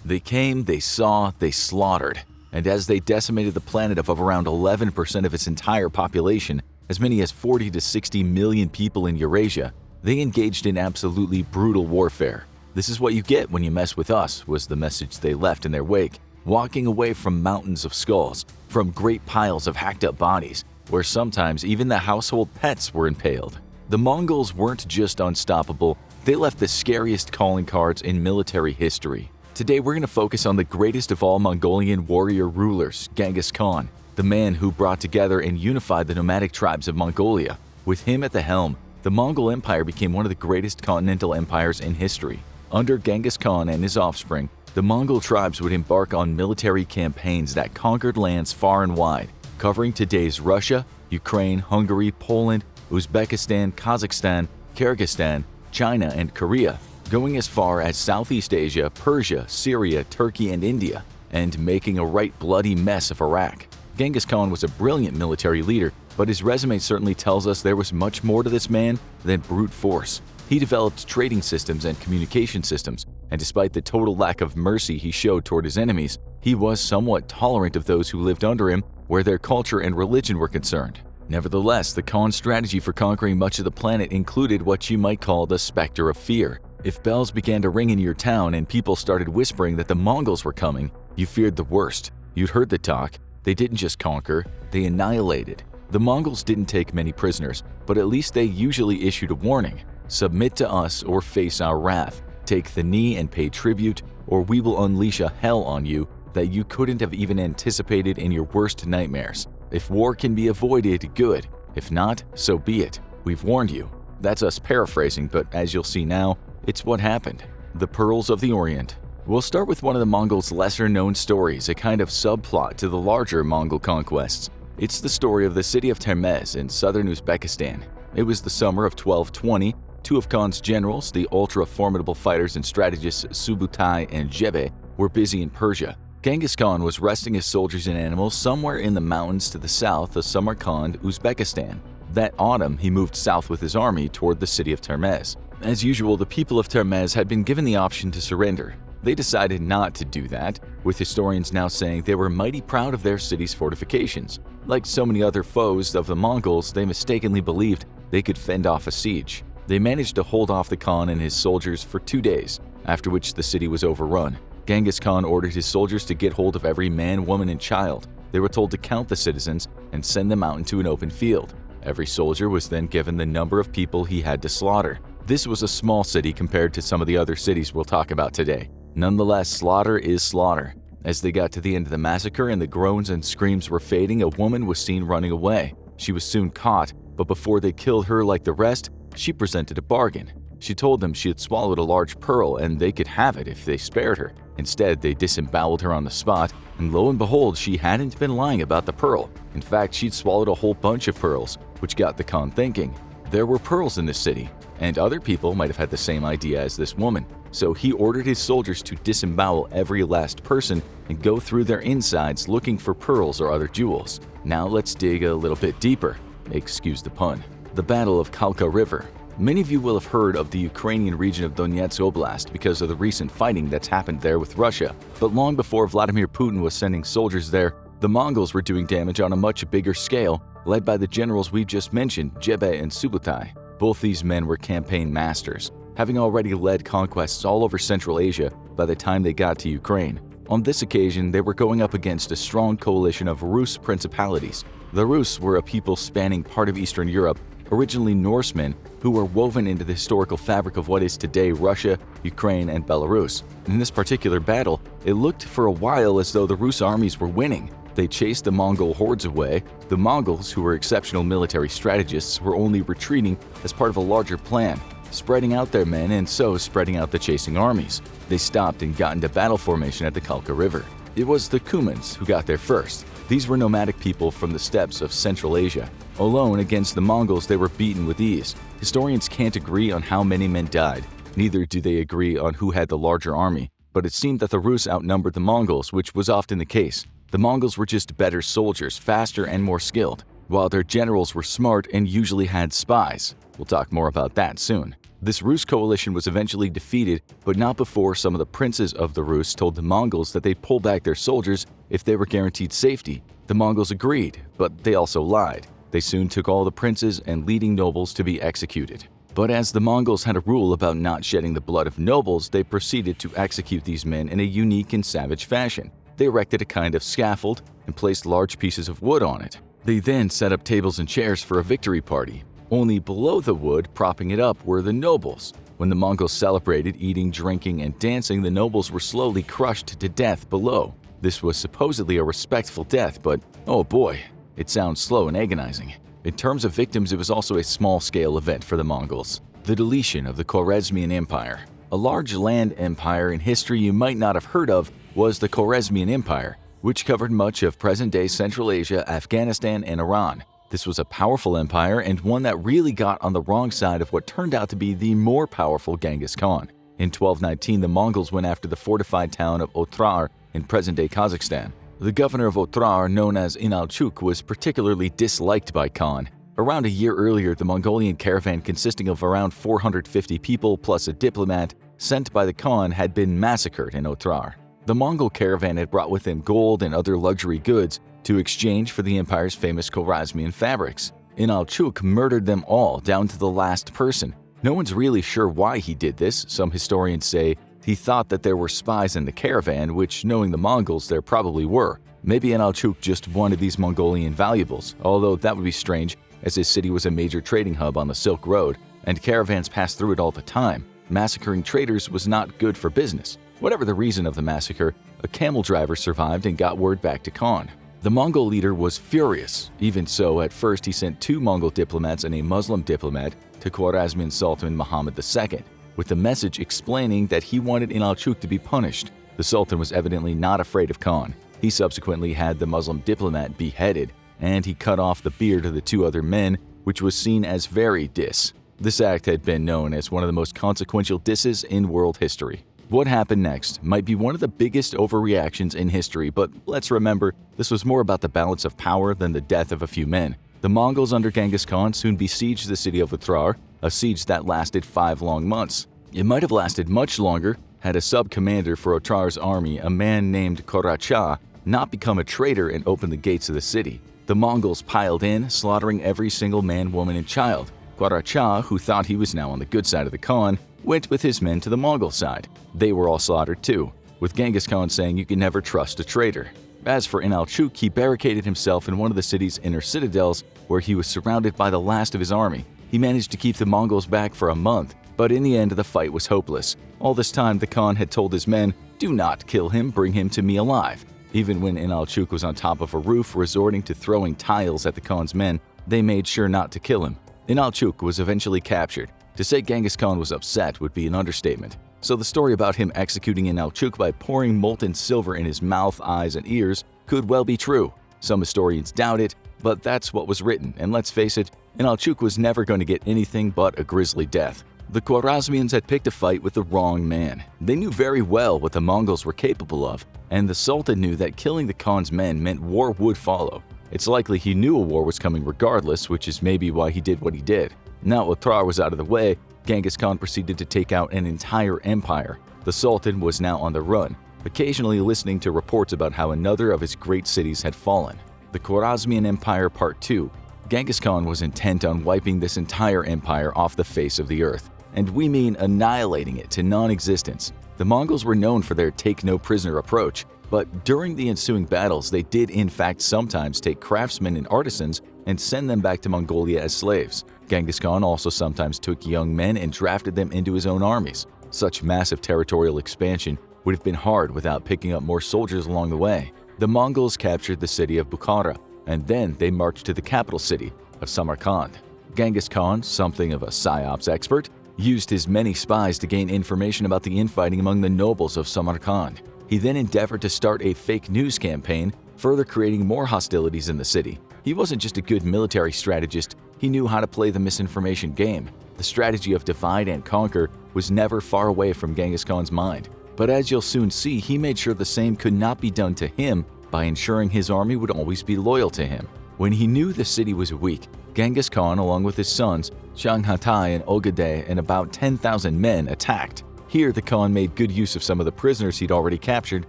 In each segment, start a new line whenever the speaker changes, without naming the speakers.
They came, they saw, they slaughtered. And as they decimated the planet of around 11% of its entire population, as many as 40 to 60 million people in Eurasia, they engaged in absolutely brutal warfare. This is what you get when you mess with us, was the message they left in their wake, walking away from mountains of skulls, from great piles of hacked-up bodies, where sometimes even the household pets were impaled. The Mongols weren't just unstoppable, they left the scariest calling cards in military history. Today we're going to focus on the greatest of all Mongolian warrior rulers, Genghis Khan, the man who brought together and unified the nomadic tribes of Mongolia. With him at the helm, the Mongol Empire became one of the greatest continental empires in history. Under Genghis Khan and his offspring, the Mongol tribes would embark on military campaigns that conquered lands far and wide, covering today's Russia, Ukraine, Hungary, Poland, Uzbekistan, Kazakhstan, Kyrgyzstan, China, and Korea, going as far as Southeast Asia, Persia, Syria, Turkey, and India, and making a right bloody mess of Iraq. Genghis Khan was a brilliant military leader, but his resume certainly tells us there was much more to this man than brute force. He developed trading systems and communication systems, and despite the total lack of mercy he showed toward his enemies, he was somewhat tolerant of those who lived under him where their culture and religion were concerned. Nevertheless, the Khan's strategy for conquering much of the planet included what you might call the specter of fear. If bells began to ring in your town and people started whispering that the Mongols were coming, you feared the worst. You'd heard the talk. They didn't just conquer, they annihilated. The Mongols didn't take many prisoners, but at least they usually issued a warning. Submit to us or face our wrath. Take the knee and pay tribute, or we will unleash a hell on you that you couldn't have even anticipated in your worst nightmares. If war can be avoided, good. If not, so be it. We've warned you. That's us paraphrasing, but as you'll see now, it's what happened. The Pearls of the Orient. We'll start with one of the Mongols' lesser-known stories, a kind of subplot to the larger Mongol conquests. It's the story of the city of Termez in southern Uzbekistan. It was the summer of 1220. Two of Khan's generals, the ultra-formidable fighters and strategists Subutai and Jebe, were busy in Persia. Genghis Khan was resting his soldiers and animals somewhere in the mountains to the south of Samarkand, Uzbekistan. That autumn, he moved south with his army toward the city of Termez. As usual, the people of Termez had been given the option to surrender. They decided not to do that, with historians now saying they were mighty proud of their city's fortifications. Like so many other foes of the Mongols, they mistakenly believed they could fend off a siege. They managed to hold off the Khan and his soldiers for 2 days, after which the city was overrun. Genghis Khan ordered his soldiers to get hold of every man, woman, and child. They were told to count the citizens and send them out into an open field. Every soldier was then given the number of people he had to slaughter. This was a small city compared to some of the other cities we'll talk about today. Nonetheless, slaughter is slaughter. As they got to the end of the massacre and the groans and screams were fading, a woman was seen running away. She was soon caught, but before they killed her like the rest, she presented a bargain. She told them she had swallowed a large pearl and they could have it if they spared her. Instead, they disemboweled her on the spot, and lo and behold, she hadn't been lying about the pearl. In fact, she'd swallowed a whole bunch of pearls, which got the Khan thinking. There were pearls in this city, and other people might have had the same idea as this woman. So he ordered his soldiers to disembowel every last person and go through their insides looking for pearls or other jewels. Now let's dig a little bit deeper. Excuse the pun. The Battle of Kalka River. Many of you will have heard of the Ukrainian region of Donetsk Oblast because of the recent fighting that's happened there with Russia. But long before Vladimir Putin was sending soldiers there, the Mongols were doing damage on a much bigger scale, led by the generals we just mentioned, Jebe and Subutai. Both these men were campaign masters, having already led conquests all over Central Asia by the time they got to Ukraine. On this occasion, they were going up against a strong coalition of Rus principalities. The Rus were a people spanning part of Eastern Europe, originally Norsemen, who were woven into the historical fabric of what is today Russia, Ukraine, and Belarus. In this particular battle, it looked for a while as though the Rus armies were winning. They chased the Mongol hordes away. The Mongols, who were exceptional military strategists, were only retreating as part of a larger plan, spreading out their men and so spreading out the chasing armies. They stopped and got into battle formation at the Kalka River. It was the Cumans who got there first. These were nomadic people from the steppes of Central Asia. Alone against the Mongols, they were beaten with ease. Historians can't agree on how many men died. Neither do they agree on who had the larger army, but it seemed that the Rus outnumbered the Mongols, which was often the case. The Mongols were just better soldiers, faster and more skilled, while their generals were smart and usually had spies. We'll talk more about that soon. This Rus coalition was eventually defeated, but not before some of the princes of the Rus told the Mongols that they'd pull back their soldiers if they were guaranteed safety. The Mongols agreed, but they also lied. They soon took all the princes and leading nobles to be executed. But as the Mongols had a rule about not shedding the blood of nobles, they proceeded to execute these men in a unique and savage fashion. They erected a kind of scaffold and placed large pieces of wood on it. They then set up tables and chairs for a victory party. Only below the wood, propping it up, were the nobles. When the Mongols celebrated eating, drinking, and dancing, the nobles were slowly crushed to death below. This was supposedly a respectful death, but oh boy, it sounds slow and agonizing. In terms of victims, it was also a small-scale event for the Mongols. The deletion of the Khwarezmian Empire. A large land empire in history you might not have heard of was the Khwarezmian Empire, which covered much of present-day Central Asia, Afghanistan, and Iran. This was a powerful empire and one that really got on the wrong side of what turned out to be the more powerful Genghis Khan. In 1219, the Mongols went after the fortified town of Otrar in present-day Kazakhstan. The governor of Otrar, known as Inalchuk, was particularly disliked by Khan. Around a year earlier, the Mongolian caravan consisting of around 450 people plus a diplomat sent by the Khan had been massacred in Otrar. The Mongol caravan had brought with them gold and other luxury goods to exchange for the empire's famous Khwarezmian fabrics. Inalchuk murdered them all down to the last person. No one's really sure why he did this. Some historians say he thought that there were spies in the caravan, which, knowing the Mongols, there probably were. Maybe Inalchuk just wanted these Mongolian valuables, although that would be strange, as his city was a major trading hub on the Silk Road, and caravans passed through it all the time. Massacring traders was not good for business. Whatever the reason of the massacre, a camel driver survived and got word back to Khan. The Mongol leader was furious. Even so, at first he sent 2 Mongol diplomats and a Muslim diplomat to Khwarezmian Sultan Muhammad II, with the message explaining that he wanted Inalchuk to be punished. The Sultan was evidently not afraid of Khan. He subsequently had the Muslim diplomat beheaded, and he cut off the beard of the 2 other men, which was seen as very dis. This act had been known as one of the most consequential disses in world history. What happened next might be one of the biggest overreactions in history, but let's remember, this was more about the balance of power than the death of a few men. The Mongols under Genghis Khan soon besieged the city of Otrar, a siege that lasted 5 long months. It might have lasted much longer had a sub-commander for Otrar's army, a man named Koracha, not become a traitor and open the gates of the city. The Mongols piled in, slaughtering every single man, woman, and child. Koracha, who thought he was now on the good side of the Khan, went with his men to the Mongol side. They were all slaughtered too, with Genghis Khan saying you can never trust a traitor. As for Inalchuk, he barricaded himself in one of the city's inner citadels, where he was surrounded by the last of his army. He managed to keep the Mongols back for a month, but in the end the fight was hopeless. All this time the Khan had told his men, "Do not kill him, bring him to me alive." Even when Inalchuk was on top of a roof resorting to throwing tiles at the Khan's men, they made sure not to kill him. Inalchuk was eventually captured. To say Genghis Khan was upset would be an understatement. So the story about him executing Inalchuk by pouring molten silver in his mouth, eyes, and ears could well be true. Some historians doubt it, but that's what was written, and let's face it, Inalchuk was never going to get anything but a grisly death. The Khwarezmians had picked a fight with the wrong man. They knew very well what the Mongols were capable of, and the Sultan knew that killing the Khan's men meant war would follow. It's likely he knew a war was coming regardless, which is maybe why he did what he did. Now Otrar was out of the way, Genghis Khan proceeded to take out an entire empire. The Sultan was now on the run, occasionally listening to reports about how another of his great cities had fallen. The Khwarezmian Empire Part 2. Genghis Khan was intent on wiping this entire empire off the face of the earth, and we mean annihilating it to non-existence. The Mongols were known for their take-no-prisoner approach, but during the ensuing battles they did in fact sometimes take craftsmen and artisans and send them back to Mongolia as slaves. Genghis Khan also sometimes took young men and drafted them into his own armies. Such massive territorial expansion would have been hard without picking up more soldiers along the way. The Mongols captured the city of Bukhara, and then they marched to the capital city of Samarkand. Genghis Khan, something of a psyops expert, used his many spies to gain information about the infighting among the nobles of Samarkand. He then endeavored to start a fake news campaign, further creating more hostilities in the city. He wasn't just a good military strategist, he knew how to play the misinformation game. The strategy of divide and conquer was never far away from Genghis Khan's mind. But as you'll soon see, he made sure the same could not be done to him by ensuring his army would always be loyal to him. When he knew the city was weak, Genghis Khan, along with his sons, Shanghai and Ogade and about 10,000 men attacked. Here, the Khan made good use of some of the prisoners he'd already captured,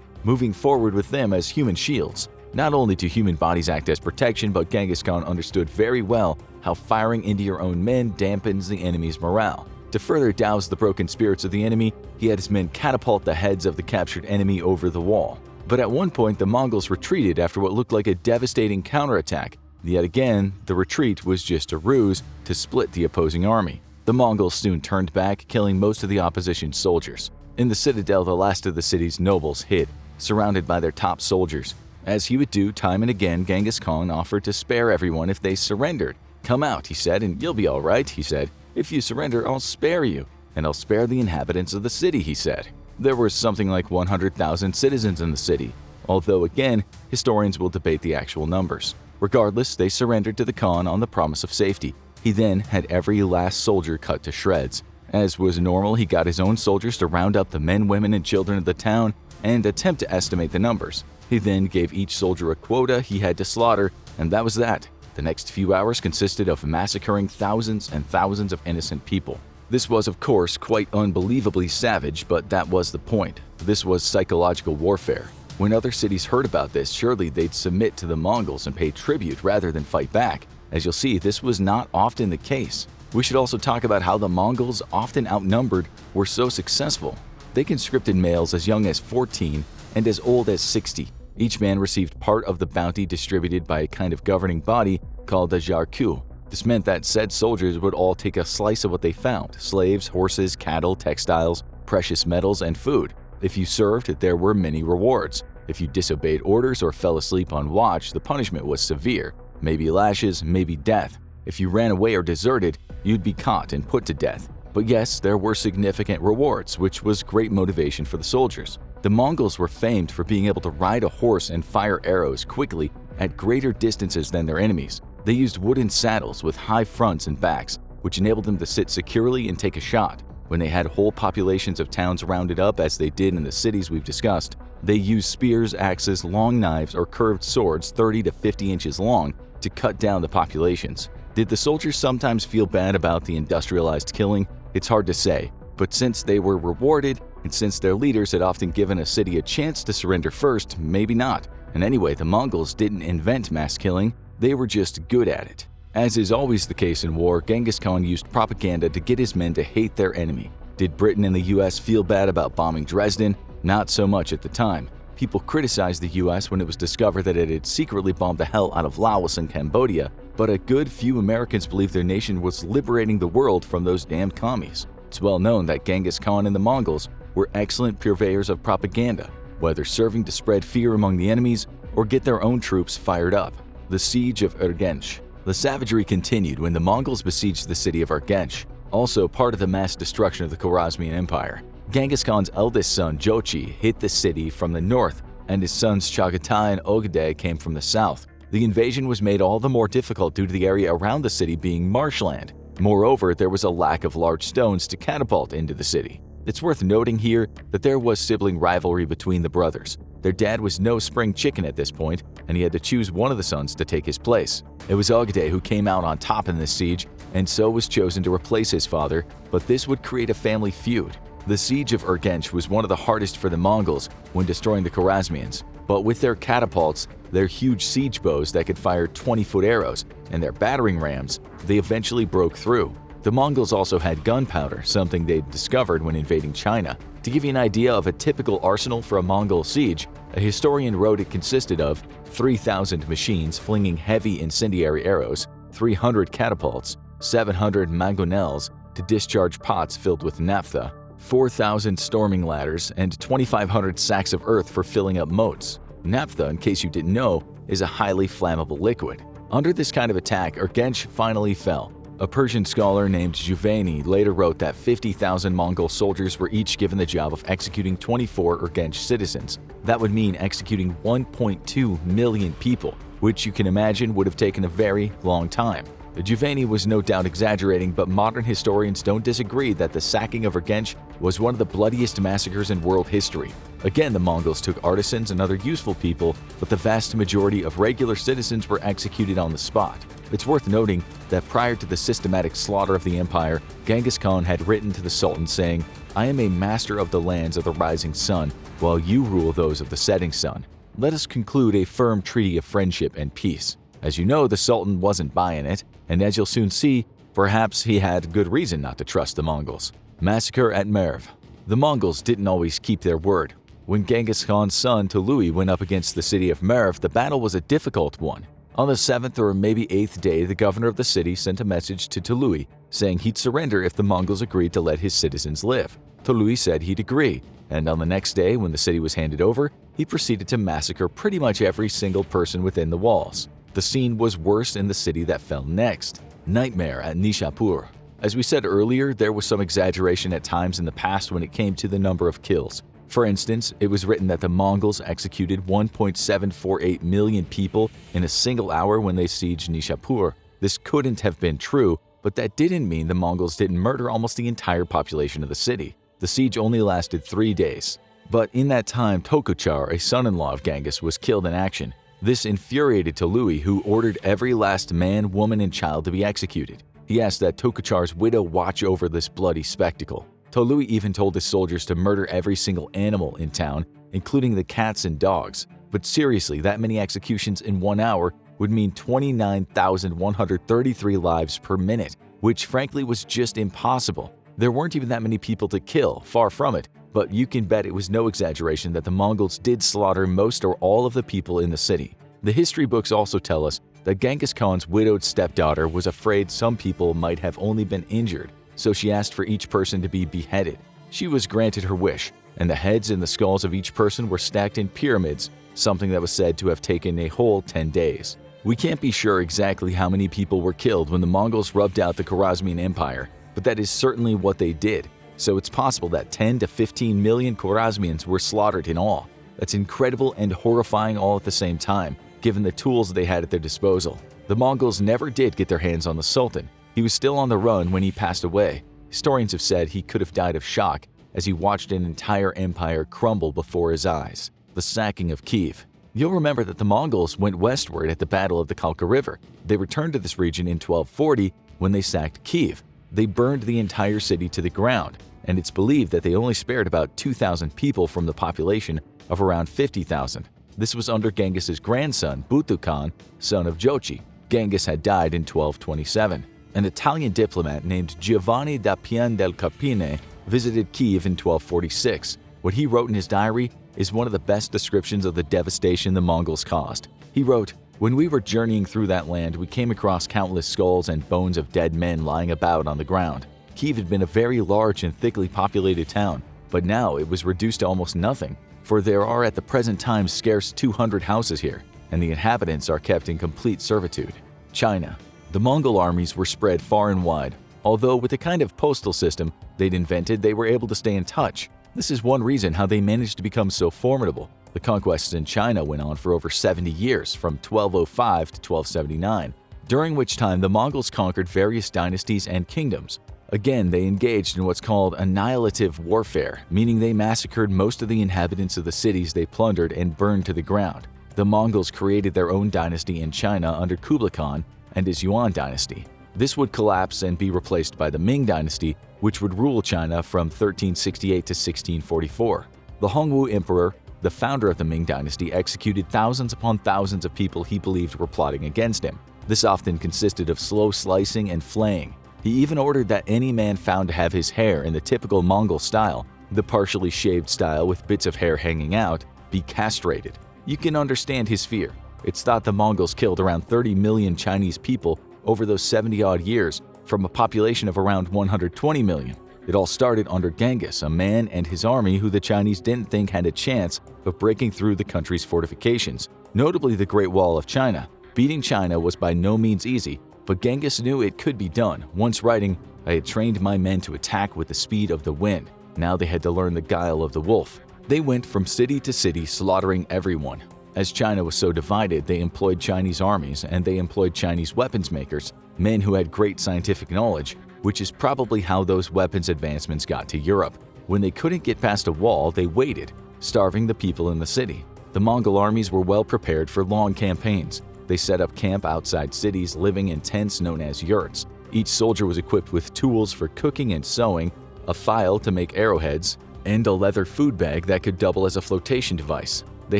moving forward with them as human shields. Not only do human bodies act as protection, but Genghis Khan understood very well how firing into your own men dampens the enemy's morale. To further douse the broken spirits of the enemy, he had his men catapult the heads of the captured enemy over the wall. But at one point, the Mongols retreated after what looked like a devastating counterattack. Yet again, the retreat was just a ruse to split the opposing army. The Mongols soon turned back, killing most of the opposition soldiers. In the citadel, the last of the city's nobles hid, surrounded by their top soldiers. As he would do time and again, Genghis Khan offered to spare everyone if they surrendered. "Come out," he said, "and you'll be all right," he said. "If you surrender, I'll spare you, and I'll spare the inhabitants of the city," he said. There was something like 100,000 citizens in the city, although again, historians will debate the actual numbers. Regardless, they surrendered to the Khan on the promise of safety. He then had every last soldier cut to shreds. As was normal, he got his own soldiers to round up the men, women, and children of the town and attempt to estimate the numbers. He then gave each soldier a quota he had to slaughter, and that was that. The next few hours consisted of massacring thousands and thousands of innocent people. This was, of course, quite unbelievably savage, but that was the point. This was psychological warfare. When other cities heard about this, surely they'd submit to the Mongols and pay tribute rather than fight back. As you'll see, this was not often the case. We should also talk about how the Mongols, often outnumbered, were so successful. They conscripted males as young as 14 and as old as 60. Each man received part of the bounty distributed by a kind of governing body called the Jarku. This meant that said soldiers would all take a slice of what they found: slaves, horses, cattle, textiles, precious metals, and food. If you served, there were many rewards. If you disobeyed orders or fell asleep on watch, the punishment was severe. Maybe lashes, maybe death. If you ran away or deserted, you'd be caught and put to death. But yes, there were significant rewards, which was great motivation for the soldiers. The Mongols were famed for being able to ride a horse and fire arrows quickly at greater distances than their enemies. They used wooden saddles with high fronts and backs, which enabled them to sit securely and take a shot. When they had whole populations of towns rounded up, as they did in the cities we've discussed, they used spears, axes, long knives, or curved swords 30 to 50 inches long to cut down the populations. Did the soldiers sometimes feel bad about the industrialized killing? It's hard to say, but since they were rewarded, and since their leaders had often given a city a chance to surrender first, maybe not. And anyway, the Mongols didn't invent mass killing, they were just good at it. As is always the case in war, Genghis Khan used propaganda to get his men to hate their enemy. Did Britain and the US feel bad about bombing Dresden? Not so much at the time. People criticized the US when it was discovered that it had secretly bombed the hell out of Laos and Cambodia, but a good few Americans believed their nation was liberating the world from those damned commies. It's well known that Genghis Khan and the Mongols were excellent purveyors of propaganda, whether serving to spread fear among the enemies or get their own troops fired up. The Siege of Urgench. The savagery continued when the Mongols besieged the city of Urgench, also part of the mass destruction of the Khwarezmian Empire. Genghis Khan's eldest son, Jochi, hit the city from the north, and his sons Chagatai and Ogedei came from the south. The invasion was made all the more difficult due to the area around the city being marshland. Moreover, there was a lack of large stones to catapult into the city. It's worth noting here that there was sibling rivalry between the brothers. Their dad was no spring chicken at this point, and he had to choose one of the sons to take his place. It was Ogedei who came out on top in this siege, and so was chosen to replace his father, but this would create a family feud. The siege of Urgench was one of the hardest for the Mongols when destroying the Khwarezmians, but with their catapults, their huge siege bows that could fire 20-foot arrows, and their battering rams, they eventually broke through. The Mongols also had gunpowder, something they'd discovered when invading China. To give you an idea of a typical arsenal for a Mongol siege, a historian wrote it consisted of 3,000 machines flinging heavy incendiary arrows, 300 catapults, 700 mangonels to discharge pots filled with naphtha, 4,000 storming ladders, and 2,500 sacks of earth for filling up moats. Naphtha, in case you didn't know, is a highly flammable liquid. Under this kind of attack, Urgench finally fell. A Persian scholar named Juvayni later wrote that 50,000 Mongol soldiers were each given the job of executing 24 Urgench citizens. That would mean executing 1.2 million people, which you can imagine would have taken a very long time. Juvayni was no doubt exaggerating, but modern historians don't disagree that the sacking of Urgench was one of the bloodiest massacres in world history. Again, the Mongols took artisans and other useful people, but the vast majority of regular citizens were executed on the spot. It's worth noting that prior to the systematic slaughter of the empire, Genghis Khan had written to the Sultan saying, "I am a master of the lands of the rising sun, while you rule those of the setting sun. Let us conclude a firm treaty of friendship and peace." As you know, the Sultan wasn't buying it, and as you'll soon see, perhaps he had good reason not to trust the Mongols. Massacre at Merv. The Mongols didn't always keep their word. When Genghis Khan's son Tolui went up against the city of Merv, the battle was a difficult one. On the 7th or maybe 8th day, the governor of the city sent a message to Tolui saying he'd surrender if the Mongols agreed to let his citizens live. Tolui said he'd agree, and on the next day, when the city was handed over, he proceeded to massacre pretty much every single person within the walls. The scene was worse in the city that fell next. Nightmare at Nishapur. As we said earlier, there was some exaggeration at times in the past when it came to the number of kills. For instance, it was written that the Mongols executed 1.748 million people in a single hour when they sieged Nishapur. This couldn't have been true, but that didn't mean the Mongols didn't murder almost the entire population of the city. The siege only lasted 3 days. But in that time, Tokuchar, a son-in-law of Genghis, was killed in action. This infuriated Tolui, who ordered every last man, woman, and child to be executed. He asked that Tokuchar's widow watch over this bloody spectacle. Tolui even told his soldiers to murder every single animal in town, including the cats and dogs. But seriously, that many executions in 1 hour would mean 29,133 lives per minute, which frankly was just impossible. There weren't even that many people to kill, far from it, but you can bet it was no exaggeration that the Mongols did slaughter most or all of the people in the city. The history books also tell us that Genghis Khan's widowed stepdaughter was afraid some people might have only been injured, so she asked for each person to be beheaded. She was granted her wish, and the heads and the skulls of each person were stacked in pyramids, something that was said to have taken a whole 10 days. We can't be sure exactly how many people were killed when the Mongols rubbed out the Khwarezmian Empire, but that is certainly what they did. So it's possible that 10 to 15 million Khwarezmians were slaughtered in all. That's incredible and horrifying all at the same time, given the tools they had at their disposal. The Mongols never did get their hands on the Sultan. He was still on the run when he passed away. Historians have said he could have died of shock as he watched an entire empire crumble before his eyes. The sacking of Kiev. You'll remember that the Mongols went westward at the Battle of the Kalka River. They returned to this region in 1240 when they sacked Kiev. They burned the entire city to the ground, and it's believed that they only spared about 2,000 people from the population of around 50,000. This was under Genghis's grandson, Butu Khan, son of Jochi. Genghis had died in 1227. An Italian diplomat named Giovanni da Pian del Carpine visited Kiev in 1246. What he wrote in his diary is one of the best descriptions of the devastation the Mongols caused. He wrote, "When we were journeying through that land, we came across countless skulls and bones of dead men lying about on the ground. Kiev had been a very large and thickly populated town, but now it was reduced to almost nothing, for there are at the present time scarce 200 houses here, and the inhabitants are kept in complete servitude." China. The Mongol armies were spread far and wide. Although with the kind of postal system they'd invented, they were able to stay in touch. This is one reason how they managed to become so formidable. The conquests in China went on for over 70 years, from 1205 to 1279, during which time the Mongols conquered various dynasties and kingdoms. Again, they engaged in what's called annihilative warfare, meaning they massacred most of the inhabitants of the cities they plundered and burned to the ground. The Mongols created their own dynasty in China under Kublai Khan and his Yuan dynasty. This would collapse and be replaced by the Ming dynasty, which would rule China from 1368 to 1644. The Hongwu Emperor, the founder of the Ming dynasty, executed thousands upon thousands of people he believed were plotting against him. This often consisted of slow slicing and flaying. He even ordered that any man found to have his hair in the typical Mongol style, the partially shaved style with bits of hair hanging out, be castrated. You can understand his fear. It's thought the Mongols killed around 30 million Chinese people over those 70-odd years from a population of around 120 million. It all started under Genghis, a man and his army who the Chinese didn't think had a chance of breaking through the country's fortifications, notably the Great Wall of China. Beating China was by no means easy, but Genghis knew it could be done, once writing, "I had trained my men to attack with the speed of the wind. Now they had to learn the guile of the wolf." They went from city to city, slaughtering everyone. As China was so divided, they employed Chinese armies and they employed Chinese weapons makers, men who had great scientific knowledge, which is probably how those weapons advancements got to Europe. When they couldn't get past a wall, they waited. starving the people in the city. The Mongol armies were well prepared for long campaigns. They set up camp outside cities, living in tents known as yurts. Each soldier was equipped with tools for cooking and sewing, a file to make arrowheads, and a leather food bag that could double as a flotation device. They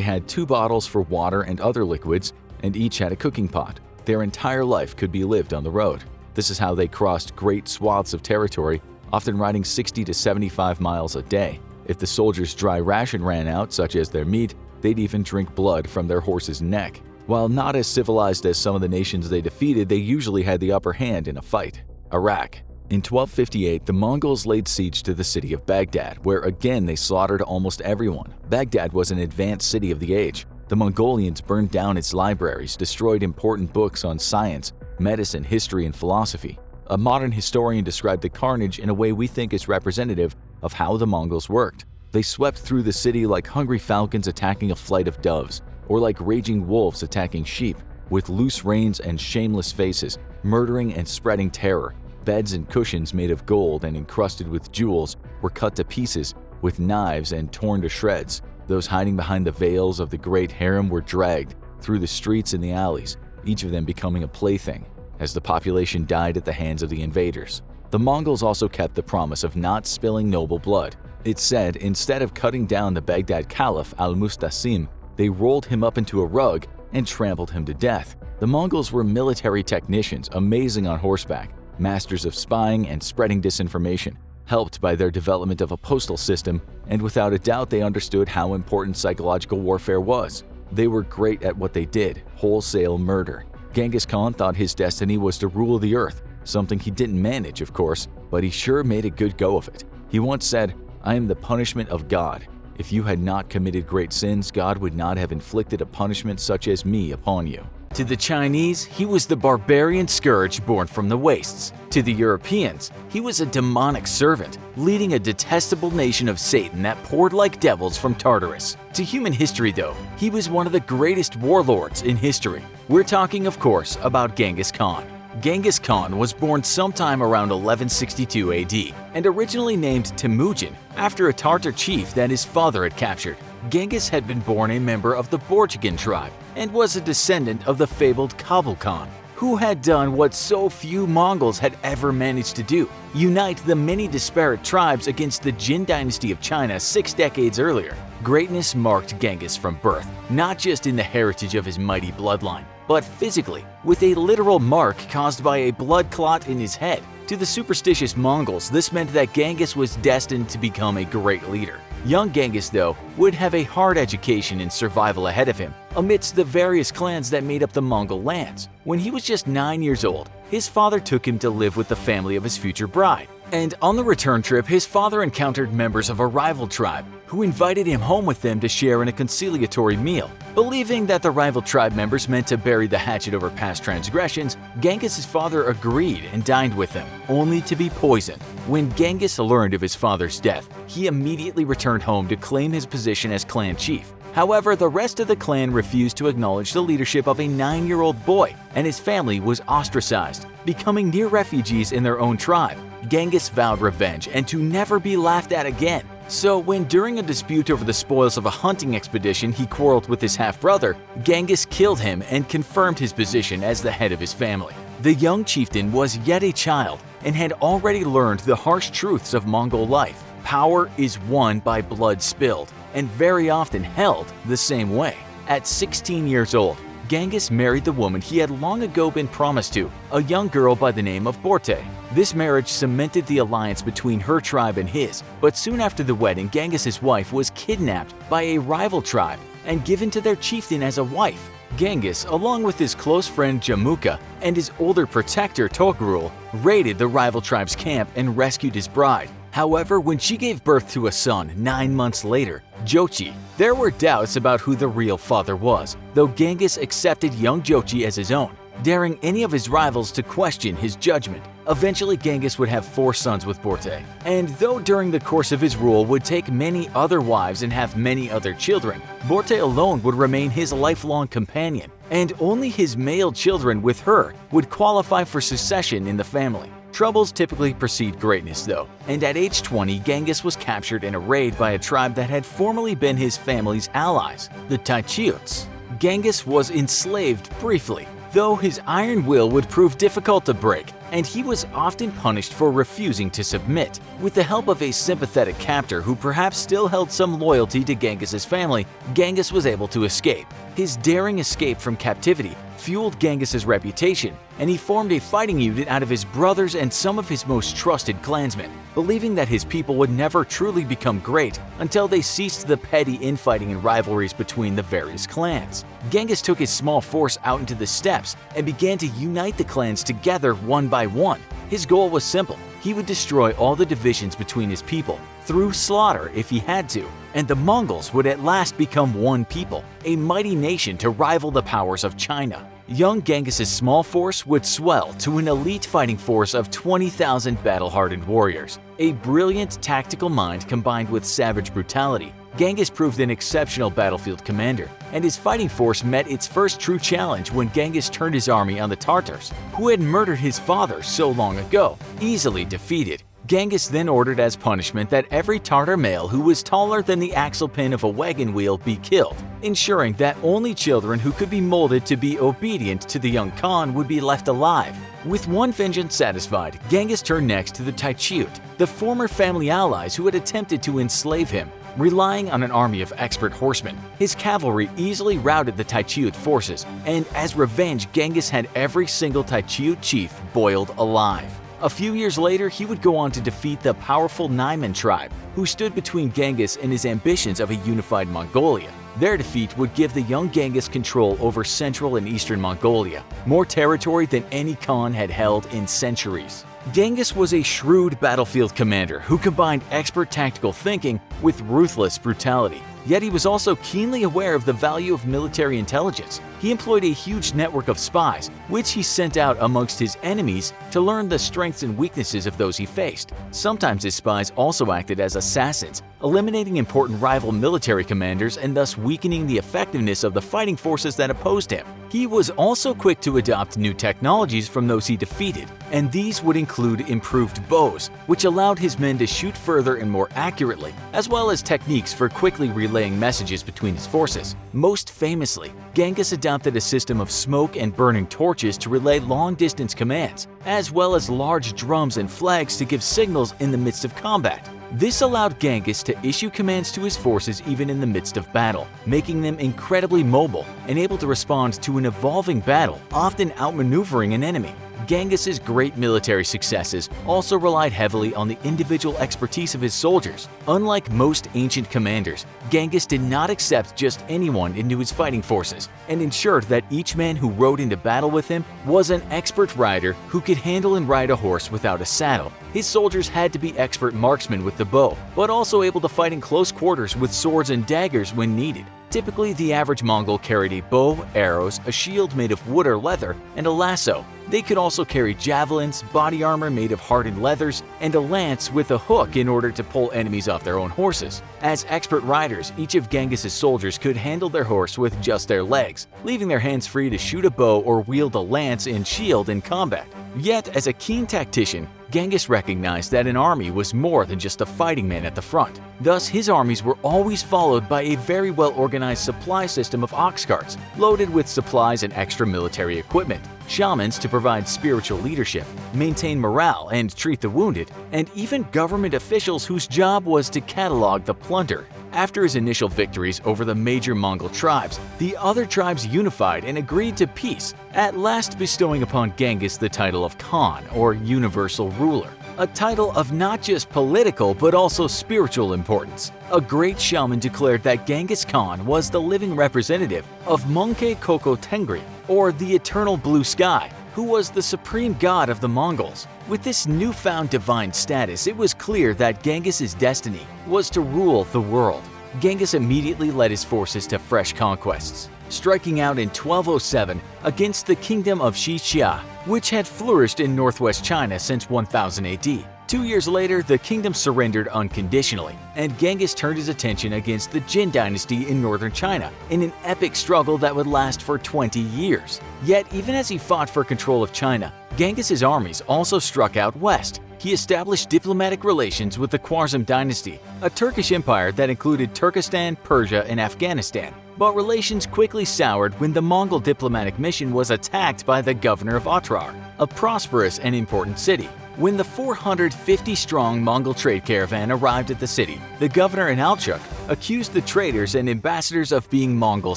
had 2 bottles for water and other liquids, and each had a cooking pot. Their entire life could be lived on the road. This is how they crossed great swaths of territory, often riding 60 to 75 miles a day. If the soldiers' dry ration ran out, such as their meat, they'd even drink blood from their horse's neck. While not as civilized as some of the nations they defeated, they usually had the upper hand in a fight. Iraq. In 1258, the Mongols laid siege to the city of Baghdad, where again they slaughtered almost everyone. Baghdad was an advanced city of the age. The Mongolians burned down its libraries, destroyed important books on science, medicine, history, and philosophy. A modern historian described the carnage in a way we think is representative of how the Mongols worked. They swept through the city like hungry falcons attacking a flight of doves, or like raging wolves attacking sheep, with loose reins and shameless faces, murdering and spreading terror. Beds and cushions made of gold and encrusted with jewels were cut to pieces with knives and torn to shreds. Those hiding behind the veils of the great harem were dragged through the streets and the alleys, each of them becoming a plaything, as the population died at the hands of the invaders. The Mongols also kept the promise of not spilling noble blood. It's said instead of cutting down the Baghdad Caliph al-Mustasim, they rolled him up into a rug and trampled him to death. The Mongols were military technicians, amazing on horseback, masters of spying and spreading disinformation, helped by their development of a postal system, and without a doubt they understood how important psychological warfare was. They were great at what they did, wholesale murder. Genghis Khan thought his destiny was to rule the earth, something he didn't manage, of course, but he sure made a good go of it. He once said, "I am the punishment of God. If you had not committed great sins, God would not have inflicted a punishment such as me upon you." To the Chinese, he was the barbarian scourge born from the wastes. To the Europeans, he was a demonic servant, leading a detestable nation of Satan that poured like devils from Tartarus. To human history, though, he was one of the greatest warlords in history. We're talking, of course, about Genghis Khan. Genghis Khan was born sometime around 1162 AD and originally named Temujin after a Tartar chief that his father had captured. Genghis had been born a member of the Borjigin tribe and was a descendant of the fabled Kabul Khan, who had done what so few Mongols had ever managed to do: unite the many disparate tribes against the Jin dynasty of China 6 decades earlier. Greatness marked Genghis from birth, not just in the heritage of his mighty bloodline, but physically, with a literal mark caused by a blood clot in his head. To the superstitious Mongols, this meant that Genghis was destined to become a great leader. Young Genghis, though, would have a hard education and survival ahead of him, amidst the various clans that made up the Mongol lands. When he was just 9 years old, his father took him to live with the family of his future bride. And on the return trip, his father encountered members of a rival tribe who invited him home with them to share in a conciliatory meal. Believing that the rival tribe members meant to bury the hatchet over past transgressions, Genghis' father agreed and dined with them, only to be poisoned. When Genghis learned of his father's death, he immediately returned home to claim his position as clan chief. However, the rest of the clan refused to acknowledge the leadership of a 9-year-old boy, and his family was ostracized, becoming near refugees in their own tribe. Genghis vowed revenge and to never be laughed at again. So when during a dispute over the spoils of a hunting expedition he quarreled with his half-brother, Genghis killed him and confirmed his position as the head of his family. The young chieftain was yet a child and had already learned the harsh truths of Mongol life. Power is won by blood spilled, and very often held the same way. At 16 years old, Genghis married the woman he had long ago been promised to, a young girl by the name of Borte. This marriage cemented the alliance between her tribe and his, but soon after the wedding, Genghis' wife was kidnapped by a rival tribe and given to their chieftain as a wife. Genghis, along with his close friend Jamuka and his older protector Togrul, raided the rival tribe's camp and rescued his bride. However, when she gave birth to a son 9 months later, Jochi, there were doubts about who the real father was, though Genghis accepted young Jochi as his own, daring any of his rivals to question his judgment. Eventually, Genghis would have 4 sons with Borte, and though during the course of his rule would take many other wives and have many other children, Borte alone would remain his lifelong companion, and only his male children with her would qualify for succession in the family. Troubles typically precede greatness though, and at age 20, Genghis was captured in a raid by a tribe that had formerly been his family's allies, the Taijiots. Genghis was enslaved briefly, though his iron will would prove difficult to break, and he was often punished for refusing to submit. With the help of a sympathetic captor who perhaps still held some loyalty to Genghis's family, Genghis was able to escape. His daring escape from captivity fueled Genghis's reputation, and he formed a fighting unit out of his brothers and some of his most trusted clansmen, believing that his people would never truly become great until they ceased the petty infighting and rivalries between the various clans. Genghis took his small force out into the steppes and began to unite the clans together one by one. His goal was simple. He would destroy all the divisions between his people, through slaughter if he had to, and the Mongols would at last become one people, a mighty nation to rival the powers of China. Young Genghis's small force would swell to an elite fighting force of 20,000 battle-hardened warriors. A brilliant tactical mind combined with savage brutality, Genghis proved an exceptional battlefield commander, and his fighting force met its first true challenge when Genghis turned his army on the Tartars, who had murdered his father so long ago. Easily defeated, Genghis then ordered as punishment that every Tartar male who was taller than the axle pin of a wagon wheel be killed, ensuring that only children who could be molded to be obedient to the young Khan would be left alive. With one vengeance satisfied, Genghis turned next to the Taichiut, the former family allies who had attempted to enslave him. Relying on an army of expert horsemen, his cavalry easily routed the Taichiut forces, and as revenge, Genghis had every single Taichiut chief boiled alive. A few years later, he would go on to defeat the powerful Naiman tribe, who stood between Genghis and his ambitions of a unified Mongolia. Their defeat would give the young Genghis control over central and eastern Mongolia, more territory than any Khan had held in centuries. Genghis was a shrewd battlefield commander who combined expert tactical thinking with ruthless brutality. Yet he was also keenly aware of the value of military intelligence. He employed a huge network of spies, which he sent out amongst his enemies to learn the strengths and weaknesses of those he faced. Sometimes his spies also acted as assassins, eliminating important rival military commanders and thus weakening the effectiveness of the fighting forces that opposed him. He was also quick to adopt new technologies from those he defeated, and these would include improved bows, which allowed his men to shoot further and more accurately, as well as techniques for quickly relaying messages between his forces. Most famously, Genghis adopted a system of smoke and burning torches to relay long-distance commands, as well as large drums and flags to give signals in the midst of combat. This allowed Genghis to issue commands to his forces even in the midst of battle, making them incredibly mobile and able to respond to an evolving battle, often outmaneuvering an enemy. Genghis's great military successes also relied heavily on the individual expertise of his soldiers. Unlike most ancient commanders, Genghis did not accept just anyone into his fighting forces and ensured that each man who rode into battle with him was an expert rider who could handle and ride a horse without a saddle. His soldiers had to be expert marksmen with the bow, but also able to fight in close quarters with swords and daggers when needed. Typically, the average Mongol carried a bow, arrows, a shield made of wood or leather, and a lasso. They could also carry javelins, body armor made of hardened leathers, and a lance with a hook in order to pull enemies off their own horses. As expert riders, each of Genghis's soldiers could handle their horse with just their legs, leaving their hands free to shoot a bow or wield a lance and shield in combat. Yet, as a keen tactician, Genghis recognized that an army was more than just a fighting man at the front. Thus, his armies were always followed by a very well-organized supply system of ox carts, loaded with supplies and extra military equipment, shamans to provide spiritual leadership, maintain morale and treat the wounded, and even government officials whose job was to catalog the plunder. After his initial victories over the major Mongol tribes, the other tribes unified and agreed to peace, at last bestowing upon Genghis the title of Khan, or Universal Ruler, a title of not just political but also spiritual importance. A great shaman declared that Genghis Khan was the living representative of Mongke Koko Tengri, or the Eternal Blue Sky, who was the supreme god of the Mongols. With this newfound divine status, it was clear that Genghis's destiny was to rule the world. Genghis immediately led his forces to fresh conquests, striking out in 1207 against the kingdom of Xixia, which had flourished in northwest China since 1000 AD. 2 years later, the kingdom surrendered unconditionally, and Genghis turned his attention against the Jin dynasty in northern China in an epic struggle that would last for 20 years. Yet, even as he fought for control of China, Genghis's armies also struck out west. He established diplomatic relations with the Khwarezm dynasty, a Turkish empire that included Turkestan, Persia, and Afghanistan. But relations quickly soured when the Mongol diplomatic mission was attacked by the governor of Otrar, a prosperous and important city. When the 450-strong Mongol trade caravan arrived at the city, the governor and Alchuk accused the traders and ambassadors of being Mongol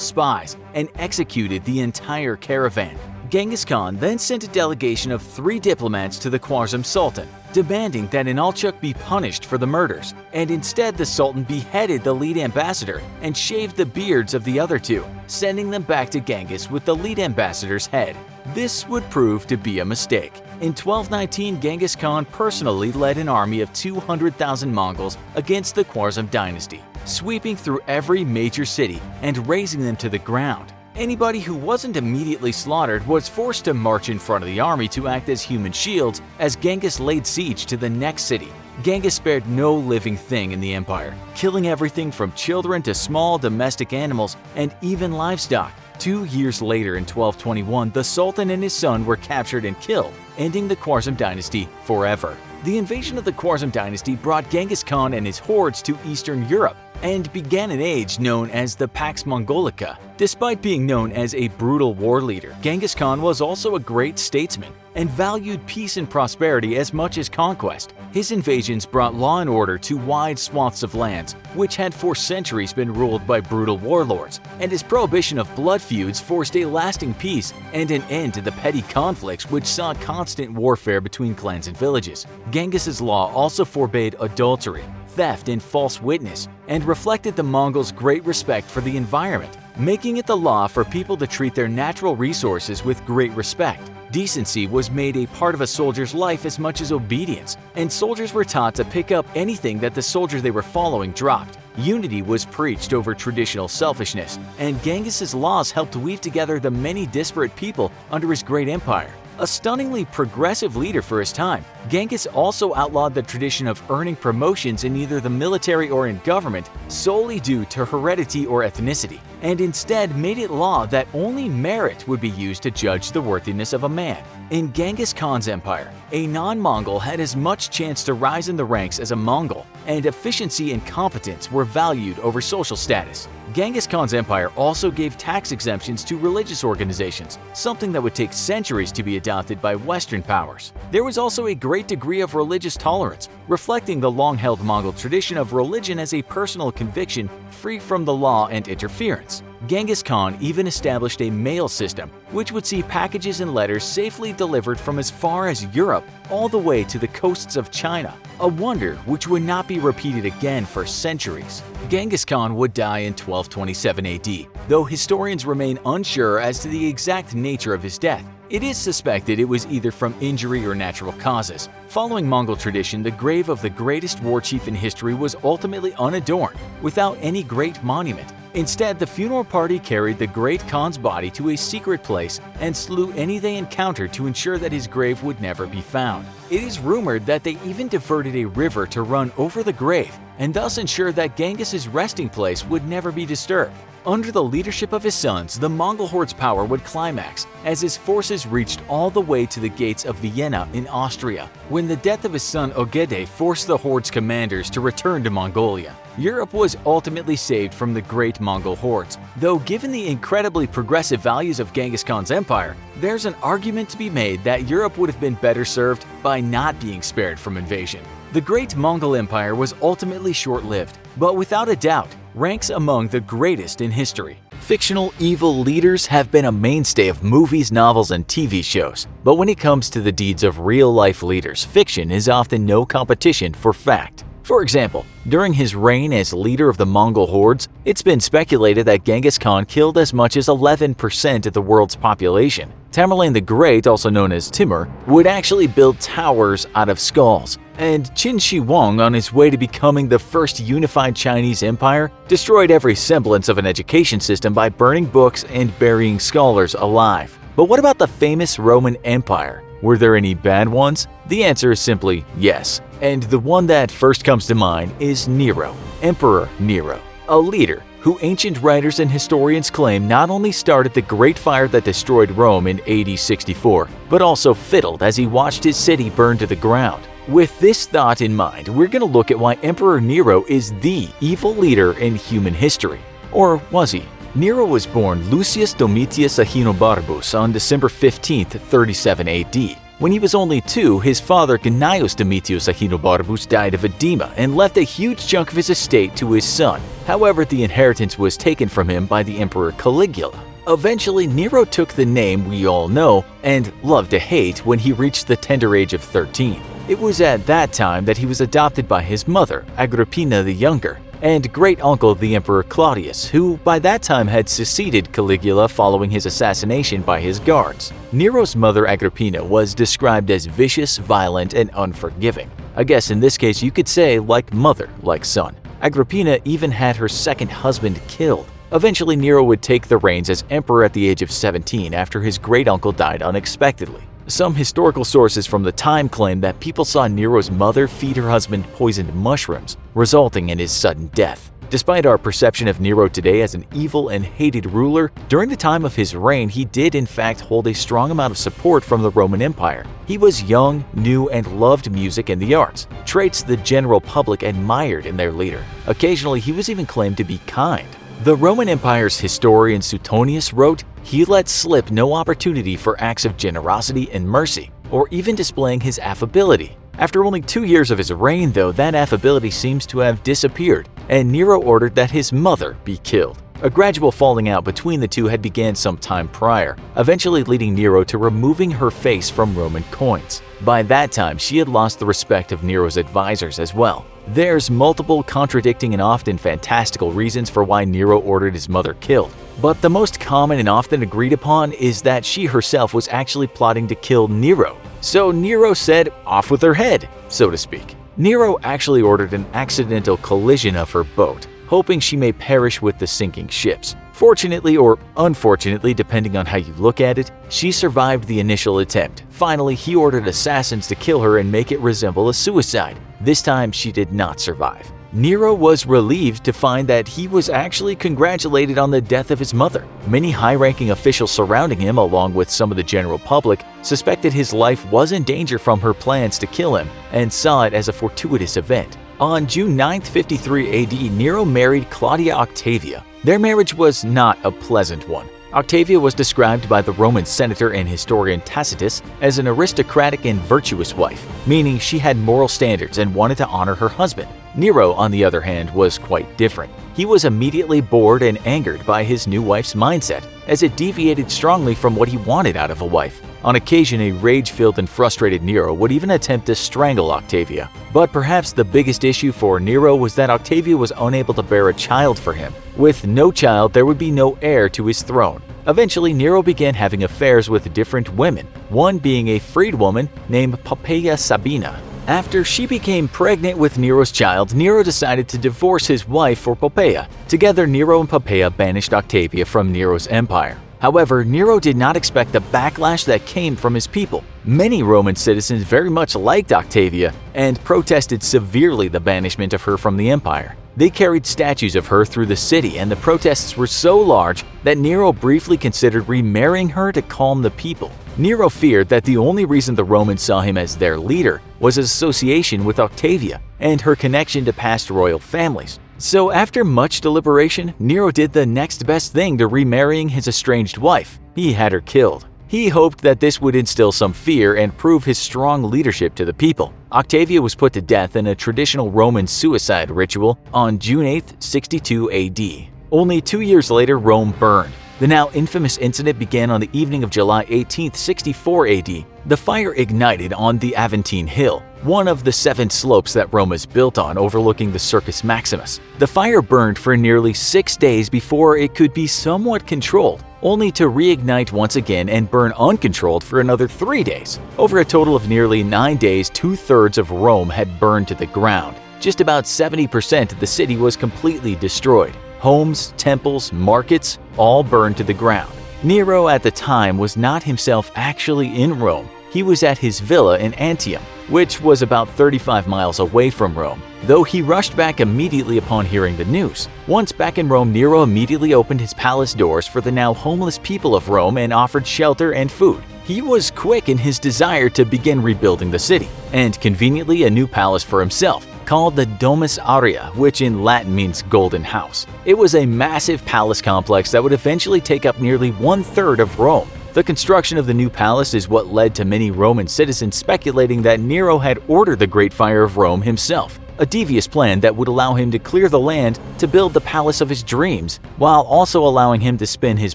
spies and executed the entire caravan. Genghis Khan then sent a delegation of 3 diplomats to the Khwarezm Sultan, demanding that an Alchuk be punished for the murders, and instead the Sultan beheaded the lead ambassador and shaved the beards of the other 2, sending them back to Genghis with the lead ambassador's head. This would prove to be a mistake. In 1219, Genghis Khan personally led an army of 200,000 Mongols against the Khwarezm dynasty, sweeping through every major city and razing them to the ground. Anybody who wasn't immediately slaughtered was forced to march in front of the army to act as human shields as Genghis laid siege to the next city. Genghis spared no living thing in the empire, killing everything from children to small domestic animals and even livestock. 2 years later in 1221, the Sultan and his son were captured and killed, ending the Khwarezm dynasty forever. The invasion of the Khwarezm dynasty brought Genghis Khan and his hordes to Eastern Europe and began an age known as the Pax Mongolica. Despite being known as a brutal war leader, Genghis Khan was also a great statesman and valued peace and prosperity as much as conquest. His invasions brought law and order to wide swaths of lands, which had for centuries been ruled by brutal warlords, and his prohibition of blood feuds forced a lasting peace and an end to the petty conflicts which saw constant warfare between clans and villages. Genghis's law also forbade adultery, theft, and false witness, and reflected the Mongols' great respect for the environment, making it the law for people to treat their natural resources with great respect. Decency was made a part of a soldier's life as much as obedience, and soldiers were taught to pick up anything that the soldiers they were following dropped. Unity was preached over traditional selfishness, and Genghis's laws helped weave together the many disparate people under his great empire. A stunningly progressive leader for his time, Genghis also outlawed the tradition of earning promotions in either the military or in government solely due to heredity or ethnicity, and instead made it law that only merit would be used to judge the worthiness of a man. In Genghis Khan's empire, a non-Mongol had as much chance to rise in the ranks as a Mongol, and efficiency and competence were valued over social status. Genghis Khan's empire also gave tax exemptions to religious organizations, something that would take centuries to be adopted by Western powers. There was also a great degree of religious tolerance, reflecting the long-held Mongol tradition of religion as a personal conviction free from the law and interference. Genghis Khan even established a mail system, which would see packages and letters safely delivered from as far as Europe all the way to the coasts of China, a wonder which would not be repeated again for centuries. Genghis Khan would die in 1227 AD, though historians remain unsure as to the exact nature of his death. It is suspected it was either from injury or natural causes. Following Mongol tradition, the grave of the greatest war chief in history was ultimately unadorned, without any great monument. Instead, the funeral party carried the great Khan's body to a secret place and slew any they encountered to ensure that his grave would never be found. It is rumored that they even diverted a river to run over the grave and thus ensure that Genghis's resting place would never be disturbed. Under the leadership of his sons, the Mongol horde's power would climax as his forces reached all the way to the gates of Vienna in Austria, when the death of his son Ogedei forced the horde's commanders to return to Mongolia. Europe was ultimately saved from the great Mongol hordes, though given the incredibly progressive values of Genghis Khan's empire, there's an argument to be made that Europe would have been better served by not being spared from invasion. The great Mongol Empire was ultimately short-lived, but without a doubt, ranks among the greatest in history. Fictional evil leaders have been a mainstay of movies, novels, and TV shows, but when it comes to the deeds of real-life leaders, fiction is often no competition for fact. For example, during his reign as leader of the Mongol hordes, it's been speculated that Genghis Khan killed as much as 11% of the world's population. Tamerlane the Great, also known as Timur, would actually build towers out of skulls. And Qin Shi Huang, on his way to becoming the first unified Chinese empire, destroyed every semblance of an education system by burning books and burying scholars alive. But what about the famous Roman Empire? Were there any bad ones? The answer is simply yes. And the one that first comes to mind is Nero, Emperor Nero, a leader who ancient writers and historians claim not only started the Great Fire that destroyed Rome in AD 64, but also fiddled as he watched his city burn to the ground. With this thought in mind, we're going to look at why Emperor Nero is the evil leader in human history. Or was he? Nero was born Lucius Domitius Ahenobarbus on December 15, 37 AD. When he was only 2, his father Gnaeus Domitius Ahenobarbus died of edema and left a huge chunk of his estate to his son. However, the inheritance was taken from him by the Emperor Caligula. Eventually, Nero took the name we all know and love to hate when he reached the tender age of 13. It was at that time that he was adopted by his mother, Agrippina the Younger, and great-uncle the Emperor Claudius, who by that time had succeeded Caligula following his assassination by his guards. Nero's mother Agrippina was described as vicious, violent, and unforgiving. I guess in this case you could say like mother, like son. Agrippina even had her second husband killed. Eventually Nero would take the reins as emperor at the age of 17 after his great-uncle died unexpectedly. Some historical sources from the time claim that people saw Nero's mother feed her husband poisoned mushrooms, resulting in his sudden death. Despite our perception of Nero today as an evil and hated ruler, during the time of his reign he did in fact hold a strong amount of support from the Roman Empire. He was young, new, and loved music and the arts, traits the general public admired in their leader. Occasionally he was even claimed to be kind. The Roman Empire's historian Suetonius wrote, "He let slip no opportunity for acts of generosity and mercy, or even displaying his affability." After only 2 years of his reign, though, that affability seems to have disappeared, and Nero ordered that his mother be killed. A gradual falling out between the two had begun some time prior, eventually leading Nero to removing her face from Roman coins. By that time, she had lost the respect of Nero's advisors as well. There's multiple contradicting and often fantastical reasons for why Nero ordered his mother killed, but the most common and often agreed upon is that she herself was actually plotting to kill Nero. So Nero said, "Off with her head," so to speak. Nero actually ordered an accidental collision of her boat, hoping she may perish with the sinking ships. Fortunately or unfortunately, depending on how you look at it, she survived the initial attempt. Finally, he ordered assassins to kill her and make it resemble a suicide. This time, she did not survive. Nero was relieved to find that he was actually congratulated on the death of his mother. Many high-ranking officials surrounding him, along with some of the general public, suspected his life was in danger from her plans to kill him and saw it as a fortuitous event. On June 9, 53 AD, Nero married Claudia Octavia. Their marriage was not a pleasant one. Octavia was described by the Roman senator and historian Tacitus as an aristocratic and virtuous wife, meaning she had moral standards and wanted to honor her husband. Nero, on the other hand, was quite different. He was immediately bored and angered by his new wife's mindset, as it deviated strongly from what he wanted out of a wife. On occasion, a rage-filled and frustrated Nero would even attempt to strangle Octavia. But perhaps the biggest issue for Nero was that Octavia was unable to bear a child for him. With no child, there would be no heir to his throne. Eventually, Nero began having affairs with different women, one being a freedwoman named Poppaea Sabina. After she became pregnant with Nero's child, Nero decided to divorce his wife for Poppaea. Together, Nero and Poppaea banished Octavia from Nero's empire. However, Nero did not expect the backlash that came from his people. Many Roman citizens very much liked Octavia and protested severely the banishment of her from the empire. They carried statues of her through the city, and the protests were so large that Nero briefly considered remarrying her to calm the people. Nero feared that the only reason the Romans saw him as their leader was his association with Octavia and her connection to past royal families. So after much deliberation, Nero did the next best thing to remarrying his estranged wife. He had her killed. He hoped that this would instill some fear and prove his strong leadership to the people. Octavia was put to death in a traditional Roman suicide ritual on June 8, 62 AD. Only 2 years later, Rome burned. The now infamous incident began on the evening of July 18, 64 AD. The fire ignited on the Aventine Hill, one of the 7 slopes that Rome is built on overlooking the Circus Maximus. The fire burned for nearly 6 days before it could be somewhat controlled, only to reignite once again and burn uncontrolled for another 3 days. Over a total of nearly 9 days, 2/3 of Rome had burned to the ground. Just about 70% of the city was completely destroyed. Homes, temples, markets, all burned to the ground. Nero at the time was not himself actually in Rome. he was at his villa in Antium, which was about 35 miles away from Rome, though he rushed back immediately upon hearing the news. Once back in Rome, Nero immediately opened his palace doors for the now homeless people of Rome and offered shelter and food. He was quick in his desire to begin rebuilding the city, and conveniently a new palace for himself, called the Domus Aurea, which in Latin means golden house. It was a massive palace complex that would eventually take up nearly 1/3 of Rome. The construction of the new palace is what led to many Roman citizens speculating that Nero had ordered the Great Fire of Rome himself, a devious plan that would allow him to clear the land to build the palace of his dreams, while also allowing him to spin his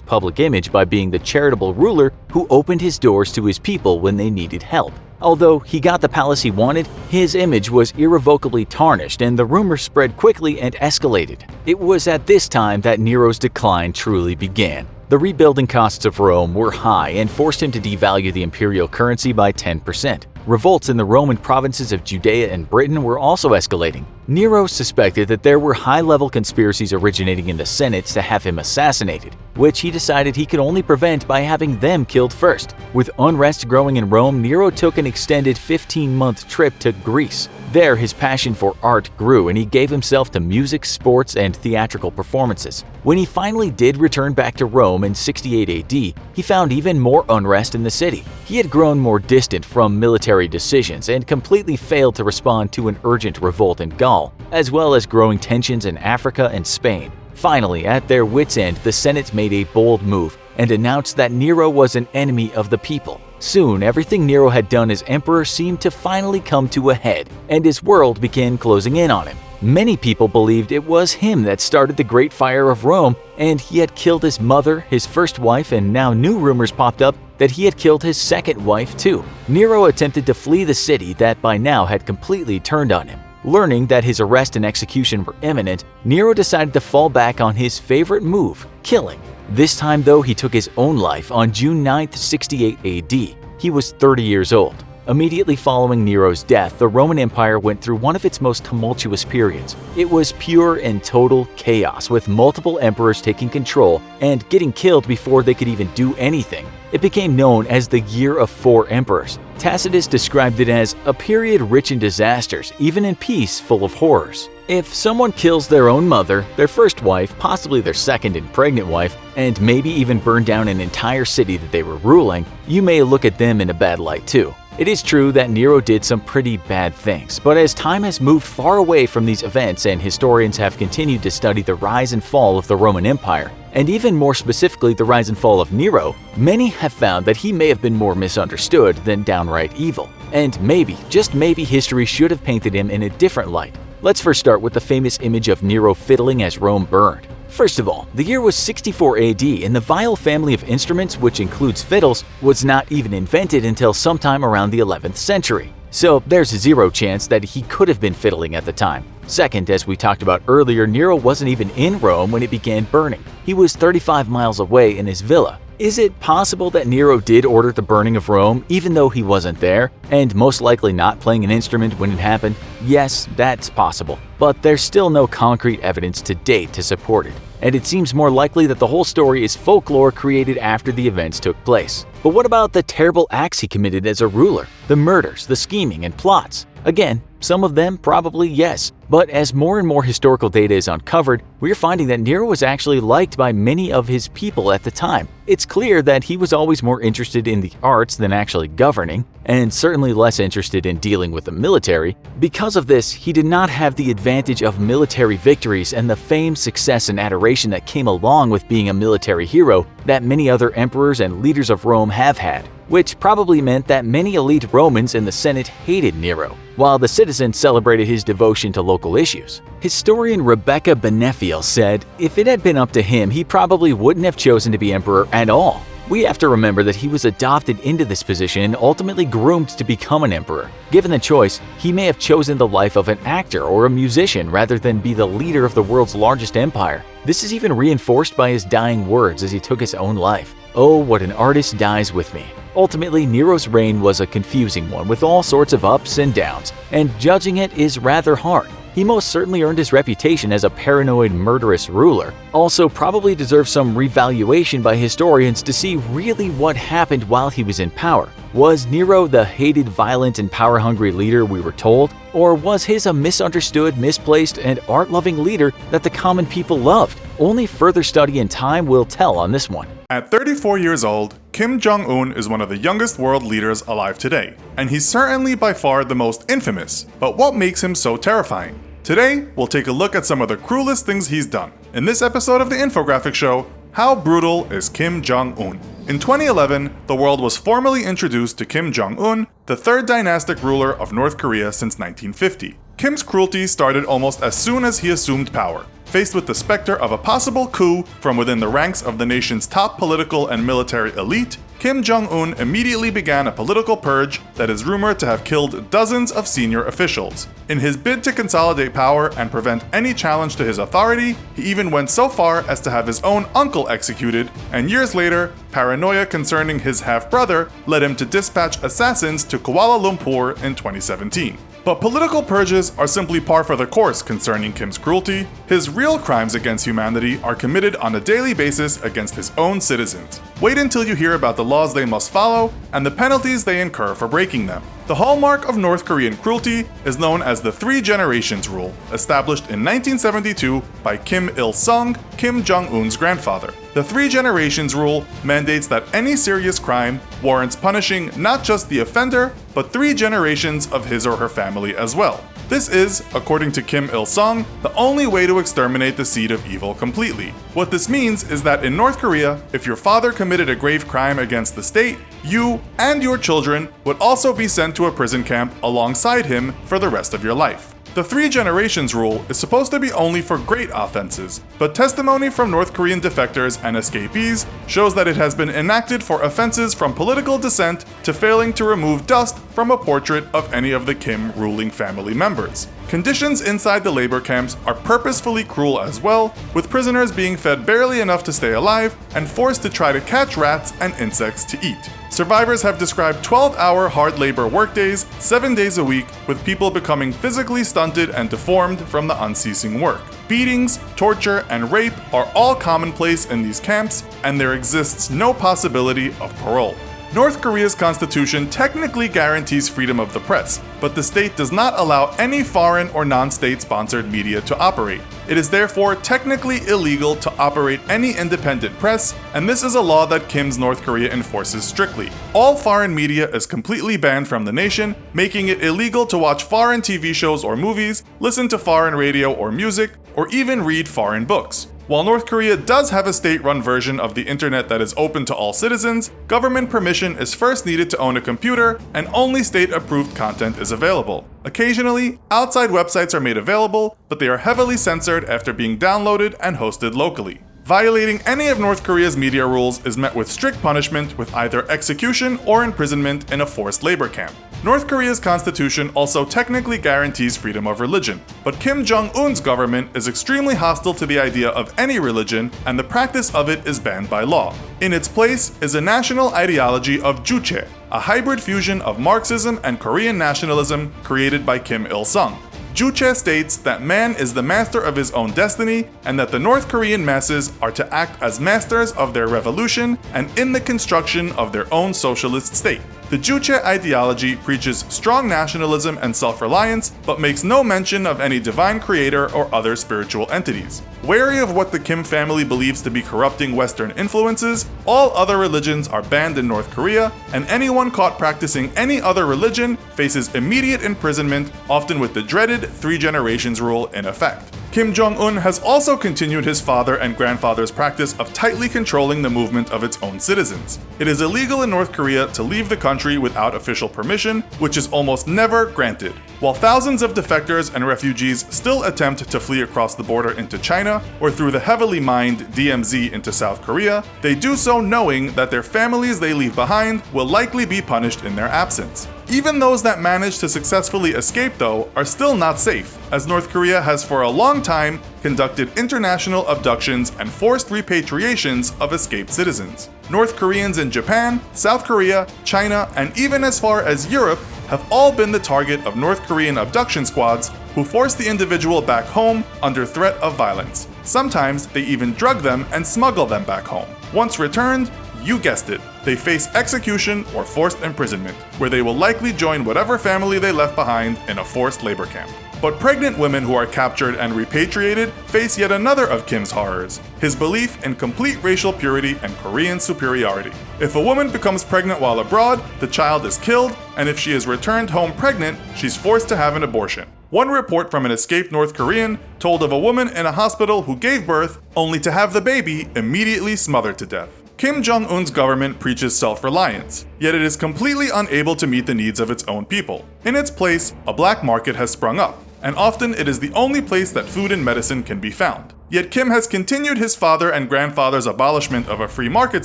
public image by being the charitable ruler who opened his doors to his people when they needed help. Although he got the palace he wanted, his image was irrevocably tarnished and the rumors spread quickly and escalated. It was at this time that Nero's decline truly began. The rebuilding costs of Rome were high and forced him to devalue the imperial currency by 10%. Revolts in the Roman provinces of Judea and Britain were also escalating. Nero suspected that there were high-level conspiracies originating in the Senate to have him assassinated, which he decided he could only prevent by having them killed first. With unrest growing in Rome, Nero took an extended 15-month trip to Greece. There, his passion for art grew and he gave himself to music, sports, and theatrical performances. When he finally did return back to Rome in 68 AD, he found even more unrest in the city. He had grown more distant from military decisions and completely failed to respond to an urgent revolt in Gaul, as well as growing tensions in Africa and Spain. Finally, at their wits' end, the Senate made a bold move and announced that Nero was an enemy of the people. Soon, everything Nero had done as emperor seemed to finally come to a head, and his world began closing in on him. Many people believed it was him that started the Great Fire of Rome, and he had killed his mother, his first wife, and now new rumors popped up that he had killed his second wife too. Nero attempted to flee the city that by now had completely turned on him. Learning that his arrest and execution were imminent, Nero decided to fall back on his favorite move, killing. This time though, he took his own life on June 9, 68 AD. He was 30 years old. Immediately following Nero's death, the Roman Empire went through one of its most tumultuous periods. It was pure and total chaos, with multiple emperors taking control and getting killed before they could even do anything. It became known as the Year of Four Emperors. Tacitus described it as a period rich in disasters, even in peace full of horrors. If someone kills their own mother, their first wife, possibly their second and pregnant wife, and maybe even burn down an entire city that they were ruling, you may look at them in a bad light too. It is true that Nero did some pretty bad things, but as time has moved far away from these events and historians have continued to study the rise and fall of the Roman Empire, and even more specifically the rise and fall of Nero, many have found that he may have been more misunderstood than downright evil. And maybe, just maybe, history should have painted him in a different light. Let's first start with the famous image of Nero fiddling as Rome burned. First of all, the year was 64 AD, and the viol family of instruments, which includes fiddles, was not even invented until sometime around the 11th century. So there's zero chance that he could have been fiddling at the time. Second, as we talked about earlier, Nero wasn't even in Rome when it began burning. He was 35 miles away in his villa. Is it possible that Nero did order the burning of Rome even though he wasn't there, and most likely not playing an instrument when it happened? Yes, that's possible, but there's still no concrete evidence to date to support it, and it seems more likely that the whole story is folklore created after the events took place. But what about the terrible acts he committed as a ruler? The murders, the scheming, and plots? Again, some of them probably yes, but as more and more historical data is uncovered, we're finding that Nero was actually liked by many of his people at the time. It's clear that he was always more interested in the arts than actually governing, and certainly less interested in dealing with the military. Because of this, he did not have the advantage of military victories and the fame, success, and adoration that came along with being a military hero that many other emperors and leaders of Rome have had, which probably meant that many elite Romans in the Senate hated Nero, while the citizens celebrated his devotion to local issues. Historian Rebecca Benefiel said, if it had been up to him, he probably wouldn't have chosen to be emperor at all. We have to remember that he was adopted into this position and ultimately groomed to become an emperor. Given the choice, he may have chosen the life of an actor or a musician rather than be the leader of the world's largest empire. This is even reinforced by his dying words as he took his own life. "Oh, what an artist dies with me." Ultimately, Nero's reign was a confusing one with all sorts of ups and downs, and judging it is rather hard. He most certainly earned his reputation as a paranoid, murderous ruler. Also probably deserves some revaluation by historians to see really what happened while he was in power. Was Nero the hated, violent, and power-hungry leader we were told? Or was his a misunderstood, misplaced, and art-loving leader that the common people loved? Only further study and time will tell on this one.
At 34 years old, Kim Jong-Un is one of the youngest world leaders alive today, and he's certainly by far the most infamous. But what makes him so terrifying? Today, we'll take a look at some of the cruelest things he's done. In this episode of the Infographic Show, how brutal is Kim Jong-Un? In 2011, the world was formally introduced to Kim Jong-un, the third dynastic ruler of North Korea since 1950. Kim's cruelty started almost as soon as he assumed power. Faced with the specter of a possible coup from within the ranks of the nation's top political and military elite, Kim Jong-un immediately began a political purge that is rumored to have killed dozens of senior officials. In his bid to consolidate power and prevent any challenge to his authority, he even went so far as to have his own uncle executed, and years later, paranoia concerning his half-brother led him to dispatch assassins to Kuala Lumpur in 2017. But political purges are simply par for the course concerning Kim's cruelty. His real crimes against humanity are committed on a daily basis against his own citizens. Wait until you hear about the laws they must follow and the penalties they incur for breaking them. The hallmark of North Korean cruelty is known as the Three Generations Rule, established in 1972 by Kim Il-sung, Kim Jong-un's grandfather. The Three Generations Rule mandates that any serious crime warrants punishing not just the offender, but 3 generations of his or her family as well. This is, according to Kim Il-sung, the only way to exterminate the seed of evil completely. What this means is that in North Korea, if your father committed a grave crime against the state, you and your children would also be sent to a prison camp alongside him for the rest of your life. The Three Generations Rule is supposed to be only for great offenses, but testimony from North Korean defectors and escapees shows that it has been enacted for offenses from political dissent to failing to remove dust from a portrait of any of the Kim ruling family members. Conditions inside the labor camps are purposefully cruel as well, with prisoners being fed barely enough to stay alive and forced to try to catch rats and insects to eat. Survivors have described 12-hour hard labor workdays, 7 days a week, with people becoming physically stunted and deformed from the unceasing work. Beatings, torture, and rape are all commonplace in these camps, and there exists no possibility of parole. North Korea's constitution technically guarantees freedom of the press, but the state does not allow any foreign or non-state-sponsored media to operate. It is therefore technically illegal to operate any independent press, and this is a law that Kim's North Korea enforces strictly. All foreign media is completely banned from the nation, making it illegal to watch foreign TV shows or movies, listen to foreign radio or music, or even read foreign books. While North Korea does have a state-run version of the internet that is open to all citizens, government permission is first needed to own a computer, and only state-approved content is available. Occasionally, outside websites are made available, but they are heavily censored after being downloaded and hosted locally. Violating any of North Korea's media rules is met with strict punishment with either execution or imprisonment in a forced labor camp. North Korea's constitution also technically guarantees freedom of religion, but Kim Jong-un's government is extremely hostile to the idea of any religion, and the practice of it is banned by law. In its place is a national ideology of Juche, a hybrid fusion of Marxism and Korean nationalism created by Kim Il-sung. Juche states that man is the master of his own destiny, and that the North Korean masses are to act as masters of their revolution and in the construction of their own socialist state. The Juche ideology preaches strong nationalism and self-reliance, but makes no mention of any divine creator or other spiritual entities. Wary of what the Kim family believes to be corrupting Western influences, all other religions are banned in North Korea, and anyone caught practicing any other religion faces immediate imprisonment, often with the dreaded Three Generations Rule in effect. Kim Jong-un has also continued his father and grandfather's practice of tightly controlling the movement of its own citizens. It is illegal in North Korea to leave the country without official permission, which is almost never granted. While thousands of defectors and refugees still attempt to flee across the border into China or through the heavily mined DMZ into South Korea, they do so knowing that their families they leave behind will likely be punished in their absence. Even those that manage to successfully escape, though, are still not safe, as North Korea has for a long time conducted international abductions and forced repatriations of escaped citizens. North Koreans in Japan, South Korea, China, and even as far as Europe have all been the target of North Korean abduction squads who force the individual back home under threat of violence. Sometimes they even drug them and smuggle them back home. Once returned, you guessed it, they face execution or forced imprisonment, where they will likely join whatever family they left behind in a forced labor camp. But pregnant women who are captured and repatriated face yet another of Kim's horrors: his belief in complete racial purity and Korean superiority. If a woman becomes pregnant while abroad, the child is killed, and if she is returned home pregnant, she's forced to have an abortion. One report from an escaped North Korean told of a woman in a hospital who gave birth only to have the baby immediately smothered to death. Kim Jong-un's government preaches self-reliance, yet it is completely unable to meet the needs of its own people. In its place, a black market has sprung up, and often it is the only place that food and medicine can be found. Yet Kim has continued his father and grandfather's abolishment of a free market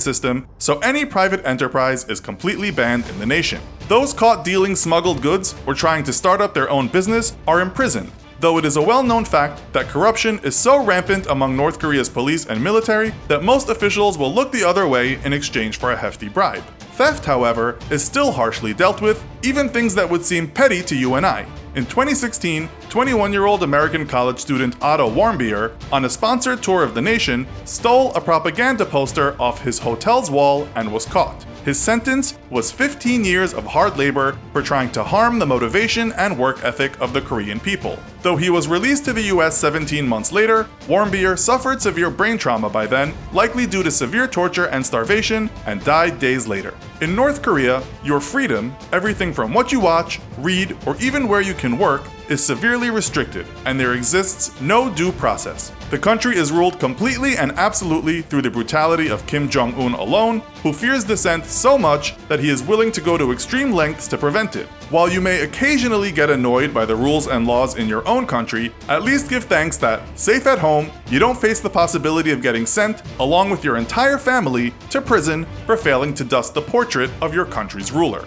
system, so any private enterprise is completely banned in the nation. Those caught dealing smuggled goods or trying to start up their own business are imprisoned, though it is a well-known fact that corruption is so rampant among North Korea's police and military that most officials will look the other way in exchange for a hefty bribe. Theft, however, is still harshly dealt with, even things that would seem petty to you and I. In 2016, 21-year-old American college student Otto Warmbier, on a sponsored tour of the nation, stole a propaganda poster off his hotel's wall and was caught. His sentence was 15 years of hard labor for trying to harm the motivation and work ethic of the Korean people. Though he was released to the US 17 months later, Warmbier suffered severe brain trauma by then, likely due to severe torture and starvation, and died days later. In North Korea, your freedom, everything from what you watch, read, or even where you can work, is severely restricted, and there exists no due process. The country is ruled completely and absolutely through the brutality of Kim Jong-un alone, who fears dissent so much that he is willing to go to extreme lengths to prevent it. While you may occasionally get annoyed by the rules and laws in your own country, at least give thanks that, safe at home, you don't face the possibility of getting sent, along with your entire family, to prison for failing to dust the portrait of your country's ruler.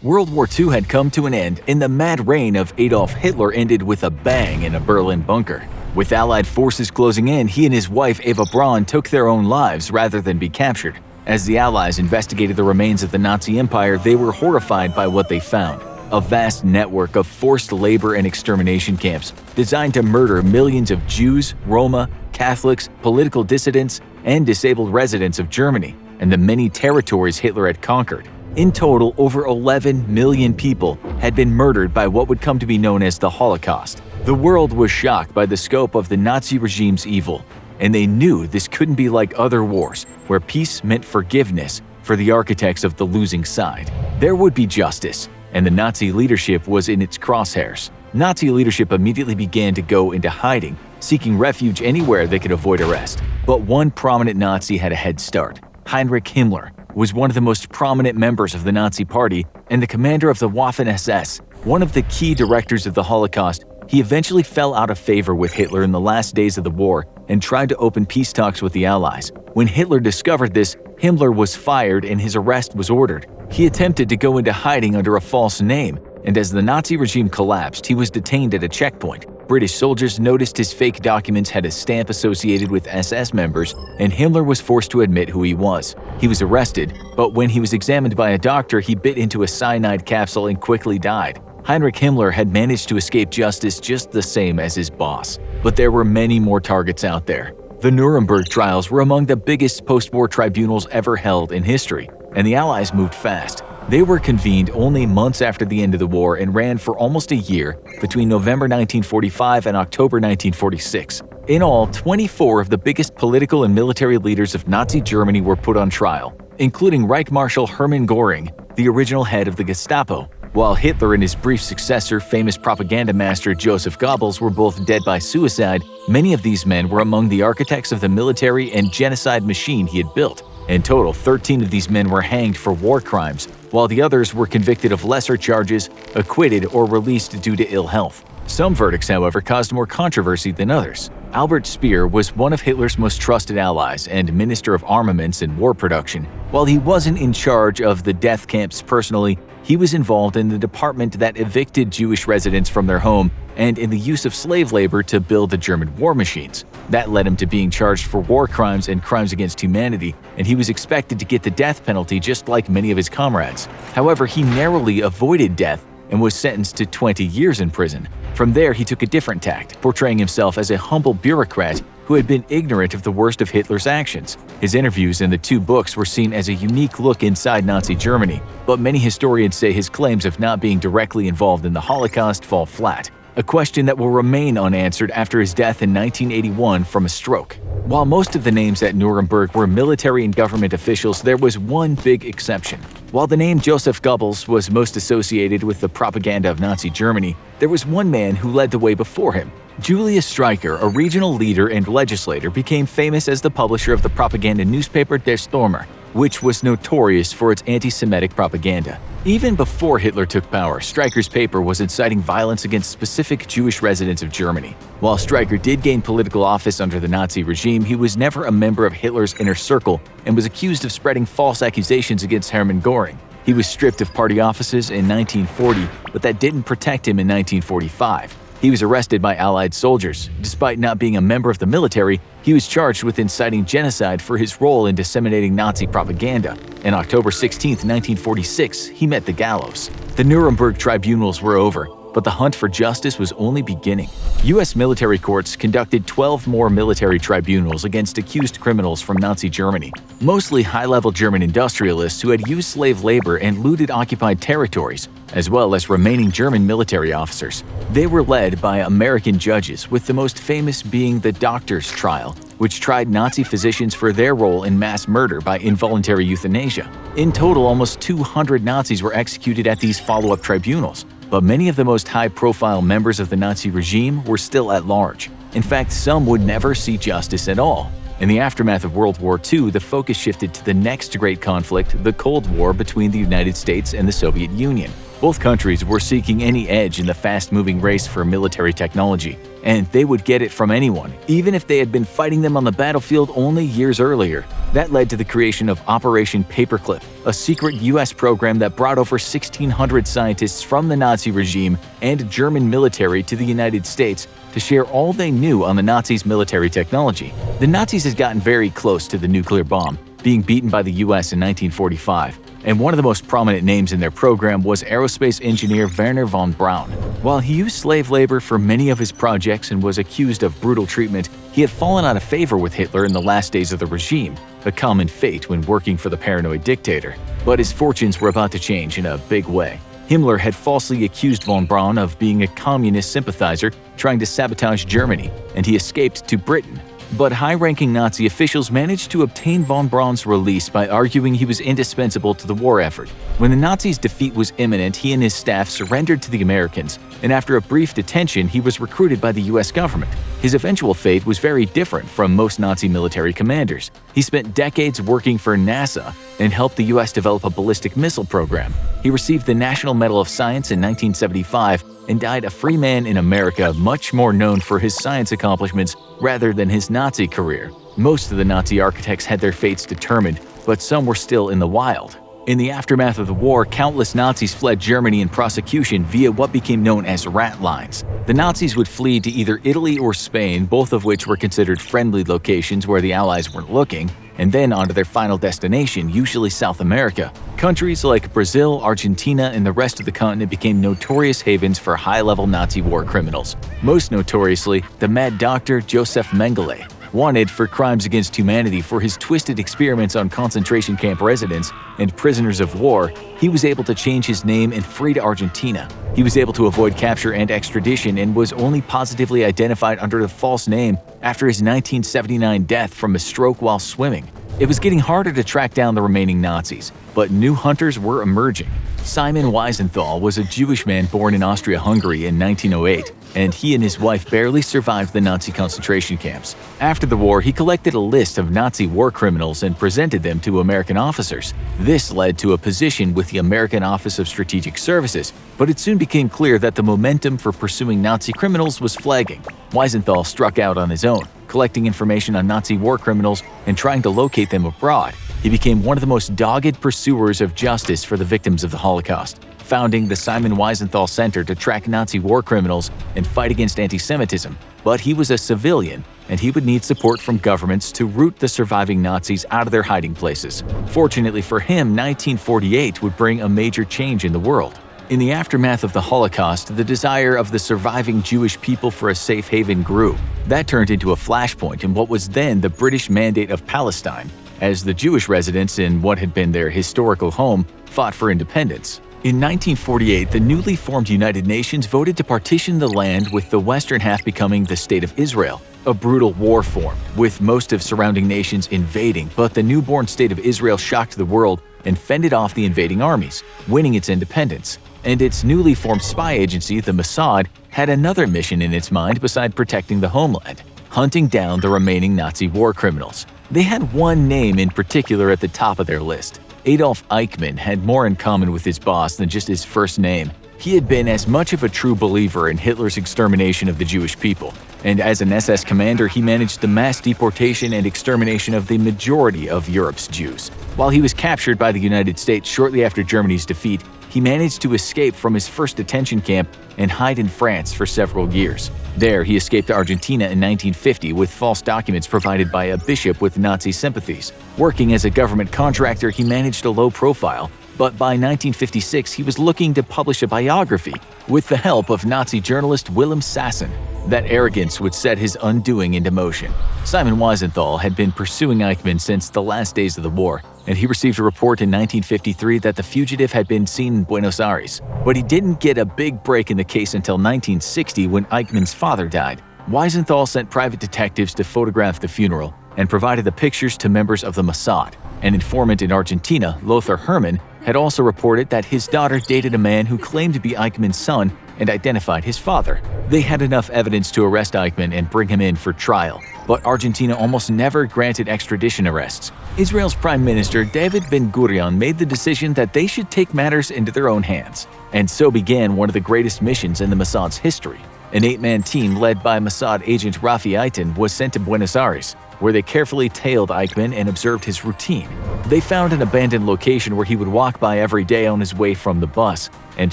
World War II had come to an end, and the mad reign of Adolf Hitler ended with a bang in a Berlin bunker. With Allied forces closing in, he and his wife Eva Braun took their own lives rather than be captured. As the Allies investigated the remains of the Nazi Empire, they were horrified by what they found: a vast network of forced labor and extermination camps designed to murder millions of Jews, Roma, Catholics, political dissidents, and disabled residents of Germany and the many territories Hitler had conquered. In total, over 11 million people had been murdered by what would come to be known as the Holocaust. The world was shocked by the scope of the Nazi regime's evil, and they knew this couldn't be like other wars, where peace meant forgiveness for the architects of the losing side. There would be justice, and the Nazi leadership was in its crosshairs. Nazi leadership immediately began to go into hiding, seeking refuge anywhere they could avoid arrest. But one prominent Nazi had a head start. Heinrich Himmler was one of the most prominent members of the Nazi Party and the commander of the Waffen-SS. One of the key directors of the Holocaust, he eventually fell out of favor with Hitler in the last days of the war and tried to open peace talks with the Allies. When Hitler discovered this, Himmler was fired and his arrest was ordered. He attempted to go into hiding under a false name, and as the Nazi regime collapsed, he was detained at a checkpoint. British soldiers noticed his fake documents had a stamp associated with SS members, and Himmler was forced to admit who he was. He was arrested, but when he was examined by a doctor, he bit into a cyanide capsule and quickly died. Heinrich Himmler had managed to escape justice just the same as his boss. But there were many more targets out there. The Nuremberg trials were among the biggest post-war tribunals ever held in history, and the Allies moved fast. They were convened only months after the end of the war and ran for almost a year between November 1945 and October 1946. In all, 24 of the biggest political and military leaders of Nazi Germany were put on trial, including Reich Marshal Hermann Göring, the original head of the Gestapo. While Hitler and his brief successor, famous propaganda master Joseph Goebbels, were both dead by suicide, many of these men were among the architects of the military and genocide machine he had built. In total, 13 of these men were hanged for war crimes, while the others were convicted of lesser charges, acquitted, or released due to ill health. Some verdicts, however, caused more controversy than others. Albert Speer was one of Hitler's most trusted allies and Minister of Armaments and War Production. While he wasn't in charge of the death camps personally, he was involved in the department that evicted Jewish residents from their home and in the use of slave labor to build the German war machines. That led him to being charged for war crimes and crimes against humanity, and he was expected to get the death penalty just like many of his comrades. However, he narrowly avoided death and was sentenced to 20 years in prison. From there, he took a different tact, portraying himself as a humble bureaucrat who had been ignorant of the worst of Hitler's actions. His interviews in the two books were seen as a unique look inside Nazi Germany, but many historians say his claims of not being directly involved in the Holocaust fall flat, a question that will remain unanswered after his death in 1981 from a stroke. While most of the names at Nuremberg were military and government officials, there was one big exception. While the name Joseph Goebbels was most associated with the propaganda of Nazi Germany, there was one man who led the way before him. Julius Streicher, a regional leader and legislator, became famous as the publisher of the propaganda newspaper Der Stürmer, which was notorious for its anti-Semitic propaganda. Even before Hitler took power, Streicher's paper was inciting violence against specific Jewish residents of Germany. While Streicher did gain political office under the Nazi regime, he was never a member of Hitler's inner circle and was accused of spreading false accusations against Hermann Göring. He was stripped of party offices in 1940, but that didn't protect him in 1945. He was arrested by Allied soldiers. Despite not being a member of the military, he was charged with inciting genocide for his role in disseminating Nazi propaganda. On October 16, 1946, he met the gallows. The Nuremberg tribunals were over, but the hunt for justice was only beginning. U.S. military courts conducted 12 more military tribunals against accused criminals from Nazi Germany, mostly high-level German industrialists who had used slave labor and looted occupied territories, as well as remaining German military officers. They were led by American judges, with the most famous being the Doctors' Trial, which tried Nazi physicians for their role in mass murder by involuntary euthanasia. In total, almost 200 Nazis were executed at these follow-up tribunals, but many of the most high-profile members of the Nazi regime were still at large. In fact, some would never see justice at all. In the aftermath of World War II, the focus shifted to the next great conflict, the Cold War between the United States and the Soviet Union. Both countries were seeking any edge in the fast-moving race for military technology, and they would get it from anyone, even if they had been fighting them on the battlefield only years earlier. That led to the creation of Operation Paperclip, a secret U.S. program that brought over 1,600 scientists from the Nazi regime and German military to the United States to share all they knew on the Nazis' military technology. The Nazis had gotten very close to the nuclear bomb, being beaten by the U.S. in 1945. And one of the most prominent names in their program was aerospace engineer Wernher von Braun. While he used slave labor for many of his projects and was accused of brutal treatment, he had fallen out of favor with Hitler in the last days of the regime, a common fate when working for the paranoid dictator. But his fortunes were about to change in a big way. Himmler had falsely accused von Braun of being a communist sympathizer trying to sabotage Germany, and he escaped to Britain. But high-ranking Nazi officials managed to obtain von Braun's release by arguing he was indispensable to the war effort. When the Nazis' defeat was imminent, he and his staff surrendered to the Americans, and after a brief detention, he was recruited by the U.S. government. His eventual fate was very different from most Nazi military commanders. He spent decades working for NASA and helped the U.S. develop a ballistic missile program. He received the National Medal of Science in 1975 and died a free man in America, much more known for his science accomplishments rather than his Nazi career. Most of the Nazi architects had their fates determined, but some were still in the wild. In the aftermath of the war, countless Nazis fled Germany in prosecution via what became known as rat lines. The Nazis would flee to either Italy or Spain, both of which were considered friendly locations where the Allies weren't looking, and then on to their final destination, usually South America. Countries like Brazil, Argentina, and the rest of the continent became notorious havens for high-level Nazi war criminals. Most notoriously, the Mad Doctor Joseph Mengele. Wanted for crimes against humanity for his twisted experiments on concentration camp residents and prisoners of war, he was able to change his name and flee to Argentina. He was able to avoid capture and extradition and was only positively identified under a false name after his 1979 death from a stroke while swimming. It was getting harder to track down the remaining Nazis, but new hunters were emerging. Simon Wiesenthal was a Jewish man born in Austria-Hungary in 1908, and he and his wife barely survived the Nazi concentration camps. After the war, he collected a list of Nazi war criminals and presented them to American officers. This led to a position with the American Office of Strategic Services, but it soon became clear that the momentum for pursuing Nazi criminals was flagging. Wiesenthal struck out on his own, collecting information on Nazi war criminals and trying to locate them abroad. He became one of the most dogged pursuers of justice for the victims of the Holocaust, founding the Simon Wiesenthal Center to track Nazi war criminals and fight against anti-Semitism. But he was a civilian, and he would need support from governments to root the surviving Nazis out of their hiding places. Fortunately for him, 1948 would bring a major change in the world. In the aftermath of the Holocaust, the desire of the surviving Jewish people for a safe haven grew. That turned into a flashpoint in what was then the British Mandate of Palestine, as the Jewish residents in what had been their historical home fought for independence. In 1948, the newly formed United Nations voted to partition the land, with the western half becoming the State of Israel. A brutal war formed, with most of surrounding nations invading, but the newborn State of Israel shocked the world and fended off the invading armies, winning its independence. And its newly formed spy agency, the Mossad, had another mission in its mind beside protecting the homeland: hunting down the remaining Nazi war criminals. They had one name in particular at the top of their list. Adolf Eichmann had more in common with his boss than just his first name. He had been as much of a true believer in Hitler's extermination of the Jewish people, and as an SS commander he managed the mass deportation and extermination of the majority of Europe's Jews. While he was captured by the United States shortly after Germany's defeat, he managed to escape from his first detention camp and hide in France for several years. There, he escaped to Argentina in 1950 with false documents provided by a bishop with Nazi sympathies. Working as a government contractor, he managed a low profile, but by 1956 he was looking to publish a biography with the help of Nazi journalist Wilhelm Sassen. That arrogance would set his undoing into motion. Simon Wiesenthal had been pursuing Eichmann since the last days of the war, and he received a report in 1953 that the fugitive had been seen in Buenos Aires. But he didn't get a big break in the case until 1960, when Eichmann's father died. Wiesenthal sent private detectives to photograph the funeral and provided the pictures to members of the Mossad. An informant in Argentina, Lothar Hermann, had also reported that his daughter dated a man who claimed to be Eichmann's son and identified his father. They had enough evidence to arrest Eichmann and bring him in for trial, but Argentina almost never granted extradition arrests. Israel's Prime Minister David Ben-Gurion made the decision that they should take matters into their own hands. And so began one of the greatest missions in the Mossad's history. An 8-man team led by Mossad agent Rafi Eitan was sent to Buenos Aires, where they carefully tailed Eichmann and observed his routine. They found an abandoned location where he would walk by every day on his way from the bus, and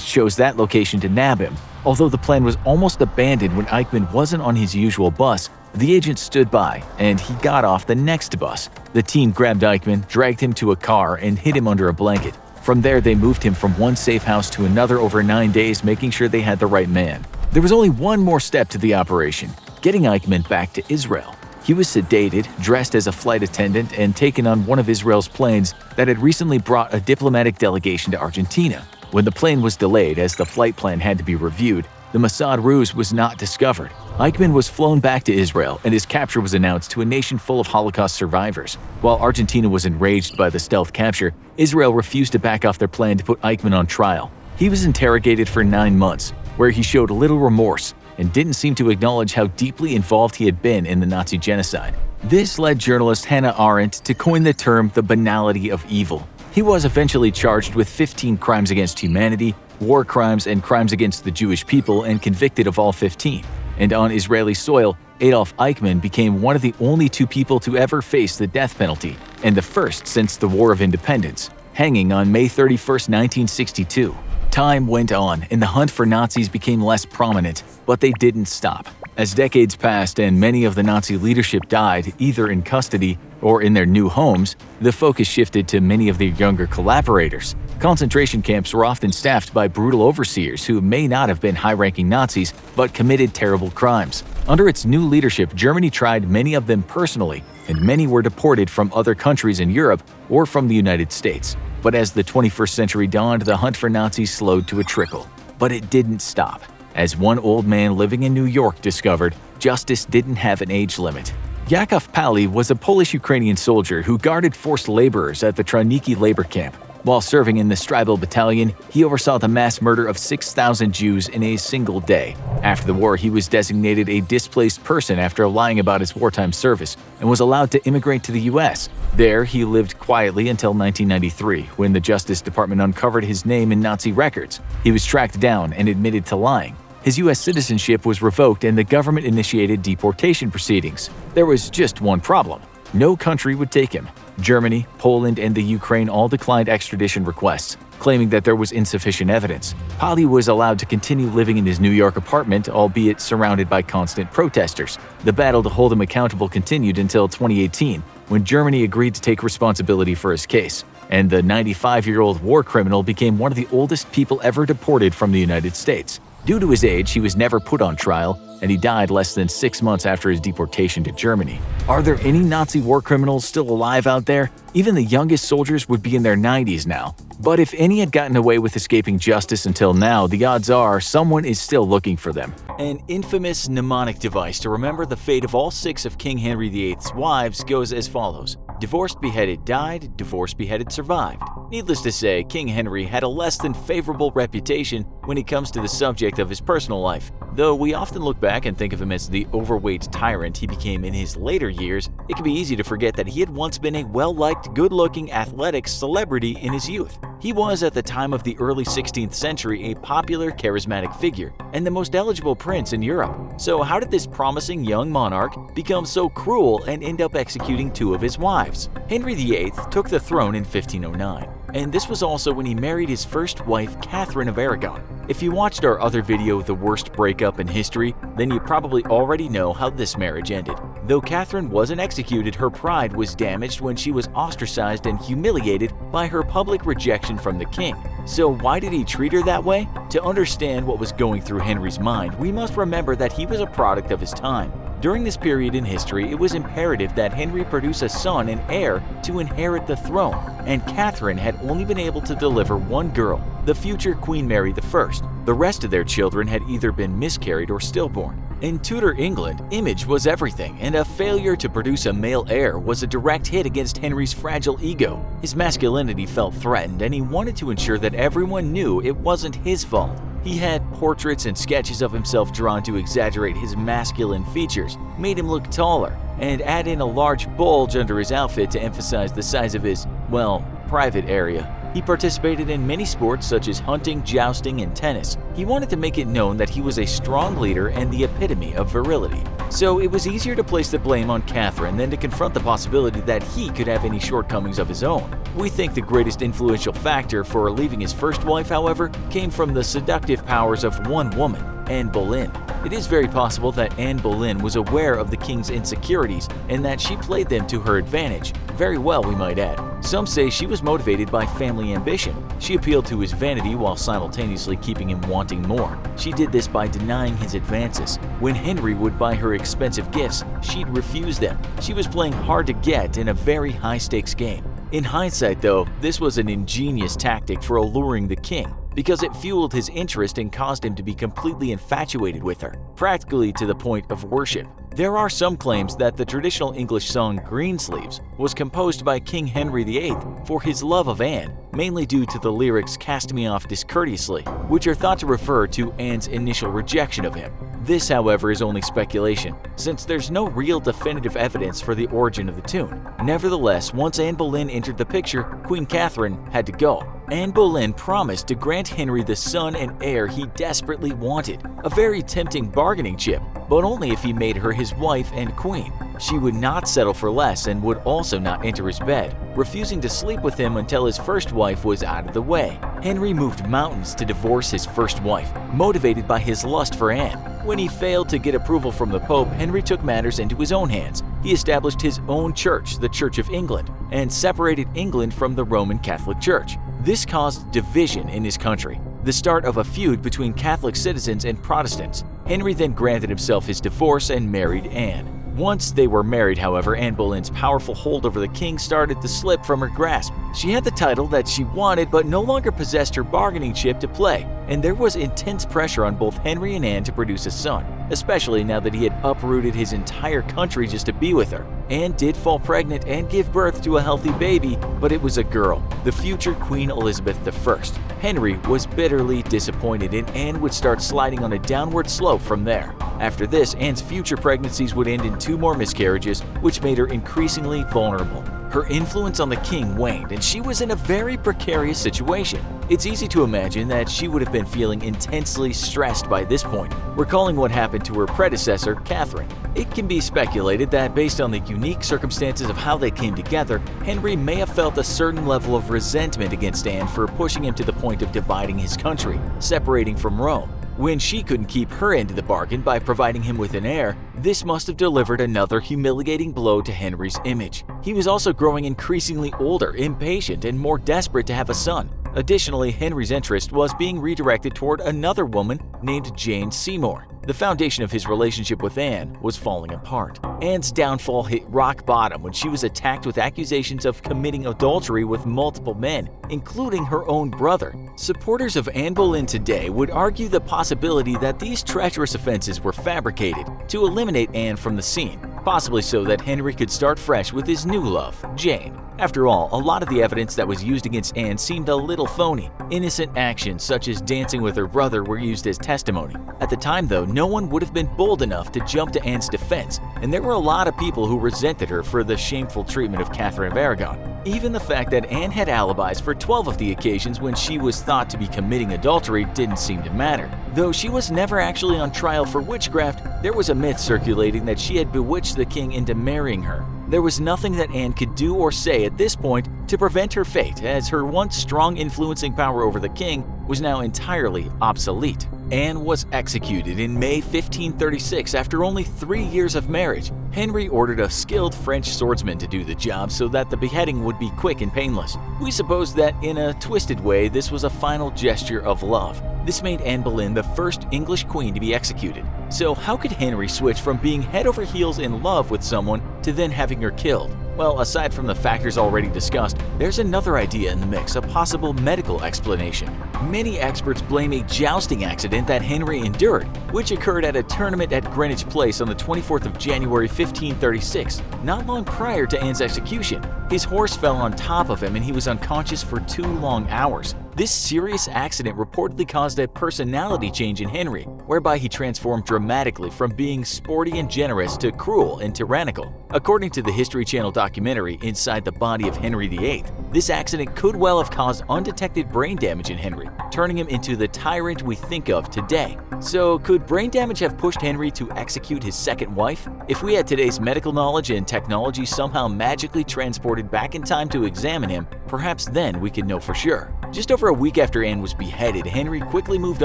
chose that location to nab him. Although the plan was almost abandoned when Eichmann wasn't on his usual bus, the agent stood by, and he got off the next bus. The team grabbed Eichmann, dragged him to a car, and hid him under a blanket. From there, they moved him from one safe house to another over 9 days, making sure they had the right man. There was only one more step to the operation: getting Eichmann back to Israel. He was sedated, dressed as a flight attendant, and taken on one of Israel's planes that had recently brought a diplomatic delegation to Argentina. When the plane was delayed as the flight plan had to be reviewed, the Mossad ruse was not discovered. Eichmann was flown back to Israel, and his capture was announced to a nation full of Holocaust survivors. While Argentina was enraged by the stealth capture, Israel refused to back off their plan to put Eichmann on trial. He was interrogated for 9 months, where he showed little remorse and didn't seem to acknowledge how deeply involved he had been in the Nazi genocide. This led journalist Hannah Arendt to coin the term the banality of evil. He was eventually charged with 15 crimes against humanity, war crimes, and crimes against the Jewish people, and convicted of all 15. And on Israeli soil, Adolf Eichmann became one of the only 2 people to ever face the death penalty, and the first since the War of Independence, hanging on May 31, 1962. Time went on, and the hunt for Nazis became less prominent, but they didn't stop. As decades passed and many of the Nazi leadership died, either in custody or in their new homes, the focus shifted to many of their younger collaborators. Concentration camps were often staffed by brutal overseers who may not have been high-ranking Nazis, but committed terrible crimes. Under its new leadership, Germany tried many of them personally, and many were deported from other countries in Europe or from the United States. But as the 21st century dawned, the hunt for Nazis slowed to a trickle. But it didn't stop. As one old man living in New York discovered, justice didn't have an age limit. Yakov Pali was a Polish-Ukrainian soldier who guarded forced laborers at the Troniki labor camp. While serving in the Stribel battalion, he oversaw the mass murder of 6,000 Jews in a single day. After the war, he was designated a displaced person after lying about his wartime service and was allowed to immigrate to the U.S. There, he lived quietly until 1993, when the Justice Department uncovered his name in Nazi records. He was tracked down and admitted to lying. His U.S. citizenship was revoked and the government initiated deportation proceedings. There was just one problem: no country would take him. Germany, Poland, and the Ukraine all declined extradition requests, claiming that there was insufficient evidence. Pali was allowed to continue living in his New York apartment, albeit surrounded by constant protesters. The battle to hold him accountable continued until 2018, when Germany agreed to take responsibility for his case. and the 95-year-old war criminal became one of the oldest people ever deported from the United States. Due to his age, he was never put on trial, and he died less than 6 months after his deportation to Germany. Are there any Nazi war criminals still alive out there? Even the youngest soldiers would be in their 90s now. But if any had gotten away with escaping justice until now, the odds are someone is still looking for them. An infamous mnemonic device to remember the fate of all 6 of King Henry VIII's wives goes as follows: divorced beheaded died, divorced beheaded survived. Needless to say, King Henry had a less than favorable reputation when it comes to the subject of his personal life. Though we often look back and think of him as the overweight tyrant he became in his later years, it can be easy to forget that he had once been a well-liked, good-looking, athletic celebrity in his youth. He was, at the time of the early 16th century, a popular, charismatic figure, and the most eligible prince in Europe. So how did this promising young monarch become so cruel and end up executing 2 of his wives? Henry VIII took the throne in 1509, and this was also when he married his first wife, Catherine of Aragon. If you watched our other video, The Worst Breakup in History, then you probably already know how this marriage ended. Though Catherine wasn't executed, her pride was damaged when she was ostracized and humiliated by her public rejection from the king. So why did he treat her that way? To understand what was going through Henry's mind, we must remember that he was a product of his time. During this period in history, it was imperative that Henry produce a son and heir to inherit the throne, and Catherine had only been able to deliver one girl, the future Queen Mary I. The rest of their children had either been miscarried or stillborn. In Tudor England, image was everything, and a failure to produce a male heir was a direct hit against Henry's fragile ego. His masculinity felt threatened, and he wanted to ensure that everyone knew it wasn't his fault. He had portraits and sketches of himself drawn to exaggerate his masculine features, made him look taller, and add in a large bulge under his outfit to emphasize the size of his, well, private area. He participated in many sports such as hunting, jousting, and tennis. He wanted to make it known that he was a strong leader and the epitome of virility. So it was easier to place the blame on Catherine than to confront the possibility that he could have any shortcomings of his own. We think the greatest influential factor for leaving his first wife, however, came from the seductive powers of one woman, Anne Boleyn. It is very possible that Anne Boleyn was aware of the king's insecurities and that she played them to her advantage. Very well, we might add. Some say she was motivated by family ambition. She appealed to his vanity while simultaneously keeping him wanting more. She did this by denying his advances. When Henry would buy her expensive gifts, she'd refuse them. She was playing hard to get in a very high-stakes game. In hindsight, though, this was an ingenious tactic for alluring the king, because it fueled his interest and caused him to be completely infatuated with her, practically to the point of worship. There are some claims that the traditional English song Greensleeves was composed by King Henry VIII for his love of Anne, mainly due to the lyrics "Cast me off discourteously," which are thought to refer to Anne's initial rejection of him. This, however, is only speculation, since there's no real definitive evidence for the origin of the tune. Nevertheless, once Anne Boleyn entered the picture, Queen Catherine had to go. Anne Boleyn promised to grant Henry the son and heir he desperately wanted, a very tempting bargaining chip, but only if he made her his wife and queen. She would not settle for less and would also not enter his bed, refusing to sleep with him until his first wife was out of the way. Henry moved mountains to divorce his first wife, motivated by his lust for Anne. When he failed to get approval from the Pope, Henry took matters into his own hands. He established his own church, the Church of England, and separated England from the Roman Catholic Church. This caused division in his country, the start of a feud between Catholic citizens and Protestants. Henry then granted himself his divorce and married Anne. Once they were married, however, Anne Boleyn's powerful hold over the king started to slip from her grasp. She had the title that she wanted but no longer possessed her bargaining chip to play, and there was intense pressure on both Henry and Anne to produce a son, especially now that he had uprooted his entire country just to be with her. Anne did fall pregnant and give birth to a healthy baby, but it was a girl, the future Queen Elizabeth I. Henry was bitterly disappointed, and Anne would start sliding on a downward slope from there. After this, Anne's future pregnancies would end in 2 more miscarriages, which made her increasingly vulnerable. Her influence on the king waned, and she was in a very precarious situation. It's easy to imagine that she would have been feeling intensely stressed by this point, recalling what happened to her predecessor, Catherine. It can be speculated that based on the unique circumstances of how they came together, Henry may have felt a certain level of resentment against Anne for pushing him to the point of dividing his country, separating from Rome. When she couldn't keep her end of the bargain by providing him with an heir, this must have delivered another humiliating blow to Henry's image. He was also growing increasingly older, impatient, and more desperate to have a son. Additionally, Henry's interest was being redirected toward another woman named Jane Seymour. The foundation of his relationship with Anne was falling apart. Anne's downfall hit rock bottom when she was attacked with accusations of committing adultery with multiple men, including her own brother. Supporters of Anne Boleyn today would argue the possibility that these treacherous offenses were fabricated to eliminate Anne from the scene, possibly so that Henry could start fresh with his new love, Jane. After all, a lot of the evidence that was used against Anne seemed a little phony. Innocent actions such as dancing with her brother were used as testimony. At the time, though, no one would have been bold enough to jump to Anne's defense, and there were a lot of people who resented her for the shameful treatment of Catherine of Aragon. Even the fact that Anne had alibis for 12 of the occasions when she was thought to be committing adultery didn't seem to matter. Though she was never actually on trial for witchcraft, there was a myth circulating that she had bewitched the king into marrying her. There was nothing that Anne could do or say at this point to prevent her fate, as her once strong influencing power over the king was now entirely obsolete. Anne was executed in May 1536 after only 3 years of marriage. Henry ordered a skilled French swordsman to do the job so that the beheading would be quick and painless. We suppose that in a twisted way, this was a final gesture of love. This made Anne Boleyn the first English queen to be executed. So how could Henry switch from being head over heels in love with someone to then having her killed? Well, aside from the factors already discussed, there's another idea in the mix, a possible medical explanation. Many experts blame a jousting accident that Henry endured, which occurred at a tournament at Greenwich Place on the 24th of January 1536, not long prior to Anne's execution. His horse fell on top of him and he was unconscious for 2 long hours. This serious accident reportedly caused a personality change in Henry, whereby he transformed dramatically from being sporty and generous to cruel and tyrannical. According to the History Channel documentary Inside the Body of Henry VIII, this accident could well have caused undetected brain damage in Henry, turning him into the tyrant we think of today. So could brain damage have pushed Henry to execute his second wife? If we had today's medical knowledge and technology somehow magically transported back in time to examine him, perhaps then we could know for sure. Just over a week after Anne was beheaded, Henry quickly moved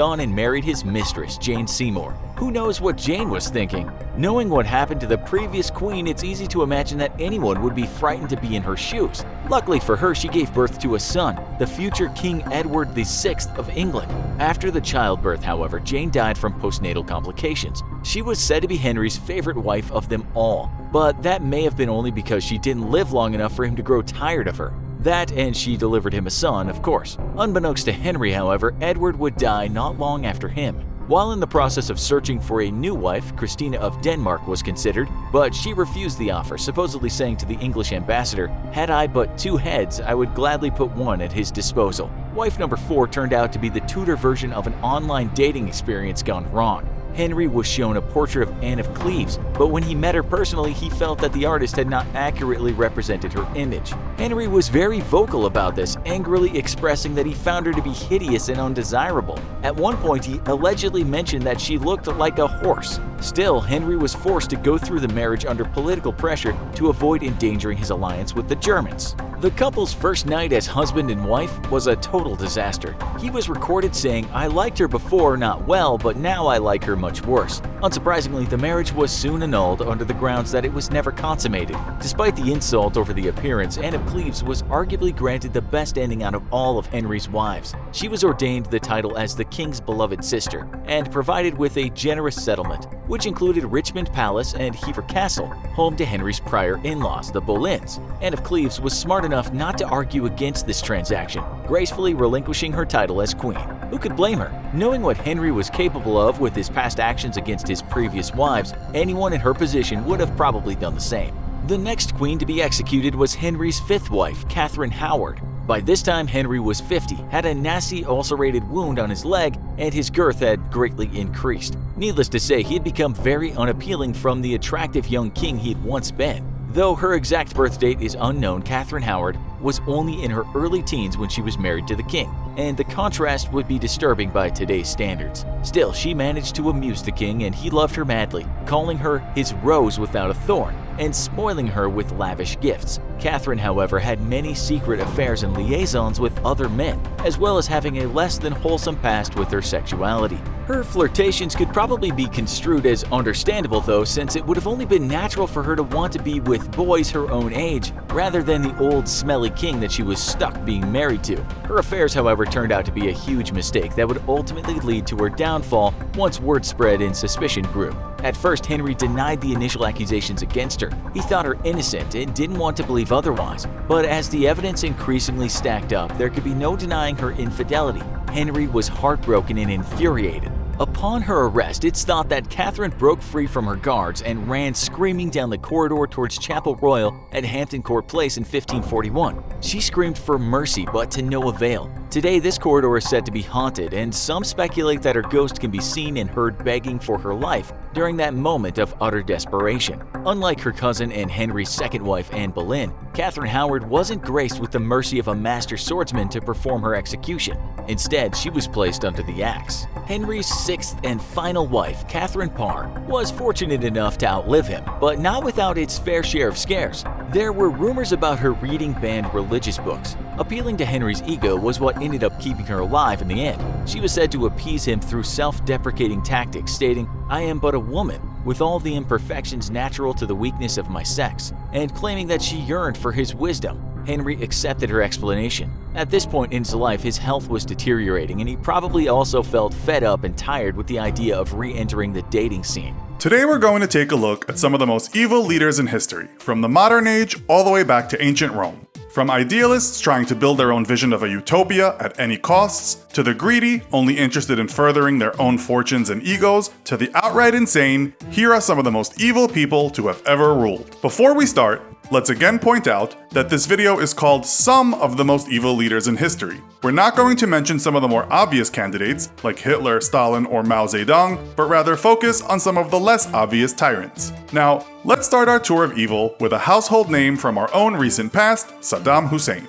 on and married his mistress, Jane Seymour. Who knows what Jane was thinking? Knowing what happened to the previous queen, it's easy to imagine that anyone would be frightened to be in her shoes. Luckily for her, she gave birth to a son, the future King Edward VI of England. After the childbirth, however, Jane died from postnatal complications. She was said to be Henry's favorite wife of them all, but that may have been only because she didn't live long enough for him to grow tired of her. That and she delivered him a son, of course. Unbeknownst to Henry, however, Edward would die not long after him. While in the process of searching for a new wife, Christina of Denmark was considered, but she refused the offer, supposedly saying to the English ambassador, "Had I but 2 heads, I would gladly put one at his disposal." Wife number 4 turned out to be the Tudor version of an online dating experience gone wrong. Henry was shown a portrait of Anne of Cleves, but when he met her personally, he felt that the artist had not accurately represented her image. Henry was very vocal about this, angrily expressing that he found her to be hideous and undesirable. At one point, he allegedly mentioned that she looked like a horse. Still, Henry was forced to go through the marriage under political pressure to avoid endangering his alliance with the Germans. The couple's first night as husband and wife was a total disaster. He was recorded saying, "I liked her before not well, but now I like her much worse." Unsurprisingly, the marriage was soon annulled under the grounds that it was never consummated. Despite the insult over the appearance, Anne of Cleves was arguably granted the best ending out of all of Henry's wives. She was ordained the title as the king's beloved sister, and provided with a generous settlement, which included Richmond Palace and Hever Castle, home to Henry's prior in-laws, the Boleyns. Anne of Cleves was smart enough not to argue against this transaction, gracefully relinquishing her title as queen. Who could blame her? Knowing what Henry was capable of with his past actions against his previous wives, anyone in her position would have probably done the same. The next queen to be executed was Henry's 5th wife, Catherine Howard. By this time, Henry was 50, had a nasty ulcerated wound on his leg, and his girth had greatly increased. Needless to say, he had become very unappealing from the attractive young king he had once been. Though her exact birth date is unknown, Catherine Howard was only in her early teens when she was married to the king, and the contrast would be disturbing by today's standards. Still, she managed to amuse the king and he loved her madly, calling her his rose without a thorn, and spoiling her with lavish gifts. Catherine, however, had many secret affairs and liaisons with other men, as well as having a less than wholesome past with her sexuality. Her flirtations could probably be construed as understandable though, since it would have only been natural for her to want to be with boys her own age, rather than the old smelly king that she was stuck being married to. Her affairs, however, turned out to be a huge mistake that would ultimately lead to her downfall once word spread and suspicion grew. At first, Henry denied the initial accusations against her. He thought her innocent and didn't want to believe otherwise. But as the evidence increasingly stacked up, there could be no denying her infidelity. Henry was heartbroken and infuriated. Upon her arrest, it's thought that Catherine broke free from her guards and ran screaming down the corridor towards Chapel Royal at Hampton Court Place in 1541. She screamed for mercy, but to no avail. Today, this corridor is said to be haunted, and some speculate that her ghost can be seen and heard begging for her life during that moment of utter desperation. Unlike her cousin and Henry's second wife, Anne Boleyn, Catherine Howard wasn't graced with the mercy of a master swordsman to perform her execution. Instead, she was placed under the axe. Henry's sixth and final wife, Catherine Parr, was fortunate enough to outlive him, but not without its fair share of scares. There were rumors about her reading banned religious books. Appealing to Henry's ego was what ended up keeping her alive in the end. She was said to appease him through self-deprecating tactics, stating, "I am but a woman, with all the imperfections natural to the weakness of my sex," and claiming that she yearned for his wisdom. Henry accepted her explanation. At this point in his life, his health was deteriorating, and he probably also felt fed up and tired with the idea of re-entering the dating scene.
Today we're going to take a look at some of the most evil leaders in history, from the modern age all the way back to ancient Rome. From idealists trying to build their own vision of a utopia at any costs, to the greedy, only interested in furthering their own fortunes and egos, to the outright insane, here are some of the most evil people to have ever ruled. Before we start, let's again point out that this video is called Some of the Most Evil Leaders in History. We're not going to mention some of the more obvious candidates, like Hitler, Stalin, or Mao Zedong, but rather focus on some of the less obvious tyrants. Now, let's start our tour of evil with a household name from our own recent past, Saddam Hussein.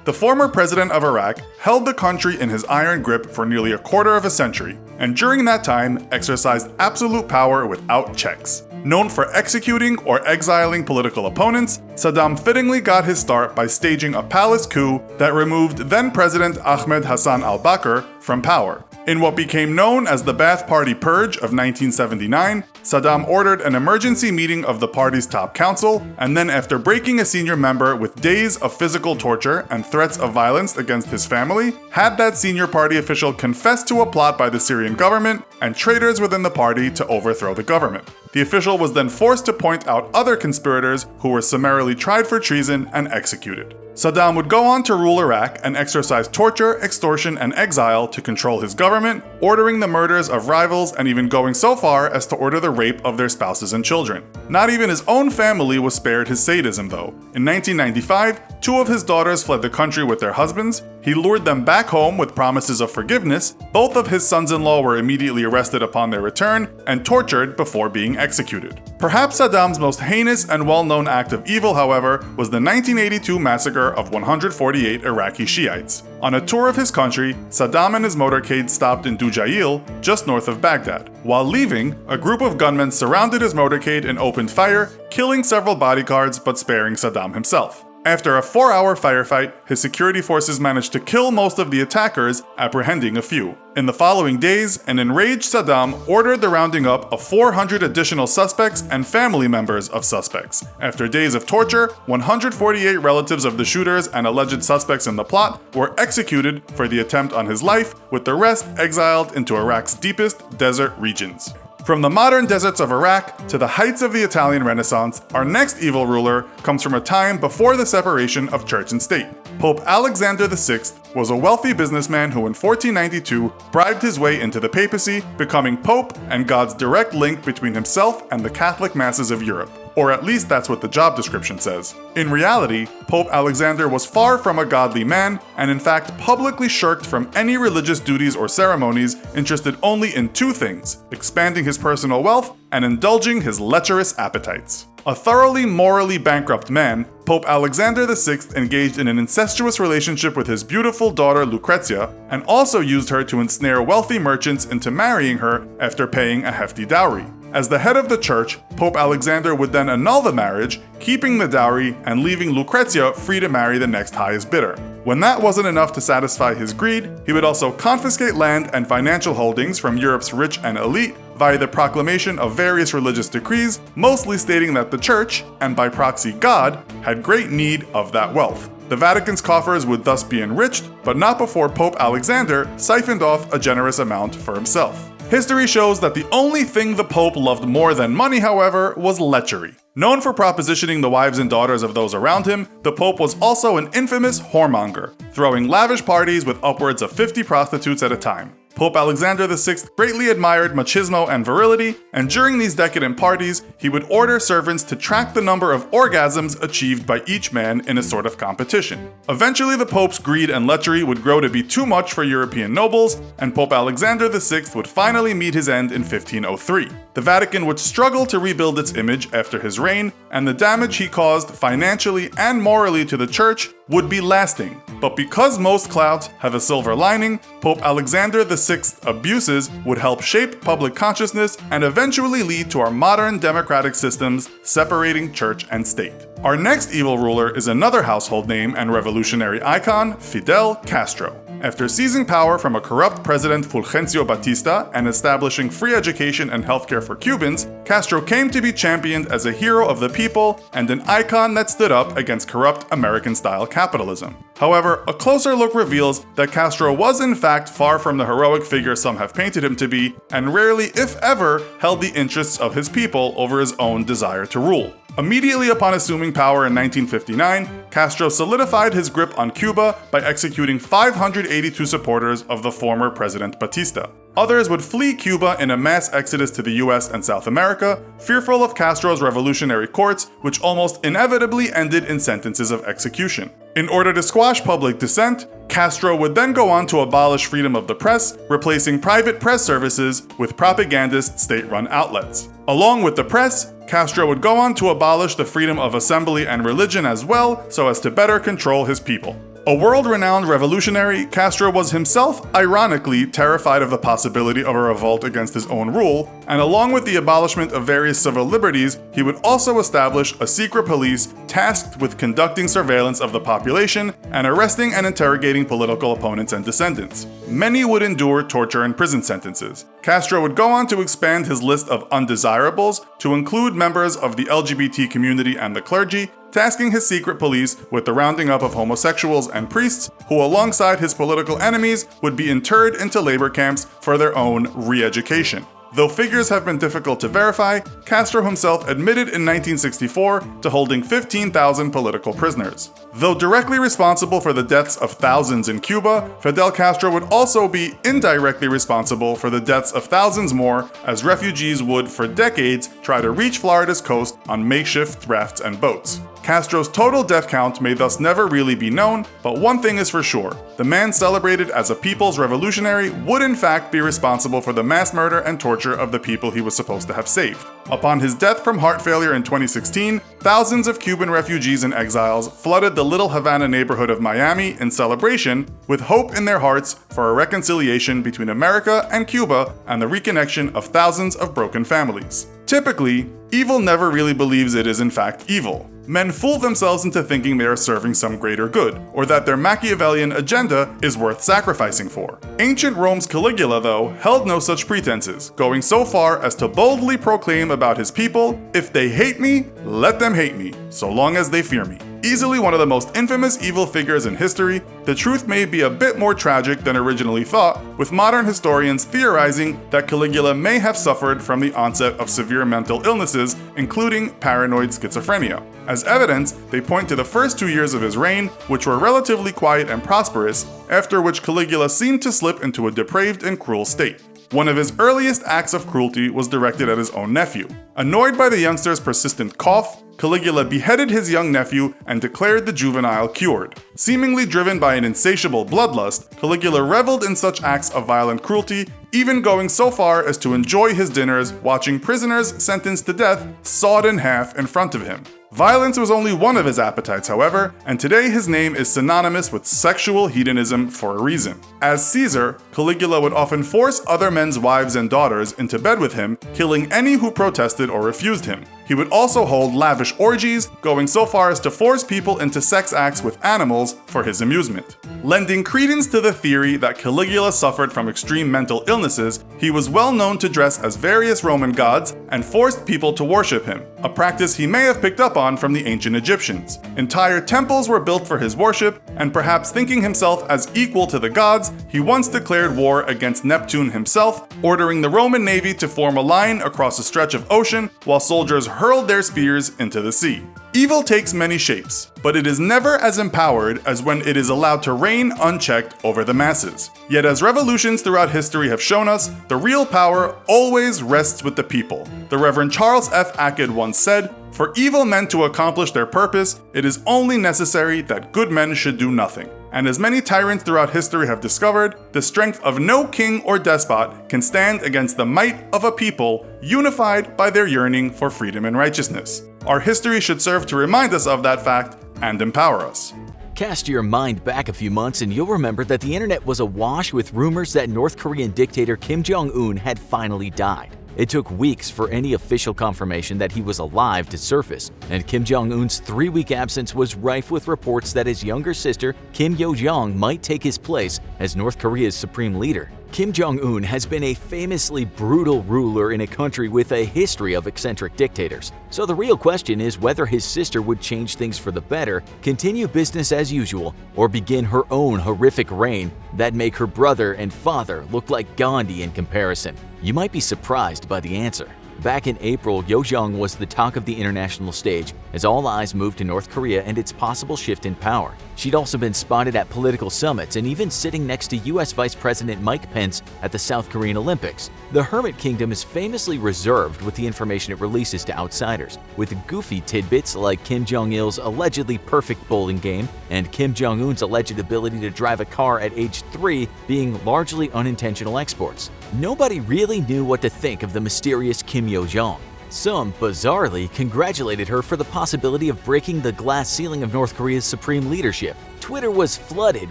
The former president of Iraq held the country in his iron grip for nearly a quarter of a century, and during that time exercised absolute power without checks. Known for executing or exiling political opponents, Saddam fittingly got his start by staging a palace coup that removed then-President Ahmed Hassan al-Bakr from power. In what became known as the Ba'ath Party Purge of 1979, Saddam ordered an emergency meeting of the party's top council, and then after breaking a senior member with days of physical torture and threats of violence against his family, had that senior party official confess to a plot by the Syrian government and traitors within the party to overthrow the government. The official was then forced to point out other conspirators who were summarily tried for treason and executed. Saddam would go on to rule Iraq and exercise torture, extortion, and exile to control his government, ordering the murders of rivals and even going so far as to order the rape of their spouses and children. Not even his own family was spared his sadism though. In 1995, 2 of his daughters fled the country with their husbands. He lured them back home with promises of forgiveness. Both of his sons-in-law were immediately arrested upon their return and tortured before being executed. Perhaps Saddam's most heinous and well-known act of evil, however, was the 1982 massacre of 148 Iraqi Shiites. On a tour of his country, Saddam and his motorcade stopped in Dujail, just north of Baghdad. While leaving, a group of gunmen surrounded his motorcade and opened fire, killing several bodyguards but sparing Saddam himself. After a 4-hour firefight, his security forces managed to kill most of the attackers, apprehending a few. In the following days, an enraged Saddam ordered the rounding up of 400 additional suspects and family members of suspects. After days of torture, 148 relatives of the shooters and alleged suspects in the plot were executed for the attempt on his life, with the rest exiled into Iraq's deepest desert regions. From the modern deserts of Iraq to the heights of the Italian Renaissance, our next evil ruler comes from a time before the separation of church and state. Pope Alexander VI was a wealthy businessman who in 1492 bribed his way into the papacy, becoming pope and God's direct link between himself and the Catholic masses of Europe. Or at least that's what the job description says. In reality, Pope Alexander was far from a godly man, and in fact publicly shirked from any religious duties or ceremonies, interested only in 2 things: expanding his personal wealth and indulging his lecherous appetites. A thoroughly morally bankrupt man, Pope Alexander VI engaged in an incestuous relationship with his beautiful daughter Lucrezia, and also used her to ensnare wealthy merchants into marrying her after paying a hefty dowry. As the head of the church, Pope Alexander would then annul the marriage, keeping the dowry and leaving Lucrezia free to marry the next highest bidder. When that wasn't enough to satisfy his greed, he would also confiscate land and financial holdings from Europe's rich and elite via the proclamation of various religious decrees, mostly stating that the church, and by proxy God, had great need of that wealth. The Vatican's coffers would thus be enriched, but not before Pope Alexander siphoned off a generous amount for himself. History shows that the only thing the Pope loved more than money, however, was lechery. Known for propositioning the wives and daughters of those around him, the Pope was also an infamous whoremonger, throwing lavish parties with upwards of 50 prostitutes at a time. Pope Alexander VI greatly admired machismo and virility, and during these decadent parties, he would order servants to track the number of orgasms achieved by each man in a sort of competition. Eventually, the Pope's greed and lechery would grow to be too much for European nobles, and Pope Alexander VI would finally meet his end in 1503. The Vatican would struggle to rebuild its image after his reign, and the damage he caused financially and morally to the church would be lasting. But because most clouds have a silver lining, Pope Alexander VI's abuses would help shape public consciousness and eventually lead to our modern democratic systems separating church and state. Our next evil ruler is another household name and revolutionary icon, Fidel Castro. After seizing power from a corrupt president Fulgencio Batista and establishing free education and healthcare for Cubans, Castro came to be championed as a hero of the people and an icon that stood up against corrupt American-style capitalism. However, a closer look reveals that Castro was in fact far from the heroic figure some have painted him to be, and rarely, if ever, held the interests of his people over his own desire to rule. Immediately upon assuming power in 1959, Castro solidified his grip on Cuba by executing 582 supporters of the former President Batista. Others would flee Cuba in a mass exodus to the US and South America, fearful of Castro's revolutionary courts, which almost inevitably ended in sentences of execution. In order to squash public dissent, Castro would then go on to abolish freedom of the press, replacing private press services with propagandist state-run outlets. Along with the press, Castro would go on to abolish the freedom of assembly and religion as well, so as to better control his people. A world-renowned revolutionary, Castro was himself, ironically, terrified of the possibility of a revolt against his own rule, and along with the abolishment of various civil liberties, he would also establish a secret police tasked with conducting surveillance of the population and arresting and interrogating political opponents and dissidents. Many would endure torture and prison sentences. Castro would go on to expand his list of undesirables to include members of the LGBT community and the clergy, tasking his secret police with the rounding up of homosexuals and priests who, alongside his political enemies, would be interred into labor camps for their own re-education. Though figures have been difficult to verify, Castro himself admitted in 1964 to holding 15,000 political prisoners. Though directly responsible for the deaths of thousands in Cuba, Fidel Castro would also be indirectly responsible for the deaths of thousands more, as refugees would, for decades, try to reach Florida's coast on makeshift rafts and boats. Castro's total death count may thus never really be known, but one thing is for sure: the man celebrated as a people's revolutionary would in fact be responsible for the mass murder and torture of the people he was supposed to have saved. Upon his death from heart failure in 2016, thousands of Cuban refugees and exiles flooded the Little Havana neighborhood of Miami in celebration, with hope in their hearts for a reconciliation between America and Cuba and the reconnection of thousands of broken families. Typically, evil never really believes it is in fact evil. Men fool themselves into thinking they are serving some greater good, or that their Machiavellian agenda is worth sacrificing for. Ancient Rome's Caligula, though, held no such pretenses, going so far as to boldly proclaim about his people, "If they hate me, let them hate me, so long as they fear me." Easily one of the most infamous evil figures in history, the truth may be a bit more tragic than originally thought, with modern historians theorizing that Caligula may have suffered from the onset of severe mental illnesses, including paranoid schizophrenia. As evidence, they point to the first 2 years of his reign, which were relatively quiet and prosperous, after which Caligula seemed to slip into a depraved and cruel state. One of his earliest acts of cruelty was directed at his own nephew. Annoyed by the youngster's persistent cough, Caligula beheaded his young nephew and declared the juvenile cured. Seemingly driven by an insatiable bloodlust, Caligula reveled in such acts of violent cruelty, even going so far as to enjoy his dinners watching prisoners sentenced to death sawed in half in front of him. Violence was only one of his appetites, however, and today his name is synonymous with sexual hedonism for a reason. As Caesar, Caligula would often force other men's wives and daughters into bed with him, killing any who protested or refused him. He would also hold lavish orgies, going so far as to force people into sex acts with animals for his amusement. Lending credence to the theory that Caligula suffered from extreme mental illnesses, he was well known to dress as various Roman gods and forced people to worship him, a practice he may have picked up on from the ancient Egyptians. Entire temples were built for his worship, and perhaps thinking himself as equal to the gods, he once declared war against Neptune himself, ordering the Roman navy to form a line across a stretch of ocean while soldiers hurled their spears into the sea. Evil takes many shapes, but it is never as empowered as when it is allowed to reign unchecked over the masses. Yet as revolutions throughout history have shown us, the real power always rests with the people. The Reverend Charles F. Ackett once said, "For evil men to accomplish their purpose, it is only necessary that good men should do nothing." And as many tyrants throughout history have discovered, the strength of no king or despot can stand against the might of a people unified by their yearning for freedom and righteousness. Our history should serve to remind us of that fact and empower us.
Cast your mind back a few months and you'll remember that the internet was awash with rumors that North Korean dictator Kim Jong-Un had finally died. It took weeks for any official confirmation that he was alive to surface, and Kim Jong-un's 3-week absence was rife with reports that his younger sister, Kim Yo-jong, might take his place as North Korea's supreme leader. Kim Jong-un has been a famously brutal ruler in a country with a history of eccentric dictators. So the real question is whether his sister would change things for the better, continue business as usual, or begin her own horrific reign that make her brother and father look like Gandhi in comparison. You might be surprised by the answer. Back in April, Yo-jong was the talk of the international stage as all eyes moved to North Korea and its possible shift in power. She'd also been spotted at political summits and even sitting next to US Vice President Mike Pence at the South Korean Olympics. The Hermit Kingdom is famously reserved with the information it releases to outsiders, with goofy tidbits like Kim Jong-il's allegedly perfect bowling game and Kim Jong-un's alleged ability to drive a car at age 3 being largely unintentional exports. Nobody really knew what to think of the mysterious Kim Yo-jong. Some, bizarrely, congratulated her for the possibility of breaking the glass ceiling of North Korea's supreme leadership. Twitter was flooded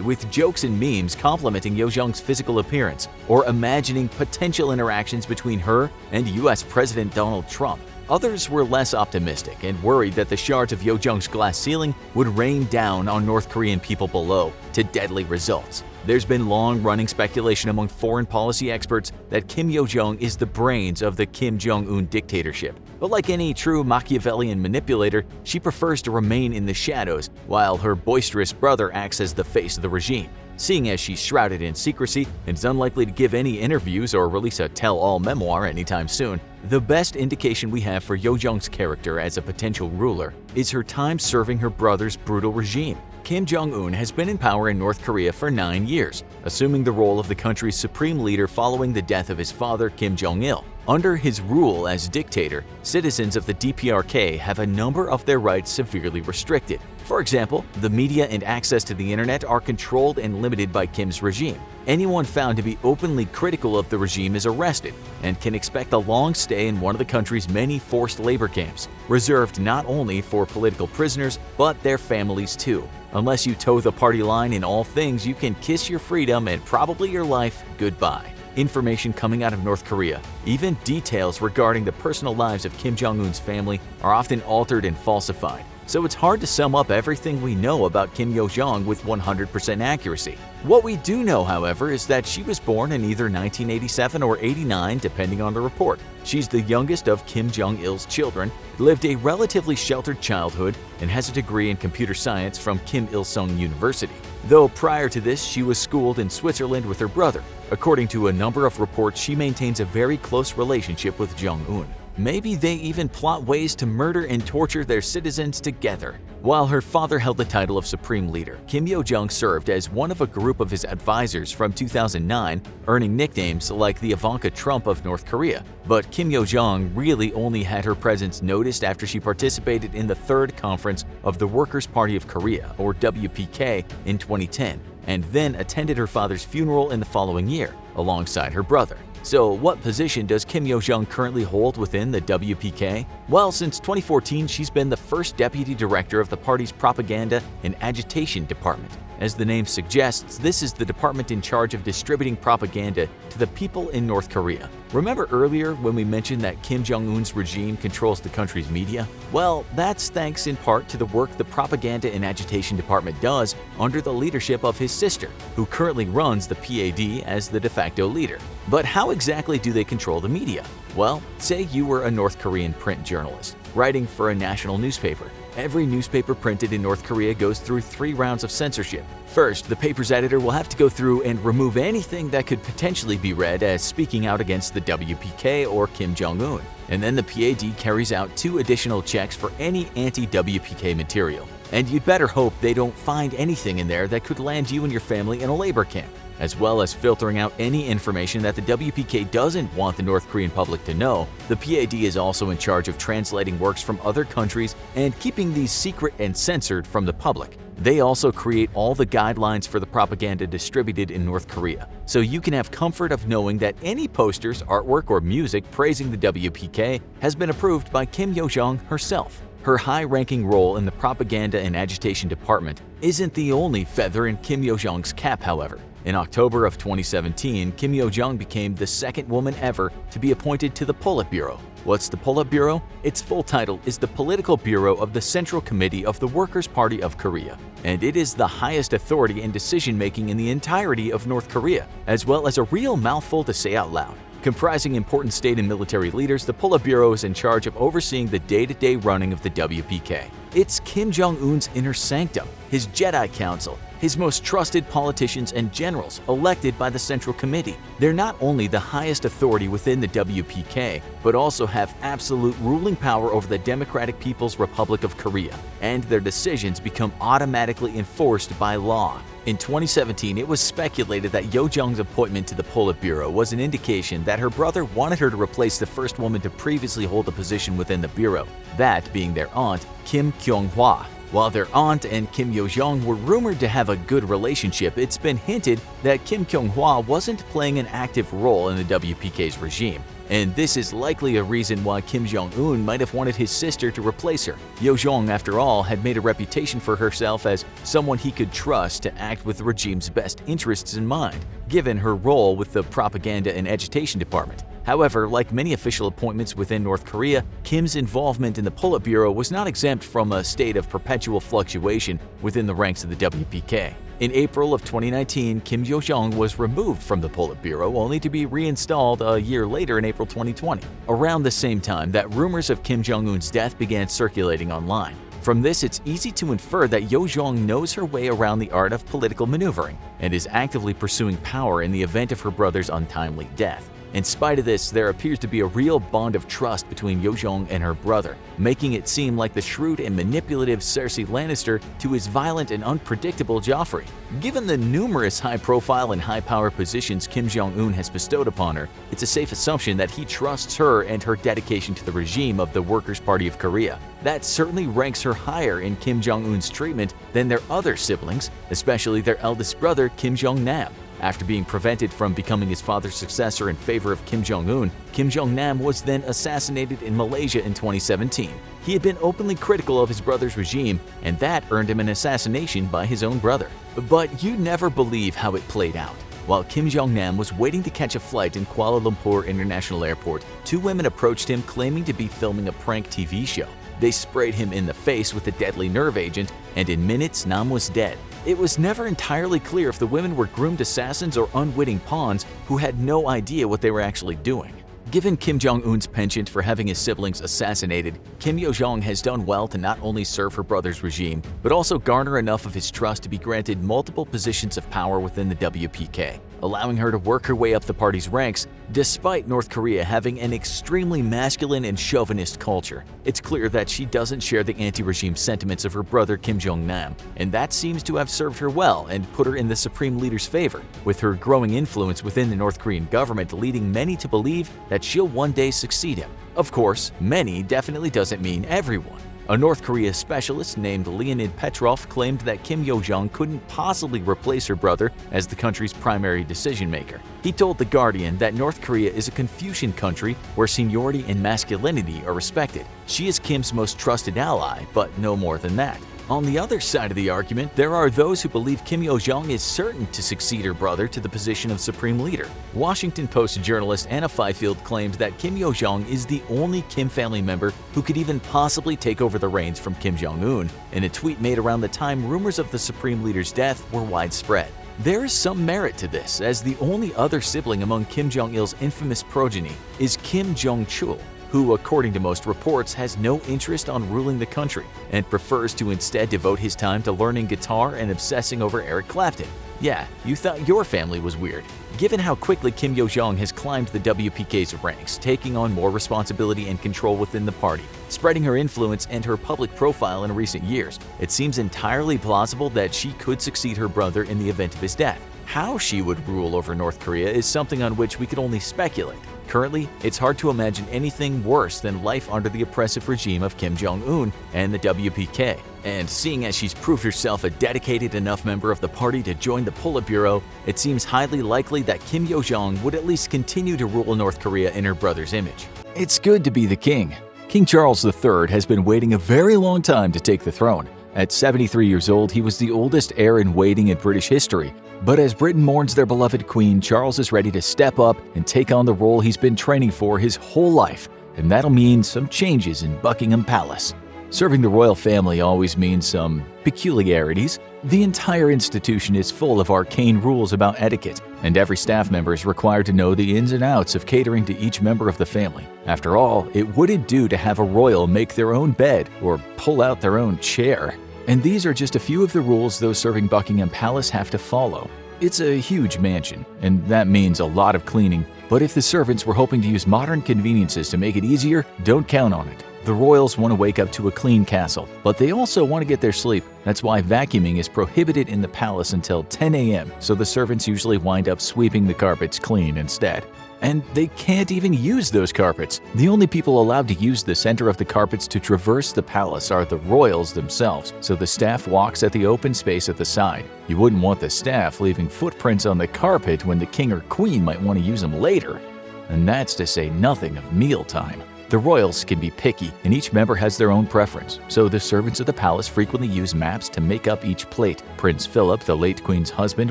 with jokes and memes complimenting Yo-jong's physical appearance or imagining potential interactions between her and US President Donald Trump. Others were less optimistic and worried that the shards of Yo-jong's glass ceiling would rain down on North Korean people below to deadly results. There's been long-running speculation among foreign policy experts that Kim Yo-jong is the brains of the Kim Jong-un dictatorship. But like any true Machiavellian manipulator, she prefers to remain in the shadows while her boisterous brother acts as the face of the regime. Seeing as she's shrouded in secrecy and is unlikely to give any interviews or release a tell-all memoir anytime soon, the best indication we have for Yo-jong's character as a potential ruler is her time serving her brother's brutal regime. Kim Jong-un has been in power in North Korea for 9 years, assuming the role of the country's supreme leader following the death of his father, Kim Jong-il. Under his rule as dictator, citizens of the DPRK have a number of their rights severely restricted. For example, the media and access to the internet are controlled and limited by Kim's regime. Anyone found to be openly critical of the regime is arrested and can expect a long stay in one of the country's many forced labor camps, reserved not only for political prisoners, but their families too. Unless you toe the party line in all things, you can kiss your freedom and probably your life goodbye. Information coming out of North Korea, even details regarding the personal lives of Kim Jong-un's family, are often altered and falsified. So it's hard to sum up everything we know about Kim Yo-jong with 100% accuracy. What we do know, however, is that she was born in either 1987 or 89, depending on the report. She's the youngest of Kim Jong-il's children, lived a relatively sheltered childhood, and has a degree in computer science from Kim Il-sung University. Though prior to this, she was schooled in Switzerland with her brother. According to a number of reports, she maintains a very close relationship with Jong-un. Maybe they even plot ways to murder and torture their citizens together. While her father held the title of Supreme Leader, Kim Yo-jong served as one of a group of his advisors from 2009, earning nicknames like the Ivanka Trump of North Korea. But Kim Yo-jong really only had her presence noticed after she participated in the third conference of the Workers' Party of Korea, or WPK, in 2010, and then attended her father's funeral in the following year, alongside her brother. So what position does Kim Yo-jong currently hold within the WPK? Well, since 2014, she's been the first deputy director of the party's propaganda and agitation department. As the name suggests, this is the department in charge of distributing propaganda to the people in North Korea. Remember earlier when we mentioned that Kim Jong-un's regime controls the country's media? Well, that's thanks in part to the work the propaganda and agitation department does under the leadership of his sister, who currently runs the PAD as the de facto leader. But how exactly do they control the media? Well, say you were a North Korean print journalist, writing for a national newspaper. Every newspaper printed in North Korea goes through 3 rounds of censorship. First, the paper's editor will have to go through and remove anything that could potentially be read as speaking out against the WPK or Kim Jong-un. And then the PAD carries out 2 additional checks for any anti-WPK material. And you'd better hope they don't find anything in there that could land you and your family in a labor camp, as well as filtering out any information that the WPK doesn't want the North Korean public to know. The PAD is also in charge of translating works from other countries and keeping these secret and censored from the public. They also create all the guidelines for the propaganda distributed in North Korea, so you can have comfort of knowing that any posters, artwork, or music praising the WPK has been approved by Kim Yo-jong herself. Her high-ranking role in the propaganda and agitation department isn't the only feather in Kim Yo-jong's cap, however. In October of 2017, Kim Yo-jong became the second woman ever to be appointed to the Politburo. What's the Politburo? Its full title is the Political Bureau of the Central Committee of the Workers' Party of Korea, and it is the highest authority in decision-making in the entirety of North Korea, as well as a real mouthful to say out loud. Comprising important state and military leaders, the Politburo is in charge of overseeing the day-to-day running of the WPK. It's Kim Jong-un's inner sanctum, his Jedi Council, his most trusted politicians and generals elected by the Central Committee. They're not only the highest authority within the WPK, but also have absolute ruling power over the Democratic People's Republic of Korea, and their decisions become automatically enforced by law. In 2017, it was speculated that Yo-jong's appointment to the Politburo was an indication that her brother wanted her to replace the first woman to previously hold a position within the bureau, that being their aunt, Kim Kyung-hwa. While their aunt and Kim Yo-jong were rumored to have a good relationship, it's been hinted that Kim Kyung-hwa wasn't playing an active role in the WPK's regime. And this is likely a reason why Kim Jong-un might have wanted his sister to replace her. Yo-jong, after all, had made a reputation for herself as someone he could trust to act with the regime's best interests in mind, given her role with the propaganda and agitation department. However, like many official appointments within North Korea, Kim's involvement in the Politburo was not exempt from a state of perpetual fluctuation within the ranks of the WPK. In April of 2019, Kim Yo-jong was removed from the Politburo only to be reinstalled a year later in April 2020, around the same time that rumors of Kim Jong-un's death began circulating online. From this, it's easy to infer that Yo-jong knows her way around the art of political maneuvering and is actively pursuing power in the event of her brother's untimely death. In spite of this, there appears to be a real bond of trust between Yo-jong and her brother, making it seem like the shrewd and manipulative Cersei Lannister to his violent and unpredictable Joffrey. Given the numerous high-profile and high-power positions Kim Jong-un has bestowed upon her, it's a safe assumption that he trusts her and her dedication to the regime of the Workers' Party of Korea. That certainly ranks her higher in Kim Jong-un's treatment than their other siblings, especially their eldest brother Kim Jong-nam. After being prevented from becoming his father's successor in favor of Kim Jong-un, Kim Jong-nam was then assassinated in Malaysia in 2017. He had been openly critical of his brother's regime, and that earned him an assassination by his own brother. But you never believe how it played out. While Kim Jong-nam was waiting to catch a flight in Kuala Lumpur International Airport, 2 women approached him claiming to be filming a prank TV show. They sprayed him in the face with a deadly nerve agent, and in minutes, Nam was dead. It was never entirely clear if the women were groomed assassins or unwitting pawns who had no idea what they were actually doing. Given Kim Jong-un's penchant for having his siblings assassinated, Kim Yo-jong has done well to not only serve her brother's regime, but also garner enough of his trust to be granted multiple positions of power within the WPK, allowing her to work her way up the party's ranks despite North Korea having an extremely masculine and chauvinist culture. It's clear that she doesn't share the anti-regime sentiments of her brother Kim Jong-nam, and that seems to have served her well and put her in the supreme leader's favor, with her growing influence within the North Korean government leading many to believe that she'll one day succeed him. Of course, many definitely doesn't mean everyone. A North Korea specialist named Leonid Petrov claimed that Kim Yo-jong couldn't possibly replace her brother as the country's primary decision-maker. He told The Guardian that North Korea is a Confucian country where seniority and masculinity are respected. She is Kim's most trusted ally, but no more than that. On the other side of the argument, there are those who believe Kim Yo-jong is certain to succeed her brother to the position of supreme leader. Washington Post journalist Anna Fifield claimed that Kim Yo-jong is the only Kim family member who could even possibly take over the reins from Kim Jong-un. In a tweet made around the time rumors of the supreme leader's death were widespread. There is some merit to this, as the only other sibling among Kim Jong-il's infamous progeny is Kim Jong-chul, who, according to most reports, has no interest on ruling the country and prefers to instead devote his time to learning guitar and obsessing over Eric Clapton. Yeah, you thought your family was weird. Given how quickly Kim Yo-jong has climbed the WPK's ranks, taking on more responsibility and control within the party, spreading her influence and her public profile in recent years, it seems entirely plausible that she could succeed her brother in the event of his death. How she would rule over North Korea is something on which we could only speculate. Currently, it's hard to imagine anything worse than life under the oppressive regime of Kim Jong-un and the WPK. And seeing as she's proved herself a dedicated enough member of the party to join the Politburo, it seems highly likely that Kim Yo-jong would at least continue to rule North Korea in her brother's image. It's good to be the king. King Charles III has been waiting a very long time to take the throne. At 73 years old, he was the oldest heir in waiting in British history. But as Britain mourns their beloved queen, Charles is ready to step up and take on the role he's been training for his whole life, and that'll mean some changes in Buckingham Palace. Serving the royal family always means some peculiarities. The entire institution is full of arcane rules about etiquette, and every staff member is required to know the ins and outs of catering to each member of the family. After all, it wouldn't do to have a royal make their own bed or pull out their own chair. And these are just a few of the rules those serving Buckingham Palace have to follow. It's a huge mansion, and that means a lot of cleaning. But if the servants were hoping to use modern conveniences to make it easier, don't count on it. The royals want to wake up to a clean castle, but they also want to get their sleep. That's why vacuuming is prohibited in the palace until 10 a.m., so the servants usually wind up sweeping the carpets clean instead. And they can't even use those carpets. The only people allowed to use the center of the carpets to traverse the palace are the royals themselves, so the staff walks at the open space at the side. You wouldn't want the staff leaving footprints on the carpet when the king or queen might want to use them later. And that's to say nothing of mealtime. The royals can be picky, and each member has their own preference, so the servants of the palace frequently use maps to make up each plate. Prince Philip, the late queen's husband,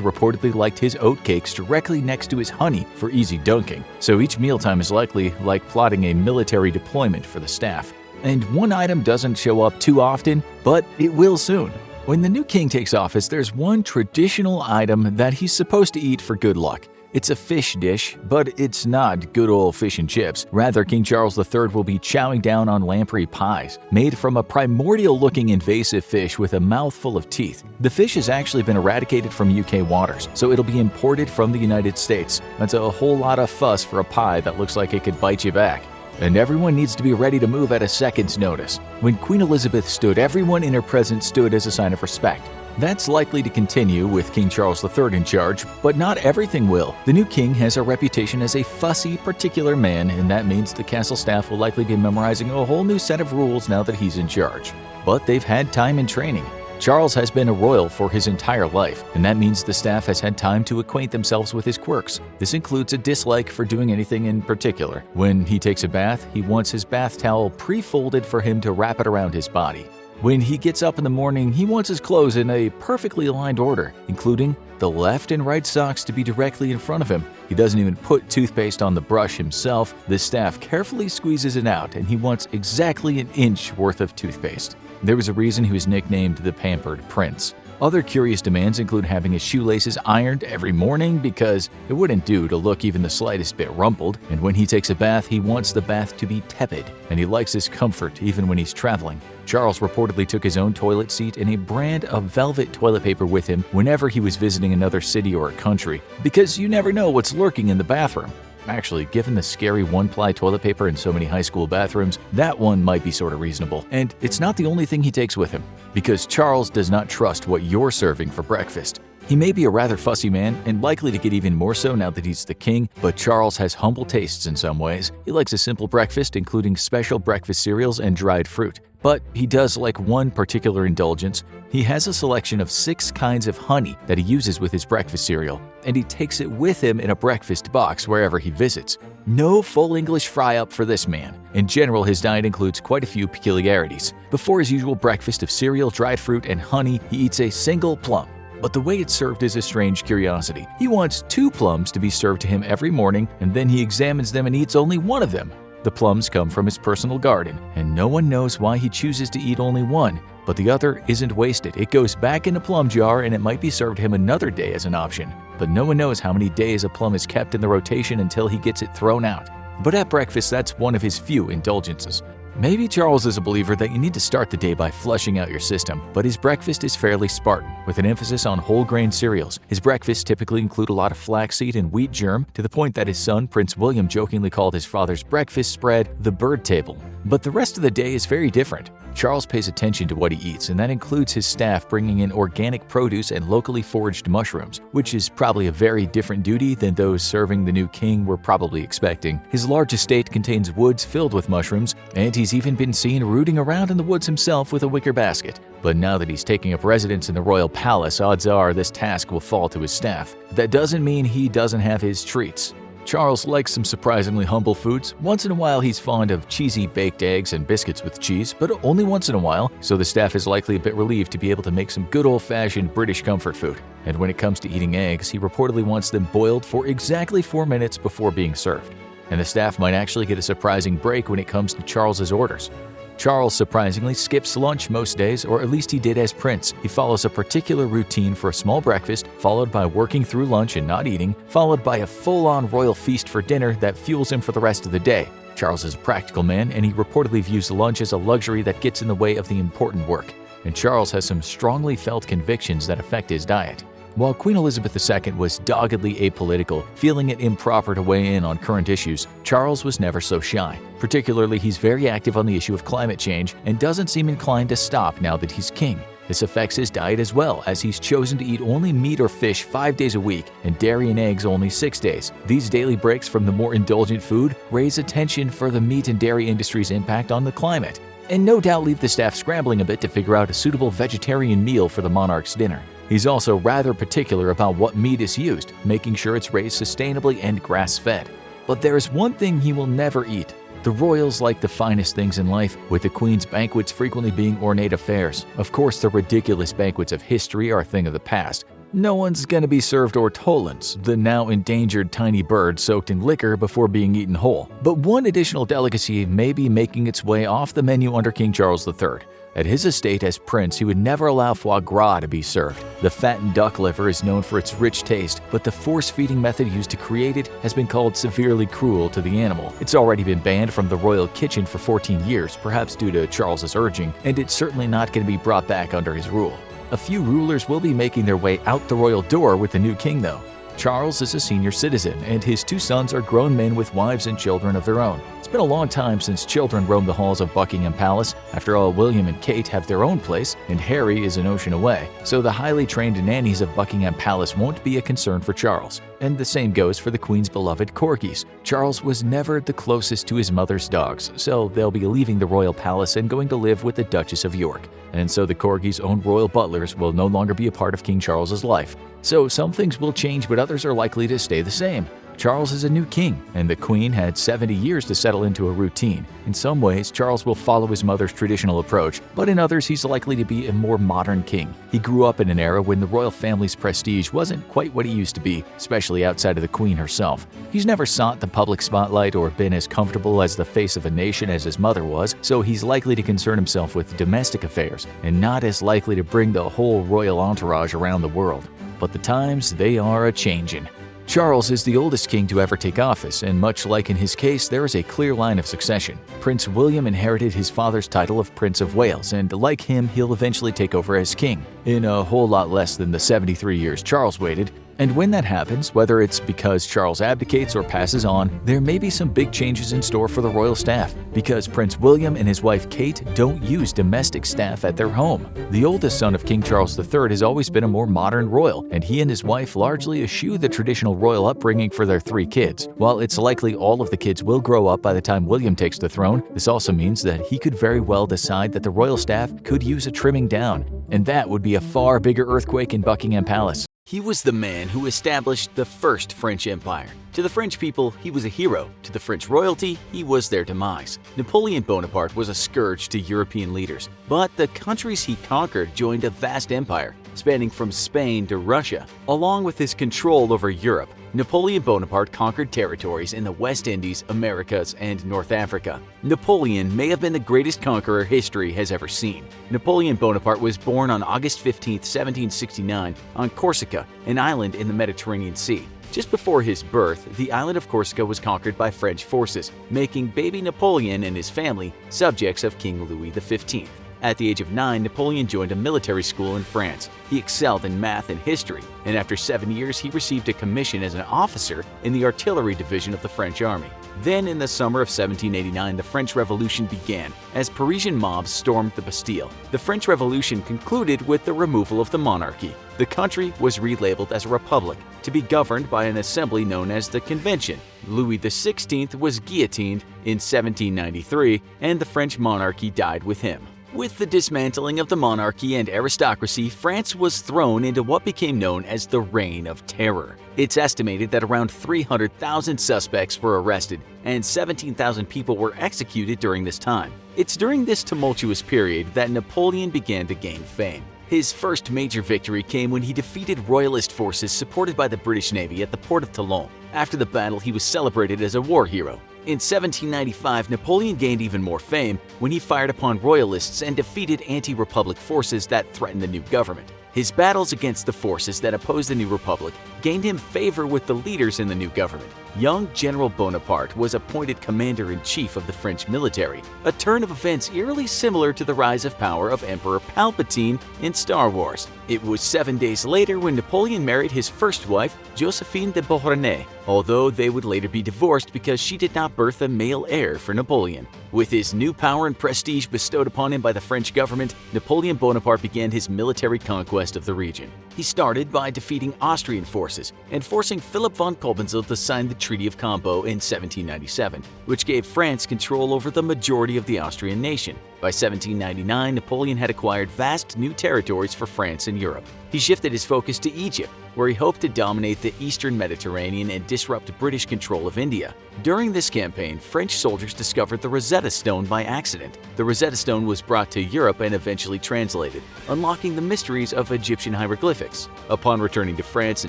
reportedly liked his oatcakes directly next to his honey for easy dunking, so each mealtime is likely like plotting a military deployment for the staff. And one item doesn't show up too often, but it will soon. When the new king takes office, there's one traditional item that he's supposed to eat for good luck. It's a fish dish, but it's not good old fish and chips. Rather, King Charles III will be chowing down on lamprey pies, made from a primordial-looking invasive fish with a mouthful of teeth. The fish has actually been eradicated from UK waters, so it'll be imported from the United States. That's a whole lot of fuss for a pie that looks like it could bite you back. And everyone needs to be ready to move at a second's notice. When Queen Elizabeth stood, everyone in her presence stood as a sign of respect. That's likely to continue with King Charles III in charge, but not everything will. The new king has a reputation as a fussy, particular man, and that means the castle staff will likely be memorizing a whole new set of rules now that he's in charge. But they've had time and training. Charles has been a royal for his entire life, and that means the staff has had time to acquaint themselves with his quirks. This includes a dislike for doing anything in particular. When he takes a bath, he wants his bath towel pre-folded for him to wrap it around his body. When he gets up in the morning, he wants his clothes in a perfectly aligned order, including the left and right socks to be directly in front of him. He doesn't even put toothpaste on the brush himself. The staff carefully squeezes it out, and he wants exactly an inch worth of toothpaste. There was a reason he was nicknamed the Pampered Prince. Other curious demands include having his shoelaces ironed every morning because it wouldn't do to look even the slightest bit rumpled, and when he takes a bath, he wants the bath to be tepid, and he likes his comfort even when he's traveling. Charles reportedly took his own toilet seat and a brand of velvet toilet paper with him whenever he was visiting another city or a country, because you never know what's lurking in the bathroom. Actually, given the scary one-ply toilet paper in so many high school bathrooms, that one might be sort of reasonable. And it's not the only thing he takes with him, because Charles does not trust what you're serving for breakfast. He may be a rather fussy man, and likely to get even more so now that he's the king, but Charles has humble tastes in some ways. He likes a simple breakfast, including special breakfast cereals and dried fruit. But he does like one particular indulgence. He has a selection of 6 kinds of honey that he uses with his breakfast cereal, and he takes it with him in a breakfast box wherever he visits. No full English fry-up for this man. In general, his diet includes quite a few peculiarities. Before his usual breakfast of cereal, dried fruit, and honey, he eats a single plum. But the way it's served is a strange curiosity. He wants 2 plums to be served to him every morning, and then he examines them and eats only one of them. The plums come from his personal garden, and no one knows why he chooses to eat only one, but the other isn't wasted. It goes back in a plum jar, and it might be served him another day as an option. But no one knows how many days a plum is kept in the rotation until he gets it thrown out. But at breakfast, that's one of his few indulgences. Maybe Charles is a believer that you need to start the day by flushing out your system, but his breakfast is fairly Spartan, with an emphasis on whole grain cereals. His breakfasts typically include a lot of flaxseed and wheat germ, to the point that his son, Prince William, jokingly called his father's breakfast spread the bird table. But the rest of the day is very different. Charles pays attention to what he eats, and that includes his staff bringing in organic produce and locally foraged mushrooms, which is probably a very different duty than those serving the new king were probably expecting. His large estate contains woods filled with mushrooms, and he's even been seen rooting around in the woods himself with a wicker basket. But now that he's taking up residence in the royal palace, odds are this task will fall to his staff. That doesn't mean he doesn't have his treats. Charles likes some surprisingly humble foods. Once in a while, he's fond of cheesy baked eggs and biscuits with cheese, but only once in a while, so the staff is likely a bit relieved to be able to make some good old-fashioned British comfort food. And when it comes to eating eggs, he reportedly wants them boiled for exactly 4 minutes before being served. And the staff might actually get a surprising break when it comes to Charles's orders. Charles surprisingly skips lunch most days, or at least he did as prince. He follows a particular routine for a small breakfast, followed by working through lunch and not eating, followed by a full-on royal feast for dinner that fuels him for the rest of the day. Charles is a practical man, and he reportedly views lunch as a luxury that gets in the way of the important work. And Charles has some strongly felt convictions that affect his diet. While Queen Elizabeth II was doggedly apolitical, feeling it improper to weigh in on current issues, Charles was never so shy. Particularly, he's very active on the issue of climate change and doesn't seem inclined to stop now that he's king. This affects his diet as well, as he's chosen to eat only meat or fish 5 days a week and dairy and eggs only 6 days. These daily breaks from the more indulgent food raise attention for the meat and dairy industry's impact on the climate, and no doubt leave the staff scrambling a bit to figure out a suitable vegetarian meal for the monarch's dinner. He's also rather particular about what meat is used, making sure it's raised sustainably and grass-fed. But there is one thing he will never eat. The royals like the finest things in life, with the Queen's banquets frequently being ornate affairs. Of course, the ridiculous banquets of history are a thing of the past. No one's gonna be served ortolans, the now endangered tiny bird soaked in liquor before being eaten whole. But one additional delicacy may be making its way off the menu under King Charles III. At his estate as prince, he would never allow foie gras to be served. The fattened duck liver is known for its rich taste, but the force-feeding method used to create it has been called severely cruel to the animal. It's already been banned from the royal kitchen for 14 years, perhaps due to Charles's urging, and it's certainly not going to be brought back under his rule. A few rulers will be making their way out the royal door with the new king, though. Charles is a senior citizen, and his 2 sons are grown men with wives and children of their own. It's been a long time since children roam the halls of Buckingham Palace. After all, William and Kate have their own place, and Harry is an ocean away, so the highly trained nannies of Buckingham Palace won't be a concern for Charles. And the same goes for the Queen's beloved corgis. Charles was never the closest to his mother's dogs, so they'll be leaving the royal palace and going to live with the Duchess of York. And so the corgis' own royal butlers will no longer be a part of King Charles's life. So some things will change, but others are likely to stay the same. Charles is a new king, and the Queen had 70 years to settle into a routine. In some ways, Charles will follow his mother's traditional approach, but in others, he's likely to be a more modern king. He grew up in an era when the royal family's prestige wasn't quite what it used to be, especially outside of the Queen herself. He's never sought the public spotlight or been as comfortable as the face of a nation as his mother was, so he's likely to concern himself with domestic affairs, and not as likely to bring the whole royal entourage around the world. But the times, they are a-changin'. Charles is the oldest king to ever take office, and much like in his case, there is a clear line of succession. Prince William inherited his father's title of Prince of Wales, and like him, he'll eventually take over as king. In a whole lot less than the 73 years Charles waited, And when that happens, whether it's because Charles abdicates or passes on, there may be some big changes in store for the royal staff, because Prince William and his wife Kate don't use domestic staff at their home. The oldest son of King Charles III has always been a more modern royal, and he and his wife largely eschew the traditional royal upbringing for their 3 kids. While it's likely all of the kids will grow up by the time William takes the throne, this also means that he could very well decide that the royal staff could use a trimming down, and that would be a far bigger earthquake in Buckingham Palace. He was the man who established the first French Empire. To the French people, he was a hero. To the French royalty, he was their demise. Napoleon Bonaparte was a scourge to European leaders, but the countries he conquered joined a vast empire, spanning from Spain to Russia. Along with his control over Europe, Napoleon Bonaparte conquered territories in the West Indies, Americas, and North Africa. Napoleon may have been the greatest conqueror history has ever seen. Napoleon Bonaparte was born on August 15, 1769, on Corsica, an island in the Mediterranean Sea. Just before his birth, the island of Corsica was conquered by French forces, making baby Napoleon and his family subjects of King Louis XV. At the age of 9, Napoleon joined a military school in France. He excelled in math and history, and after 7 years he received a commission as an officer in the artillery division of the French army. Then in the summer of 1789, the French Revolution began as Parisian mobs stormed the Bastille. The French Revolution concluded with the removal of the monarchy. The country was relabeled as a republic, to be governed by an assembly known as the Convention. Louis XVI was guillotined in 1793, and the French monarchy died with him. With the dismantling of the monarchy and aristocracy, France was thrown into what became known as the Reign of Terror. It's estimated that around 300,000 suspects were arrested and 17,000 people were executed during this time. It's during this tumultuous period that Napoleon began to gain fame. His first major victory came when he defeated royalist forces supported by the British Navy at the port of Toulon. After the battle, he was celebrated as a war hero. In 1795, Napoleon gained even more fame when he fired upon royalists and defeated anti-republic forces that threatened the new government. His battles against the forces that opposed the new republic gained him favor with the leaders in the new government. Young General Bonaparte was appointed commander-in-chief of the French military, a turn of events eerily similar to the rise of power of Emperor Palpatine in Star Wars. It was 7 days later when Napoleon married his first wife, Josephine de Beauharnais, although they would later be divorced because she did not birth a male heir for Napoleon. With his new power and prestige bestowed upon him by the French government, Napoleon Bonaparte began his military conquest of the region. He started by defeating Austrian forces and forcing Philip von Cobenzl to sign the Treaty of Campo in 1797, which gave France control over the majority of the Austrian nation. By 1799, Napoleon had acquired vast new territories for France and Europe. He shifted his focus to Egypt, where he hoped to dominate the eastern Mediterranean and disrupt British control of India. During this campaign, French soldiers discovered the Rosetta Stone by accident. The Rosetta Stone was brought to Europe and eventually translated, unlocking the mysteries of Egyptian hieroglyphics. Upon returning to France in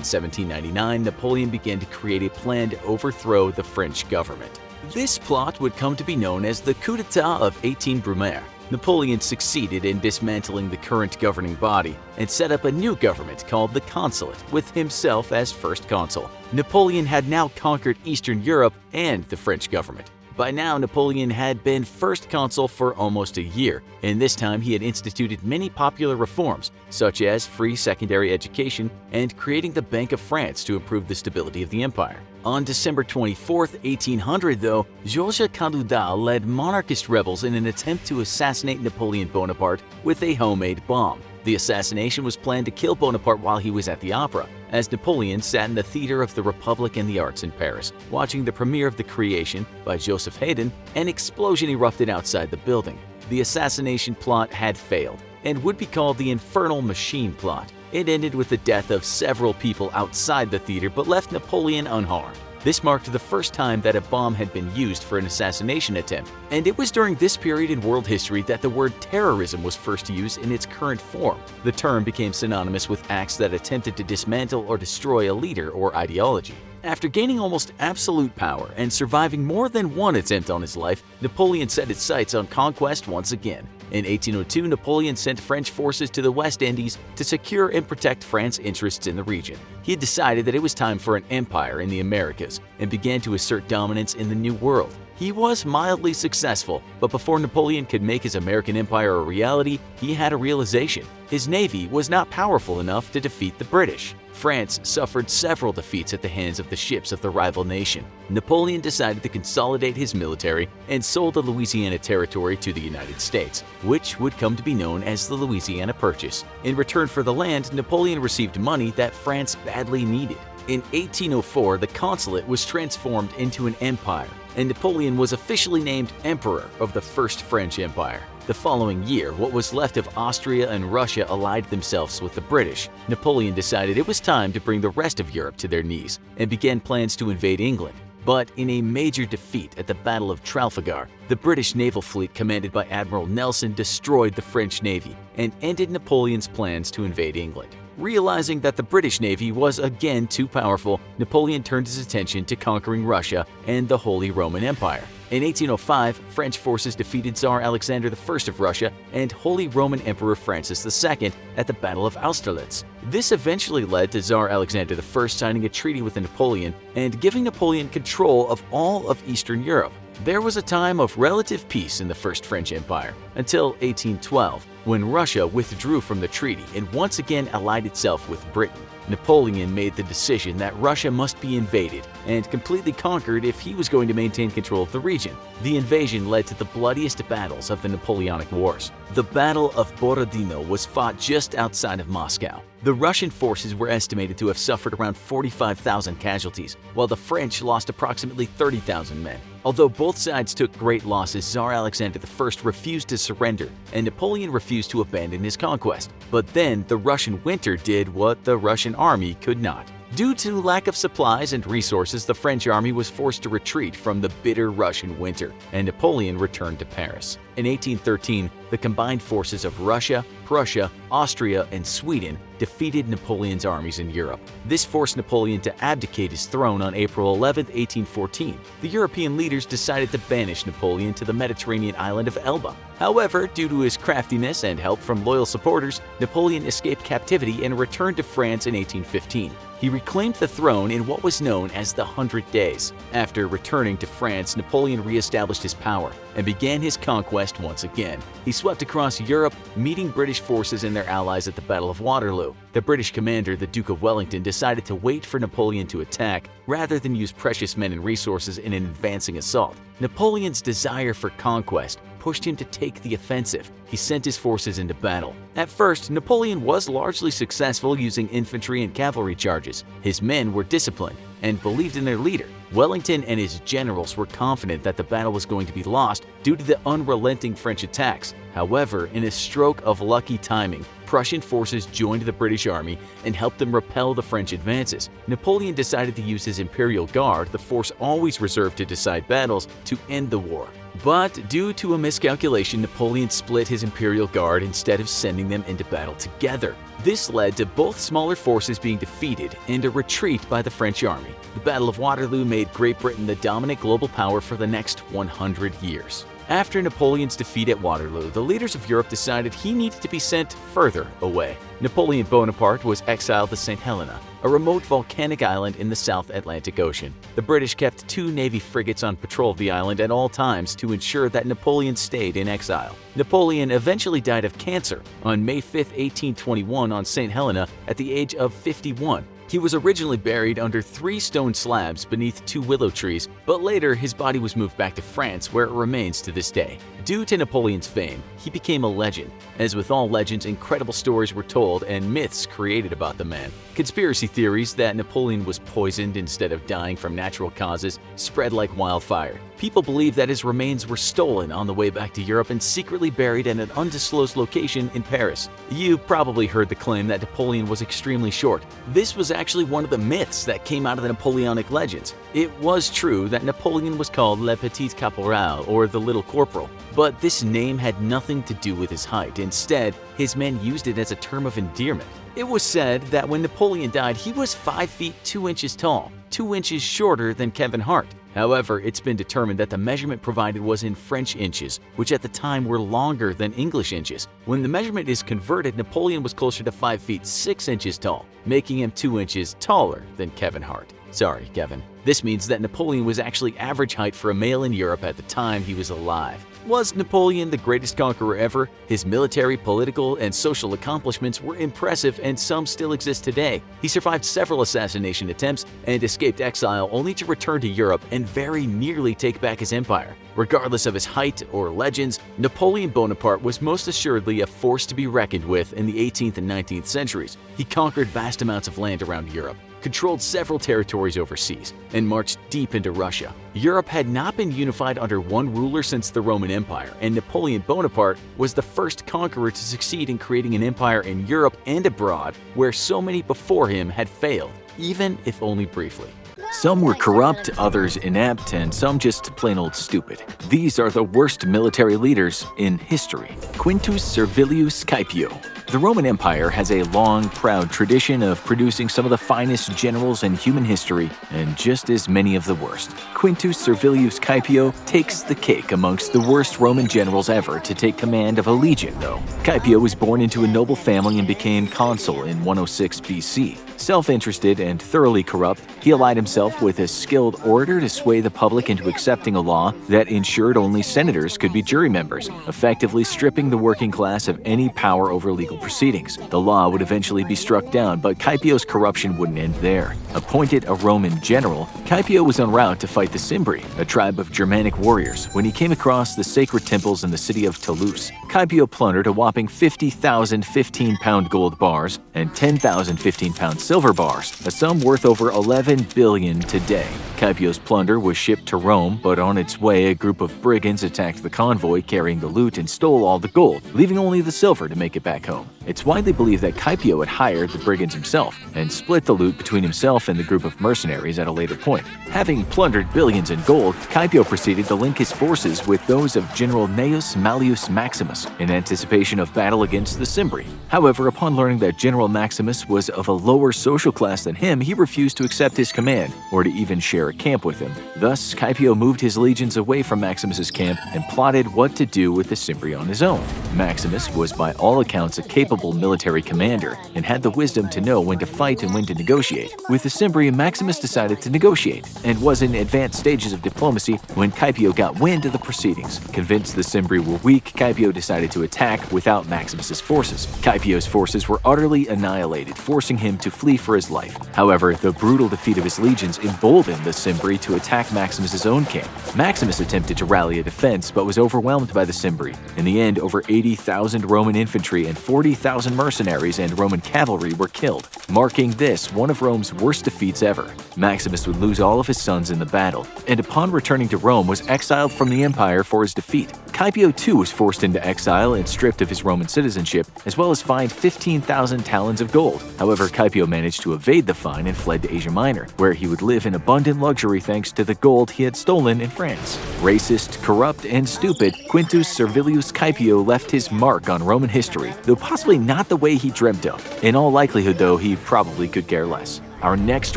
1799, Napoleon began to create a plan to overthrow the French government. This plot would come to be known as the coup d'etat of 18 Brumaire. Napoleon succeeded in dismantling the current governing body and set up a new government called the Consulate, with himself as first consul. Napoleon had now conquered Eastern Europe and the French government. By now, Napoleon had been first consul for almost a year, and this time he had instituted many popular reforms, such as free secondary education and creating the Bank of France to improve the stability of the empire. On December 24, 1800, though, Georges Cadoudal led monarchist rebels in an attempt to assassinate Napoleon Bonaparte with a homemade bomb. The assassination was planned to kill Bonaparte while he was at the opera, as Napoleon sat in the Theatre of the Republic and the Arts in Paris, watching the premiere of The Creation by Joseph Haydn. An explosion erupted outside the building. The assassination plot had failed and would be called the Infernal Machine plot. It ended with the death of several people outside the theater but left Napoleon unharmed. This marked the first time that a bomb had been used for an assassination attempt, and it was during this period in world history that the word terrorism was first used in its current form. The term became synonymous with acts that attempted to dismantle or destroy a leader or ideology. After gaining almost absolute power and surviving more than one attempt on his life, Napoleon set his sights on conquest once again. In 1802, Napoleon sent French forces to the West Indies to secure and protect France's interests in the region. He had decided that it was time for an empire in the Americas and began to assert dominance in the New World. He was mildly successful, but before Napoleon could make his American empire a reality, he had a realization. His navy was not powerful enough to defeat the British. France suffered several defeats at the hands of the ships of the rival nation. Napoleon decided to consolidate his military and sold the Louisiana Territory to the United States, which would come to be known as the Louisiana Purchase. In return for the land, Napoleon received money that France badly needed. In 1804, the consulate was transformed into an empire, and Napoleon was officially named Emperor of the First French Empire. The following year, what was left of Austria and Russia allied themselves with the British. Napoleon decided it was time to bring the rest of Europe to their knees and began plans to invade England. But in a major defeat at the Battle of Trafalgar, the British naval fleet commanded by Admiral Nelson destroyed the French navy and ended Napoleon's plans to invade England. Realizing that the British Navy was again too powerful, Napoleon turned his attention to conquering Russia and the Holy Roman Empire. In 1805, French forces defeated Tsar Alexander I of Russia and Holy Roman Emperor Francis II at the Battle of Austerlitz. This eventually led to Tsar Alexander I signing a treaty with Napoleon and giving Napoleon control of all of Eastern Europe. There was a time of relative peace in the First French Empire until 1812, when Russia withdrew from the treaty and once again allied itself with Britain. Napoleon made the decision that Russia must be invaded and completely conquered if he was going to maintain control of the region. The invasion led to the bloodiest battles of the Napoleonic Wars. The Battle of Borodino was fought just outside of Moscow. The Russian forces were estimated to have suffered around 45,000 casualties, while the French lost approximately 30,000 men. Although both sides took great losses, Tsar Alexander I refused to surrender, and Napoleon refused to abandon his conquest. But then the Russian winter did what the Russian army could not. Due to lack of supplies and resources, the French army was forced to retreat from the bitter Russian winter, and Napoleon returned to Paris. In 1813, the combined forces of Russia, Prussia, Austria, and Sweden defeated Napoleon's armies in Europe. This forced Napoleon to abdicate his throne on April 11, 1814. The European leaders decided to banish Napoleon to the Mediterranean island of Elba. However, due to his craftiness and help from loyal supporters, Napoleon escaped captivity and returned to France in 1815. He reclaimed the throne in what was known as the 100 Days. After returning to France, Napoleon re-established his power and began his conquest once again. He swept across Europe, meeting British forces and their allies at the Battle of Waterloo. The British commander, the Duke of Wellington, decided to wait for Napoleon to attack rather than use precious men and resources in an advancing assault. Napoleon's desire for conquest pushed him to take the offensive. He sent his forces into battle. At first, Napoleon was largely successful using infantry and cavalry charges. His men were disciplined and believed in their leader. Wellington and his generals were confident that the battle was going to be lost due to the unrelenting French attacks. However, in a stroke of lucky timing, Prussian forces joined the British army and helped them repel the French advances. Napoleon decided to use his Imperial Guard, the force always reserved to decide battles, to end the war. But due to a miscalculation, Napoleon split his Imperial Guard instead of sending them into battle together. This led to both smaller forces being defeated and a retreat by the French army. The Battle of Waterloo made Great Britain the dominant global power for the next 100 years. After Napoleon's defeat at Waterloo, the leaders of Europe decided he needed to be sent further away. Napoleon Bonaparte was exiled to St. Helena, a remote volcanic island in the South Atlantic Ocean. The British kept 2 Navy frigates on patrol of the island at all times to ensure that Napoleon stayed in exile. Napoleon eventually died of cancer on May 5, 1821 on St. Helena at the age of 51. He was originally buried under 3 stone slabs beneath 2 willow trees, but later his body was moved back to France, where it remains to this day. Due to Napoleon's fame, he became a legend. As with all legends, incredible stories were told and myths created about the man. Conspiracy theories that Napoleon was poisoned instead of dying from natural causes spread like wildfire. People believe that his remains were stolen on the way back to Europe and secretly buried at an undisclosed location in Paris. You probably heard the claim that Napoleon was extremely short. This was actually one of the myths that came out of the Napoleonic legends. It was true that Napoleon was called Le Petit Caporal, or the Little Corporal, but this name had nothing to do with his height. Instead, his men used it as a term of endearment. It was said that when Napoleon died, he was 5 feet 2 inches tall, 2 inches shorter than Kevin Hart. However, it's been determined that the measurement provided was in French inches, which at the time were longer than English inches. When the measurement is converted, Napoleon was closer to 5 feet 6 inches tall, making him 2 inches taller than Kevin Hart. Sorry, Kevin. This means that Napoleon was actually average height for a male in Europe at the time he was alive. Was Napoleon the greatest conqueror ever? His military, political, and social accomplishments were impressive, and some still exist today. He survived several assassination attempts and escaped exile only to return to Europe and very nearly take back his empire. Regardless of his height or legends, Napoleon Bonaparte was most assuredly a force to be reckoned with in the 18th and 19th centuries. He conquered vast amounts of land around Europe, controlled several territories overseas, and marched deep into Russia. Europe had not been unified under one ruler since the Roman Empire, and Napoleon Bonaparte was the first conqueror to succeed in creating an empire in Europe and abroad where so many before him had failed, even if only briefly. Some were corrupt, others inept, and some just plain old stupid. These are the worst military leaders in history. Quintus Servilius Caepio. The Roman Empire has a long, proud tradition of producing some of the finest generals in human history and just as many of the worst. Quintus Servilius Caepio takes the cake amongst the worst Roman generals ever to take command of a legion, though. Caepio was born into a noble family and became consul in 106 BC. Self-interested and thoroughly corrupt, he allied himself with a skilled orator to sway the public into accepting a law that ensured only senators could be jury members, effectively stripping the working class of any power over legal proceedings. The law would eventually be struck down, but Caepio's corruption wouldn't end there. Appointed a Roman general, Caepio was en route to fight the Cimbri, a tribe of Germanic warriors, when he came across the sacred temples in the city of Toulouse. Caepio plundered a whopping 50,000 15-pound gold bars and 10,000 15-pound silver bars, a sum worth over 11 billion today. Caepio's plunder was shipped to Rome, but on its way a group of brigands attacked the convoy carrying the loot and stole all the gold, leaving only the silver to make it back home. It's widely believed that Caepio had hired the brigands himself and split the loot between himself and the group of mercenaries at a later point. Having plundered billions in gold, Caepio proceeded to link his forces with those of General Gnaeus Mallius Maximus in anticipation of battle against the Cimbri. However, upon learning that General Maximus was of a lower social class than him, he refused to accept his command or to even share a camp with him. Thus, Caepio moved his legions away from Maximus's camp and plotted what to do with the Cimbri on his own. Maximus was by all accounts a capable military commander and had the wisdom to know when to fight and when to negotiate. With the Cimbri, Maximus decided to negotiate and was in advanced stages of diplomacy when Caepio got wind of the proceedings. Convinced the Cimbri were weak, Caepio decided to attack without Maximus's forces. Caepio's forces were utterly annihilated, forcing him to flee for his life. However, the brutal defeat of his legions emboldened the Cimbri to attack Maximus's own camp. Maximus attempted to rally a defense but was overwhelmed by the Cimbri. In the end, over 80,000 Roman infantry and 40,000 mercenaries and Roman cavalry were killed, marking this one of Rome's worst defeats ever. Maximus would lose all of his sons in the battle, and upon returning to Rome was exiled from the empire for his defeat. Caepio too was forced into exile and stripped of his Roman citizenship, as well as fined 15,000 talents of gold. However, Caepio managed to evade the fine and fled to Asia Minor, where he would live in abundant luxury thanks to the gold he had stolen in France. Racist, corrupt, and stupid, Quintus Servilius Caepio left his mark on Roman history, though possibly not the way he dreamt of. In all likelihood, though, he probably could care less. Our next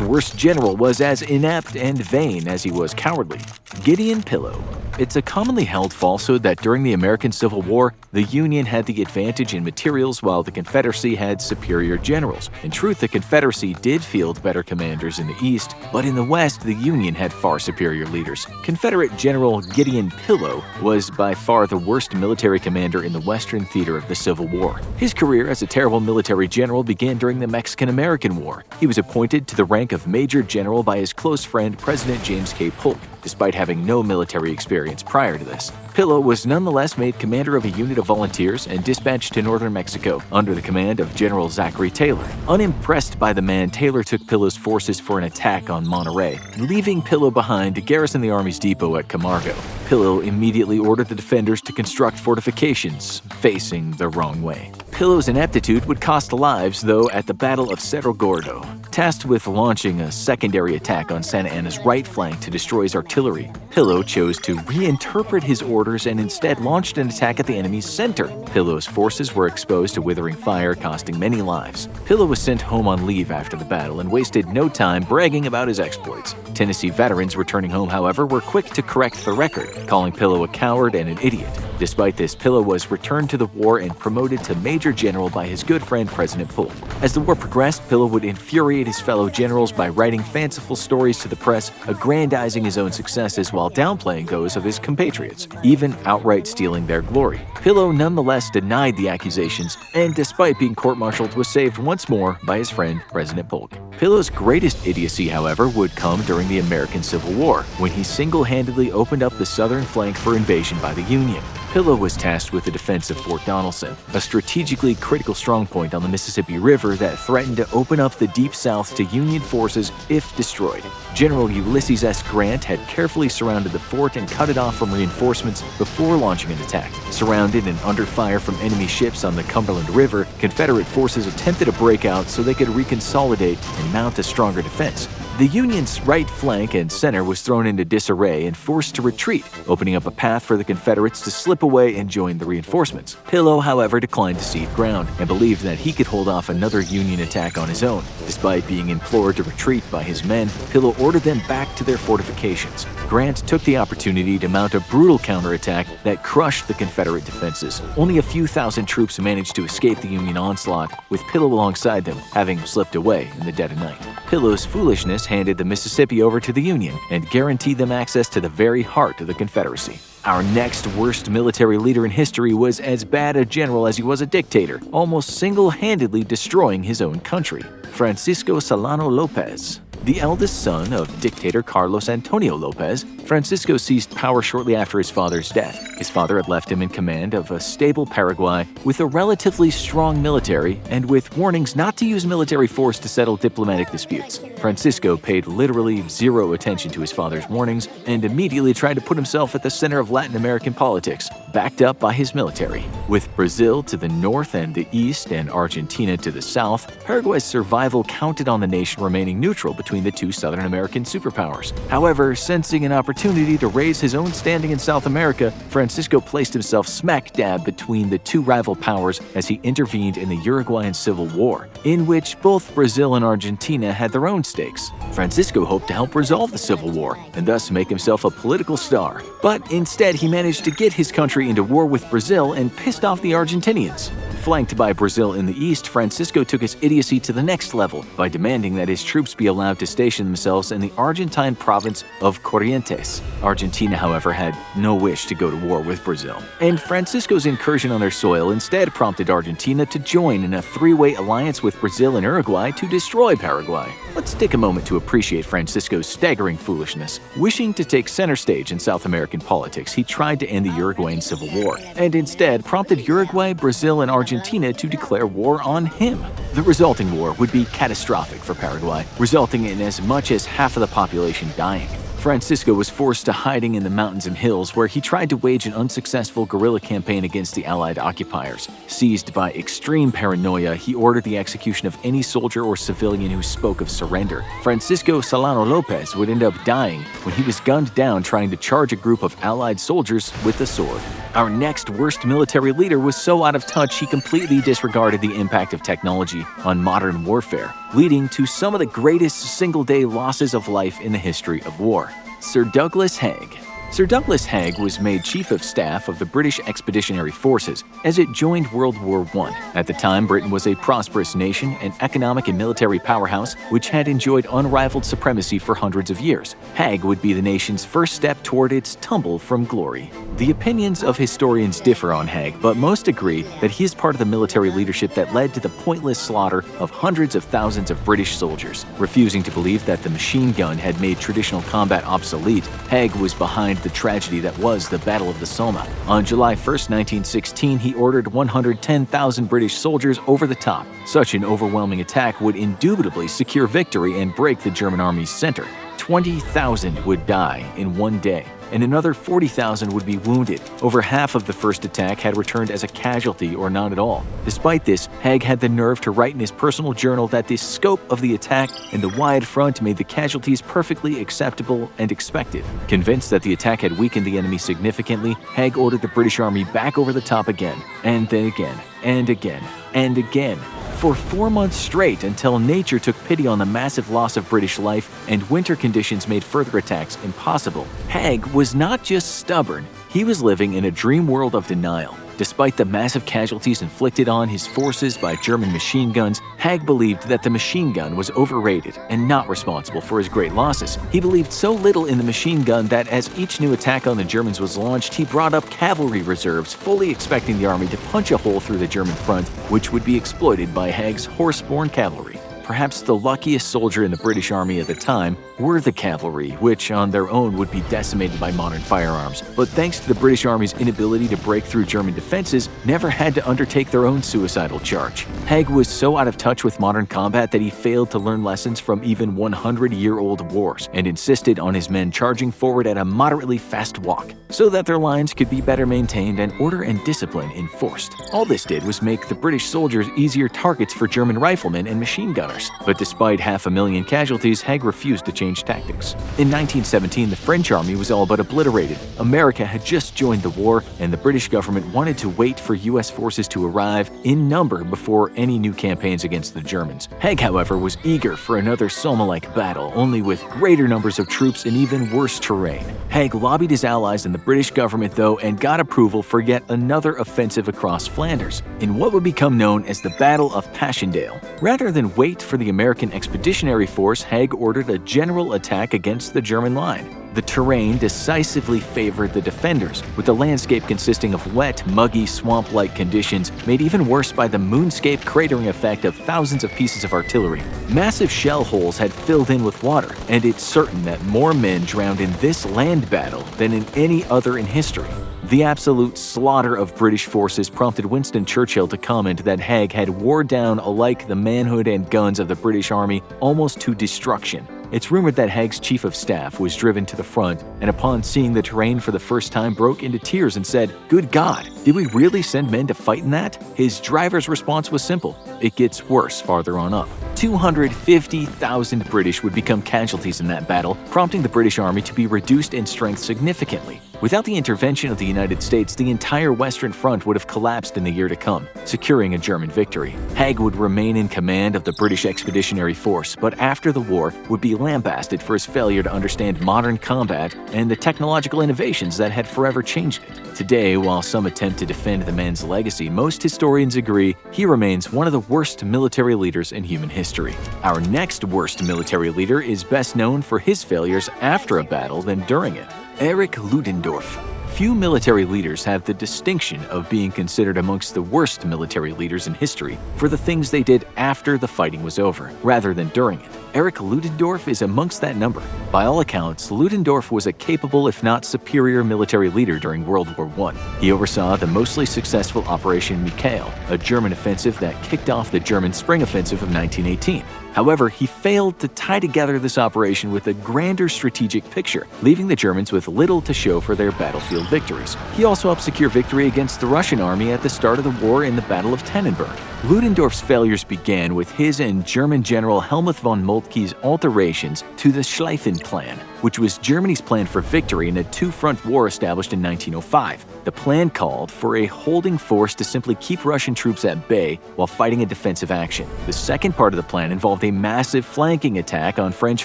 worst general was as inept and vain as he was cowardly. Gideon Pillow. It's a commonly held falsehood that during the American Civil War, the Union had the advantage in materials while the Confederacy had superior generals. In truth, the Confederacy did field better commanders in the East, but in the West, the Union had far superior leaders. Confederate General Gideon Pillow was by far the worst military commander in the Western theater of the Civil War. His career as a terrible military general began during the Mexican-American War. He was appointed to the rank of Major General by his close friend President James K. Polk, despite having no military experience prior to this. Pillow was nonetheless made commander of a unit of volunteers and dispatched to northern Mexico under the command of General Zachary Taylor. Unimpressed by the man, Taylor took Pillow's forces for an attack on Monterrey, leaving Pillow behind to garrison the army's depot at Camargo. Pillow immediately ordered the defenders to construct fortifications, facing the wrong way. Pillow's ineptitude would cost lives, though, at the Battle of Cerro Gordo. Tasked with launching a secondary attack on Santa Anna's right flank to destroy his artillery, Pillow chose to reinterpret his orders and instead launched an attack at the enemy's center. Pillow's forces were exposed to withering fire, costing many lives. Pillow was sent home on leave after the battle and wasted no time bragging about his exploits. Tennessee veterans returning home, however, were quick to correct the record, calling Pillow a coward and an idiot. Despite this, Pillow was returned to the war and promoted to Major General by his good friend President Polk. As the war progressed, Pillow would infuriate his fellow generals by writing fanciful stories to the press, aggrandizing his own successes while downplaying those of his compatriots, even outright stealing their glory. Pillow nonetheless denied the accusations, and despite being court-martialed, was saved once more by his friend President Polk. Pillow's greatest idiocy, however, would come during the American Civil War, when he single-handedly opened up the southern flank for invasion by the Union. Pillow was tasked with the defense of Fort Donelson, a strategically critical strongpoint on the Mississippi River that threatened to open up the Deep South to Union forces if destroyed. General Ulysses S. Grant had carefully surrounded the fort and cut it off from reinforcements before launching an attack. Surrounded and under fire from enemy ships on the Cumberland River, Confederate forces attempted a breakout so they could reconsolidate and mount a stronger defense. The Union's right flank and center was thrown into disarray and forced to retreat, opening up a path for the Confederates to slip away and join the reinforcements. Pillow, however, declined to cede ground and believed that he could hold off another Union attack on his own. Despite being implored to retreat by his men, Pillow ordered them back to their fortifications. Grant took the opportunity to mount a brutal counterattack that crushed the Confederate defenses. Only a few thousand troops managed to escape the Union onslaught, with Pillow alongside them, having slipped away in the dead of night. Pillow's foolishness handed the Mississippi over to the Union and guaranteed them access to the very heart of the Confederacy. Our next worst military leader in history was as bad a general as he was a dictator, almost single-handedly destroying his own country. Francisco Solano Lopez. The eldest son of dictator Carlos Antonio Lopez, Francisco seized power shortly after his father's death. His father had left him in command of a stable Paraguay with a relatively strong military and with warnings not to use military force to settle diplomatic disputes. Francisco paid literally zero attention to his father's warnings and immediately tried to put himself at the center of Latin American politics, backed up by his military. With Brazil to the north and the east and Argentina to the south, Paraguay's survival counted on the nation remaining neutral between the two Southern American superpowers. However, sensing an opportunity to raise his own standing in South America, Francisco placed himself smack dab between the two rival powers as he intervened in the Uruguayan Civil War, in which both Brazil and Argentina had their own stakes. Francisco hoped to help resolve the Civil War and thus make himself a political star. But instead, he managed to get his country into war with Brazil and pissed off the Argentinians. Flanked by Brazil in the east, Francisco took his idiocy to the next level by demanding that his troops be allowed to station themselves in the Argentine province of Corrientes. Argentina, however, had no wish to go to war with Brazil, and Francisco's incursion on their soil instead prompted Argentina to join in a three-way alliance with Brazil and Uruguay to destroy Paraguay. Let's take a moment to appreciate Francisco's staggering foolishness. Wishing to take center stage in South American politics, he tried to end the Uruguayan Civil War, and instead prompted Uruguay, Brazil, and Argentina to declare war on him. The resulting war would be catastrophic for Paraguay, resulting in as much as half of the population dying. Francisco was forced to hiding in the mountains and hills, where he tried to wage an unsuccessful guerrilla campaign against the Allied occupiers. Seized by extreme paranoia, he ordered the execution of any soldier or civilian who spoke of surrender. Francisco Solano Lopez would end up dying when he was gunned down trying to charge a group of Allied soldiers with a sword. Our next worst military leader was so out of touch he completely disregarded the impact of technology on modern warfare, leading to some of the greatest single-day losses of life in the history of war. Sir Douglas Haig. Sir Douglas Haig was made Chief of Staff of the British Expeditionary Forces as it joined World War I. At the time, Britain was a prosperous nation, an economic and military powerhouse which had enjoyed unrivaled supremacy for hundreds of years. Haig would be the nation's first step toward its tumble from glory. The opinions of historians differ on Haig, but most agree that he is part of the military leadership that led to the pointless slaughter of hundreds of thousands of British soldiers. Refusing to believe that the machine gun had made traditional combat obsolete, Haig was behind the tragedy that was the Battle of the Somme. On July 1, 1916, he ordered 110,000 British soldiers over the top. Such an overwhelming attack would indubitably secure victory and break the German army's center. 20,000 would die in one day, and another 40,000 would be wounded. Over half of the first attack had returned as a casualty or not at all. Despite this, Haig had the nerve to write in his personal journal that the scope of the attack and the wide front made the casualties perfectly acceptable and expected. Convinced that the attack had weakened the enemy significantly, Haig ordered the British army back over the top again, and then again, and again, and again, for 4 months straight, until nature took pity on the massive loss of British life and winter conditions made further attacks impossible. Haig was not just stubborn, He was living in a dream world of denial. Despite the massive casualties inflicted on his forces by German machine guns, Haig believed that the machine gun was overrated and not responsible for his great losses. He believed so little in the machine gun that as each new attack on the Germans was launched, he brought up cavalry reserves, fully expecting the army to punch a hole through the German front, which would be exploited by Haig's horse-borne cavalry. Perhaps the luckiest soldier in the British Army at the time were the cavalry, which on their own would be decimated by modern firearms. But thanks to the British Army's inability to break through German defenses, never had to undertake their own suicidal charge. Haig was so out of touch with modern combat that he failed to learn lessons from even 100-year-old wars and insisted on his men charging forward at a moderately fast walk, so that their lines could be better maintained and order and discipline enforced. All this did was make the British soldiers easier targets for German riflemen and machine gunners. But despite 500,000 casualties, Haig refused to change tactics. In 1917, the French army was all but obliterated. America had just joined the war, and the British government wanted to wait for U.S. forces to arrive in number before any new campaigns against the Germans. Haig, however, was eager for another Somme-like battle, only with greater numbers of troops and even worse terrain. Haig lobbied his allies in the British government, though, and got approval for yet another offensive across Flanders, in what would become known as the Battle of Passchendaele. Rather than wait for the American Expeditionary Force, Haig ordered a general attack against the German line. The terrain decisively favored the defenders, with the landscape consisting of wet, muggy, swamp-like conditions made even worse by the moonscape cratering effect of thousands of pieces of artillery. Massive shell holes had filled in with water, and it's certain that more men drowned in this land battle than in any other in history. The absolute slaughter of British forces prompted Winston Churchill to comment that Haig had worn down alike the manhood and guns of the British Army almost to destruction. It's rumored that Haig's chief of staff was driven to the front and upon seeing the terrain for the first time broke into tears and said, "Good God, did we really send men to fight in that?" His driver's response was simple: "It gets worse farther on up." 250,000 British would become casualties in that battle, prompting the British Army to be reduced in strength significantly. Without the intervention of the United States, the entire Western Front would have collapsed in the year to come, securing a German victory. Haig would remain in command of the British Expeditionary Force, but after the war would be lambasted for his failure to understand modern combat and the technological innovations that had forever changed it. Today, while some attempt to defend the man's legacy, most historians agree he remains one of the worst military leaders in human history. Our next worst military leader is best known for his failures after a battle than during it: Erich Ludendorff. Few military leaders have the distinction of being considered amongst the worst military leaders in history for the things they did after the fighting was over, rather than during it. Erich Ludendorff is amongst that number. By all accounts, Ludendorff was a capable, if not superior, military leader during World War I. He oversaw the mostly successful Operation Mikhail, a German offensive that kicked off the German Spring Offensive of 1918. However, he failed to tie together this operation with a grander strategic picture, leaving the Germans with little to show for their battlefield victories. He also helped secure victory against the Russian army at the start of the war in the Battle of Tannenberg. Ludendorff's failures began with his and German General Helmuth von Moltke's alterations to the Schlieffen Plan, which was Germany's plan for victory in a two-front war established in 1905. The plan called for a holding force to simply keep Russian troops at bay while fighting a defensive action. The second part of the plan involved a massive flanking attack on French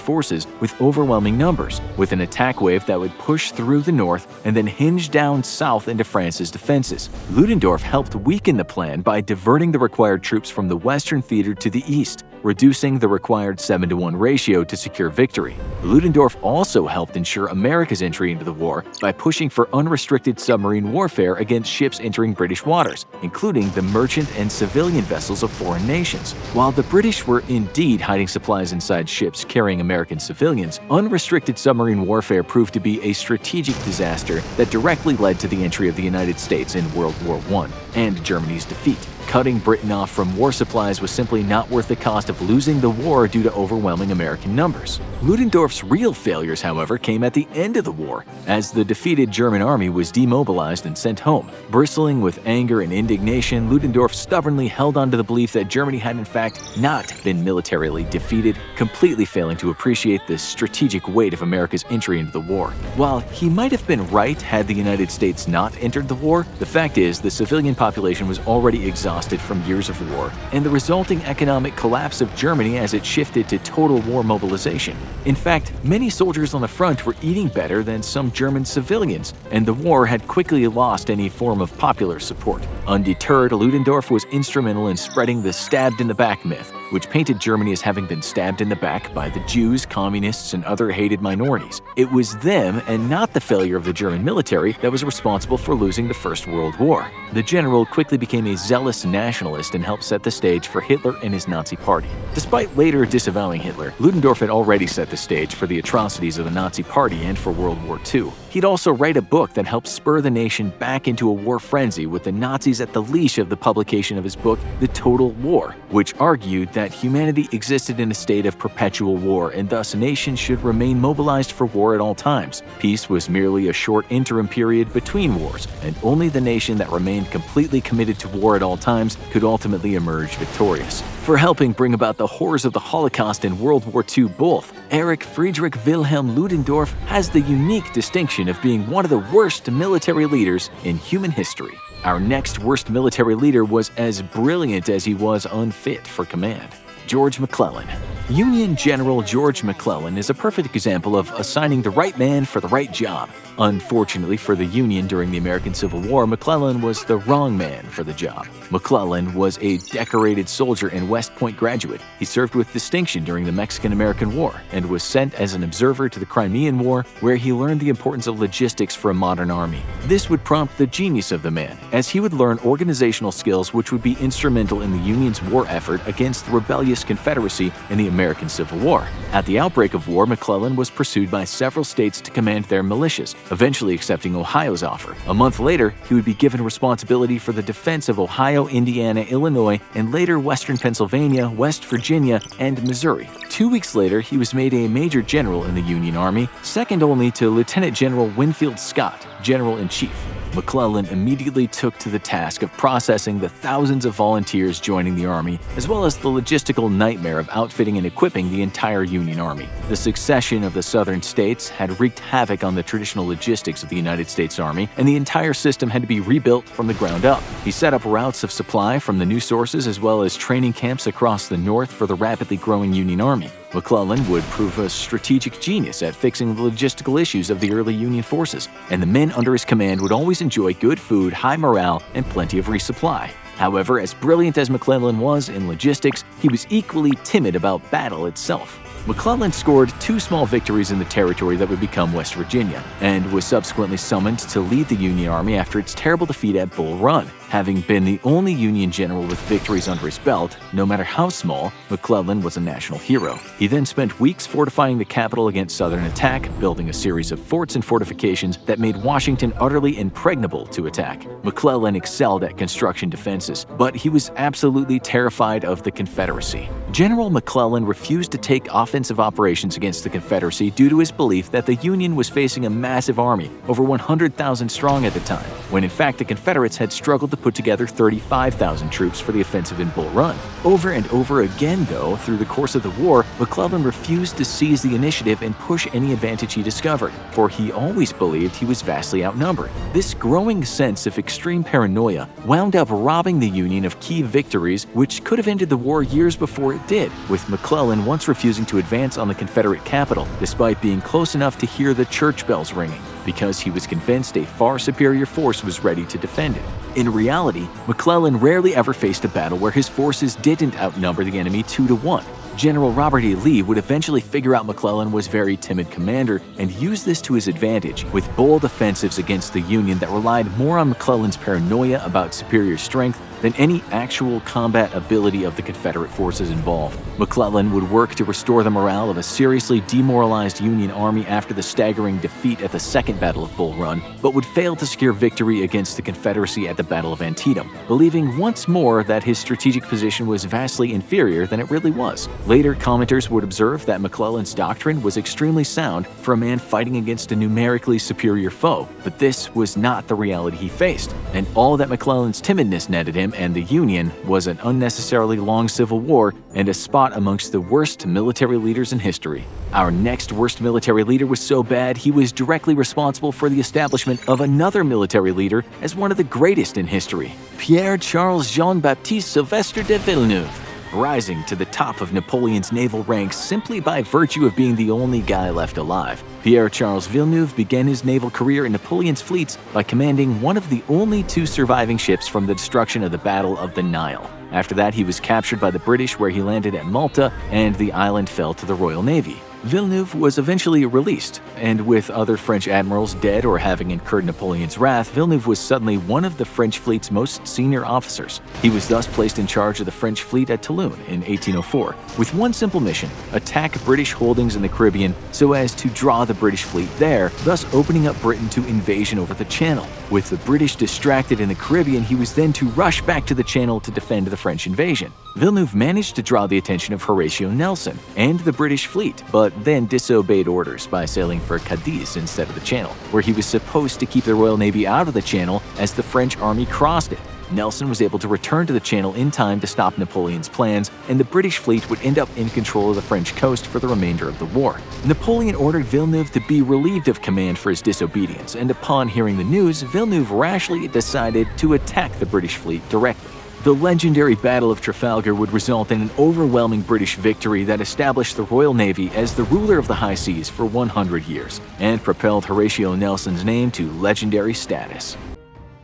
forces with overwhelming numbers, with an attack wave that would push through the north and then hinge down south into France's defenses. Ludendorff helped weaken the plan by diverting the required troops from the western theater to the east, reducing the required 7-to-1 ratio to secure victory. Ludendorff also helped ensure America's entry into the war by pushing for unrestricted submarine warfare against ships entering British waters, including the merchant and civilian vessels of foreign nations. While the British were indeed hiding supplies inside ships carrying American civilians, unrestricted submarine warfare proved to be a strategic disaster that directly led to the entry of the United States in World War I and Germany's defeat. Cutting Britain off from war supplies was simply not worth the cost of losing the war due to overwhelming American numbers. Ludendorff's real failures, however, came at the end of the war, as the defeated German army was demobilized and sent home. Bristling with anger and indignation, Ludendorff stubbornly held on to the belief that Germany had in fact not been militarily defeated, completely failing to appreciate the strategic weight of America's entry into the war. While he might have been right had the United States not entered the war, the fact is the civilian population was already exhausted exhausted from years of war, and the resulting economic collapse of Germany as it shifted to total war mobilization. In fact, many soldiers on the front were eating better than some German civilians, and the war had quickly lost any form of popular support. Undeterred, Ludendorff was instrumental in spreading the stabbed in the back myth, which painted Germany as having been stabbed in the back by the Jews, communists, and other hated minorities. It was them, and not the failure of the German military, that was responsible for losing the First World War. The general quickly became a zealous nationalist and helped set the stage for Hitler and his Nazi party. Despite later disavowing Hitler, Ludendorff had already set the stage for the atrocities of the Nazi party and for World War II. He'd also write a book that helped spur the nation back into a war frenzy, with the Nazis at the leash of the publication of his book, The Total War, which argued that humanity existed in a state of perpetual war and thus nations should remain mobilized for war at all times. Peace was merely a short interim period between wars, and only the nation that remained completely committed to war at all times could ultimately emerge victorious. For helping bring about the horrors of the Holocaust and World War II both, Erich Friedrich Wilhelm Ludendorff has the unique distinction of being one of the worst military leaders in human history. Our next worst military leader was as brilliant as he was unfit for command. George McClellan. Union General George McClellan is a perfect example of assigning the right man for the right job. Unfortunately for the Union during the American Civil War, McClellan was the wrong man for the job. McClellan was a decorated soldier and West Point graduate. He served with distinction during the Mexican-American War and was sent as an observer to the Crimean War, where he learned the importance of logistics for a modern army. This would prompt the genius of the man, as he would learn organizational skills which would be instrumental in the Union's war effort against the rebellious Confederacy in the American Civil War. At the outbreak of war, McClellan was pursued by several states to command their militias, eventually accepting Ohio's offer. A month later, he would be given responsibility for the defense of Ohio, Indiana, Illinois, and later western Pennsylvania, West Virginia, and Missouri. 2 weeks later, he was made a major general in the Union Army, second only to Lieutenant General Winfield Scott, General-in-Chief. McClellan immediately took to the task of processing the thousands of volunteers joining the Army, as well as the logistical nightmare of outfitting and equipping the entire Union Army. The succession of the southern states had wreaked havoc on the traditional logistics of the United States Army, and the entire system had to be rebuilt from the ground up. He set up routes of supply from the new sources as well as training camps across the north for the rapidly growing Union Army. McClellan would prove a strategic genius at fixing the logistical issues of the early Union forces, and the men under his command would always enjoy good food, high morale, and plenty of resupply. However, as brilliant as McClellan was in logistics, he was equally timid about battle itself. McClellan scored 2 small victories in the territory that would become West Virginia, and was subsequently summoned to lead the Union Army after its terrible defeat at Bull Run. Having been the only Union general with victories under his belt, no matter how small, McClellan was a national hero. He then spent weeks fortifying the capital against Southern attack, building a series of forts and fortifications that made Washington utterly impregnable to attack. McClellan excelled at construction defenses, but he was absolutely terrified of the Confederacy. General McClellan refused to take offensive operations against the Confederacy due to his belief that the Union was facing a massive army, over 100,000 strong at the time, when in fact the Confederates had struggled to put together 35,000 troops for the offensive in Bull Run. Over and over again, though, through the course of the war, McClellan refused to seize the initiative and push any advantage he discovered, for he always believed he was vastly outnumbered. This growing sense of extreme paranoia wound up robbing the Union of key victories which could have ended the war years before it did, with McClellan once refusing to advance on the Confederate capital, despite being close enough to hear the church bells ringing, because he was convinced a far superior force was ready to defend it. In reality, McClellan rarely ever faced a battle where his forces didn't outnumber the enemy 2-1. General Robert E. Lee would eventually figure out McClellan was a very timid commander and use this to his advantage, with bold offensives against the Union that relied more on McClellan's paranoia about superior strength than any actual combat ability of the Confederate forces involved. McClellan would work to restore the morale of a seriously demoralized Union army after the staggering defeat at the Second Battle of Bull Run, but would fail to secure victory against the Confederacy at the Battle of Antietam, believing once more that his strategic position was vastly inferior than it really was. Later, commenters would observe that McClellan's doctrine was extremely sound for a man fighting against a numerically superior foe, but this was not the reality he faced, and all that McClellan's timidness netted him and the Union was an unnecessarily long civil war and a spot amongst the worst military leaders in history. Our next worst military leader was so bad he was directly responsible for the establishment of another military leader as one of the greatest in history, Pierre-Charles Jean-Baptiste Sylvestre de Villeneuve, rising to the top of Napoleon's naval ranks simply by virtue of being the only guy left alive. Pierre-Charles Villeneuve began his naval career in Napoleon's fleets by commanding one of the only two surviving ships from the destruction of the Battle of the Nile. After that, he was captured by the British, where he landed at Malta, and the island fell to the Royal Navy. Villeneuve was eventually released, and with other French admirals dead or having incurred Napoleon's wrath, Villeneuve was suddenly one of the French fleet's most senior officers. He was thus placed in charge of the French fleet at Toulon in 1804, with one simple mission: attack British holdings in the Caribbean so as to draw the British fleet there, thus opening up Britain to invasion over the Channel. With the British distracted in the Caribbean, he was then to rush back to the Channel to defend the French invasion. Villeneuve managed to draw the attention of Horatio Nelson and the British fleet, but then disobeyed orders by sailing for Cadiz instead of the Channel, where he was supposed to keep the Royal Navy out of the Channel as the French army crossed it. Nelson was able to return to the Channel in time to stop Napoleon's plans, and the British fleet would end up in control of the French coast for the remainder of the war. Napoleon ordered Villeneuve to be relieved of command for his disobedience, and upon hearing the news, Villeneuve rashly decided to attack the British fleet directly. The legendary Battle of Trafalgar would result in an overwhelming British victory that established the Royal Navy as the ruler of the high seas for 100 years, and propelled Horatio Nelson's name to legendary status.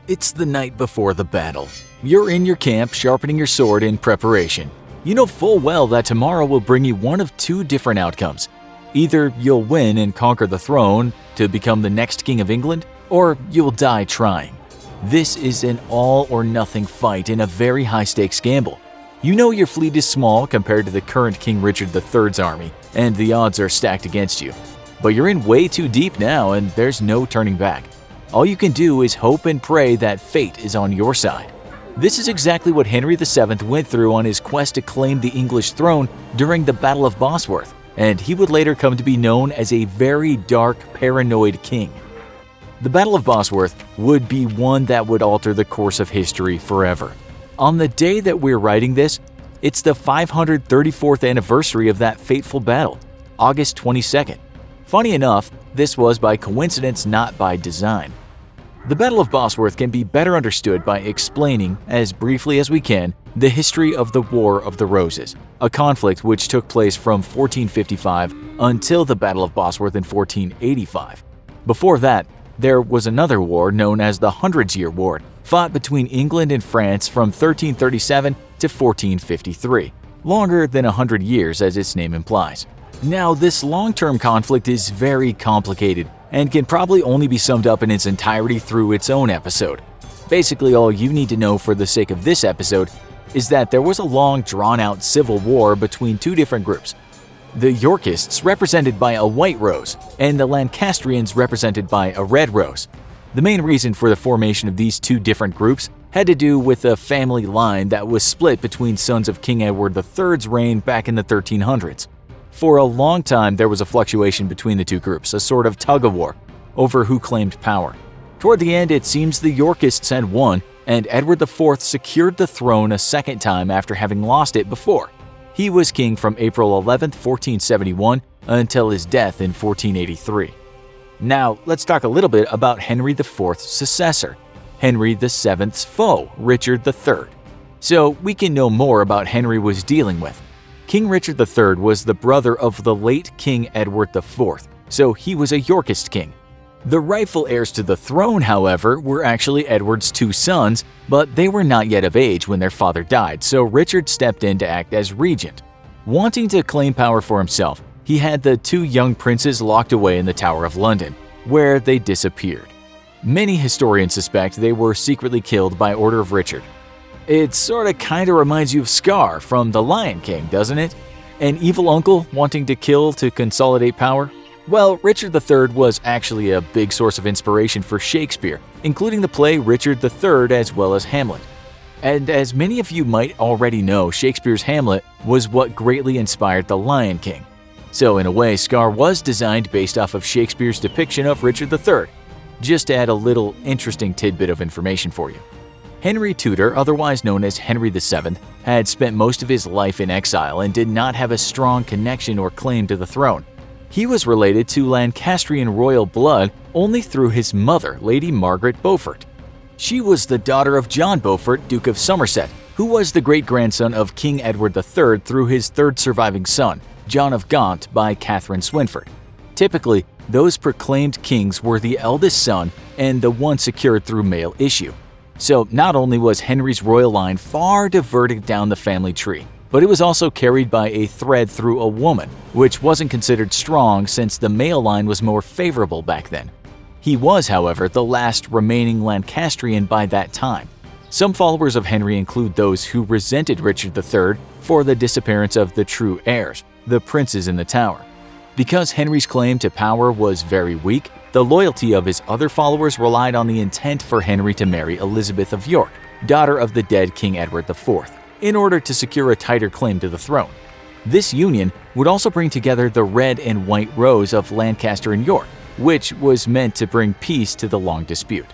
It's the night before the battle. You're in your camp sharpening your sword in preparation. You know full well that tomorrow will bring you one of two different outcomes. Either you'll win and conquer the throne to become the next King of England, or you'll die trying. This is an all-or-nothing fight in a very high-stakes gamble. You know your fleet is small compared to the current King Richard III's army, and the odds are stacked against you. But you're in way too deep now, and there's no turning back. All you can do is hope and pray that fate is on your side. This is exactly what Henry VII went through on his quest to claim the English throne during the Battle of Bosworth, and he would later come to be known as a very dark, paranoid king. The Battle of Bosworth would be one that would alter the course of history forever. On the day that we're writing this, it's the 534th anniversary of that fateful battle, August 22nd. Funny enough, this was by coincidence, not by design. The Battle of Bosworth can be better understood by explaining, as briefly as we can, the history of the War of the Roses, a conflict which took place from 1455 until the Battle of Bosworth in 1485. Before that, there was another war known as the Hundreds Year War, fought between England and France from 1337 to 1453, longer than 100 years as its name implies. Now, this long-term conflict is very complicated and can probably only be summed up in its entirety through its own episode. Basically, all you need to know for the sake of this episode is that there was a long, drawn-out civil war between two different groups. The Yorkists, represented by a white rose, and the Lancastrians, represented by a red rose. The main reason for the formation of these two different groups had to do with a family line that was split between sons of King Edward III's reign back in the 1300s. For a long time, there was a fluctuation between the two groups, a sort of tug-of-war over who claimed power. Toward the end, it seems the Yorkists had won, and Edward IV secured the throne a second time after having lost it before. He was king from April 11, 1471, until his death in 1483. Now, let's talk a little bit about Henry IV's successor, Henry VII's foe, Richard III. So we can know more about Henry was dealing with. King Richard III was the brother of the late King Edward IV, so he was a Yorkist king. The rightful heirs to the throne, however, were actually Edward's two sons, but they were not yet of age when their father died, so Richard stepped in to act as regent. Wanting to claim power for himself, he had the two young princes locked away in the Tower of London, where they disappeared. Many historians suspect they were secretly killed by order of Richard. It sorta kinda reminds you of Scar from The Lion King, doesn't it? An evil uncle wanting to kill to consolidate power? Well, Richard III was actually a big source of inspiration for Shakespeare, including the play Richard III as well as Hamlet. And as many of you might already know, Shakespeare's Hamlet was what greatly inspired The Lion King. So in a way, Scar was designed based off of Shakespeare's depiction of Richard III. Just to add a little interesting tidbit of information for you. Henry Tudor, otherwise known as Henry VII, had spent most of his life in exile and did not have a strong connection or claim to the throne. He was related to Lancastrian royal blood only through his mother, Lady Margaret Beaufort. She was the daughter of John Beaufort, Duke of Somerset, who was the great-grandson of King Edward III through his third surviving son, John of Gaunt, by Catherine Swynford. Typically, those proclaimed kings were the eldest son and the one secured through male issue. So not only was Henry's royal line far diverted down the family tree, but it was also carried by a thread through a woman, which wasn't considered strong since the male line was more favorable back then. He was, however, the last remaining Lancastrian by that time. Some followers of Henry include those who resented Richard III for the disappearance of the true heirs, the princes in the Tower. Because Henry's claim to power was very weak, the loyalty of his other followers relied on the intent for Henry to marry Elizabeth of York, daughter of the dead King Edward IV, in order to secure a tighter claim to the throne. This union would also bring together the red and white rose of Lancaster and York, which was meant to bring peace to the long dispute.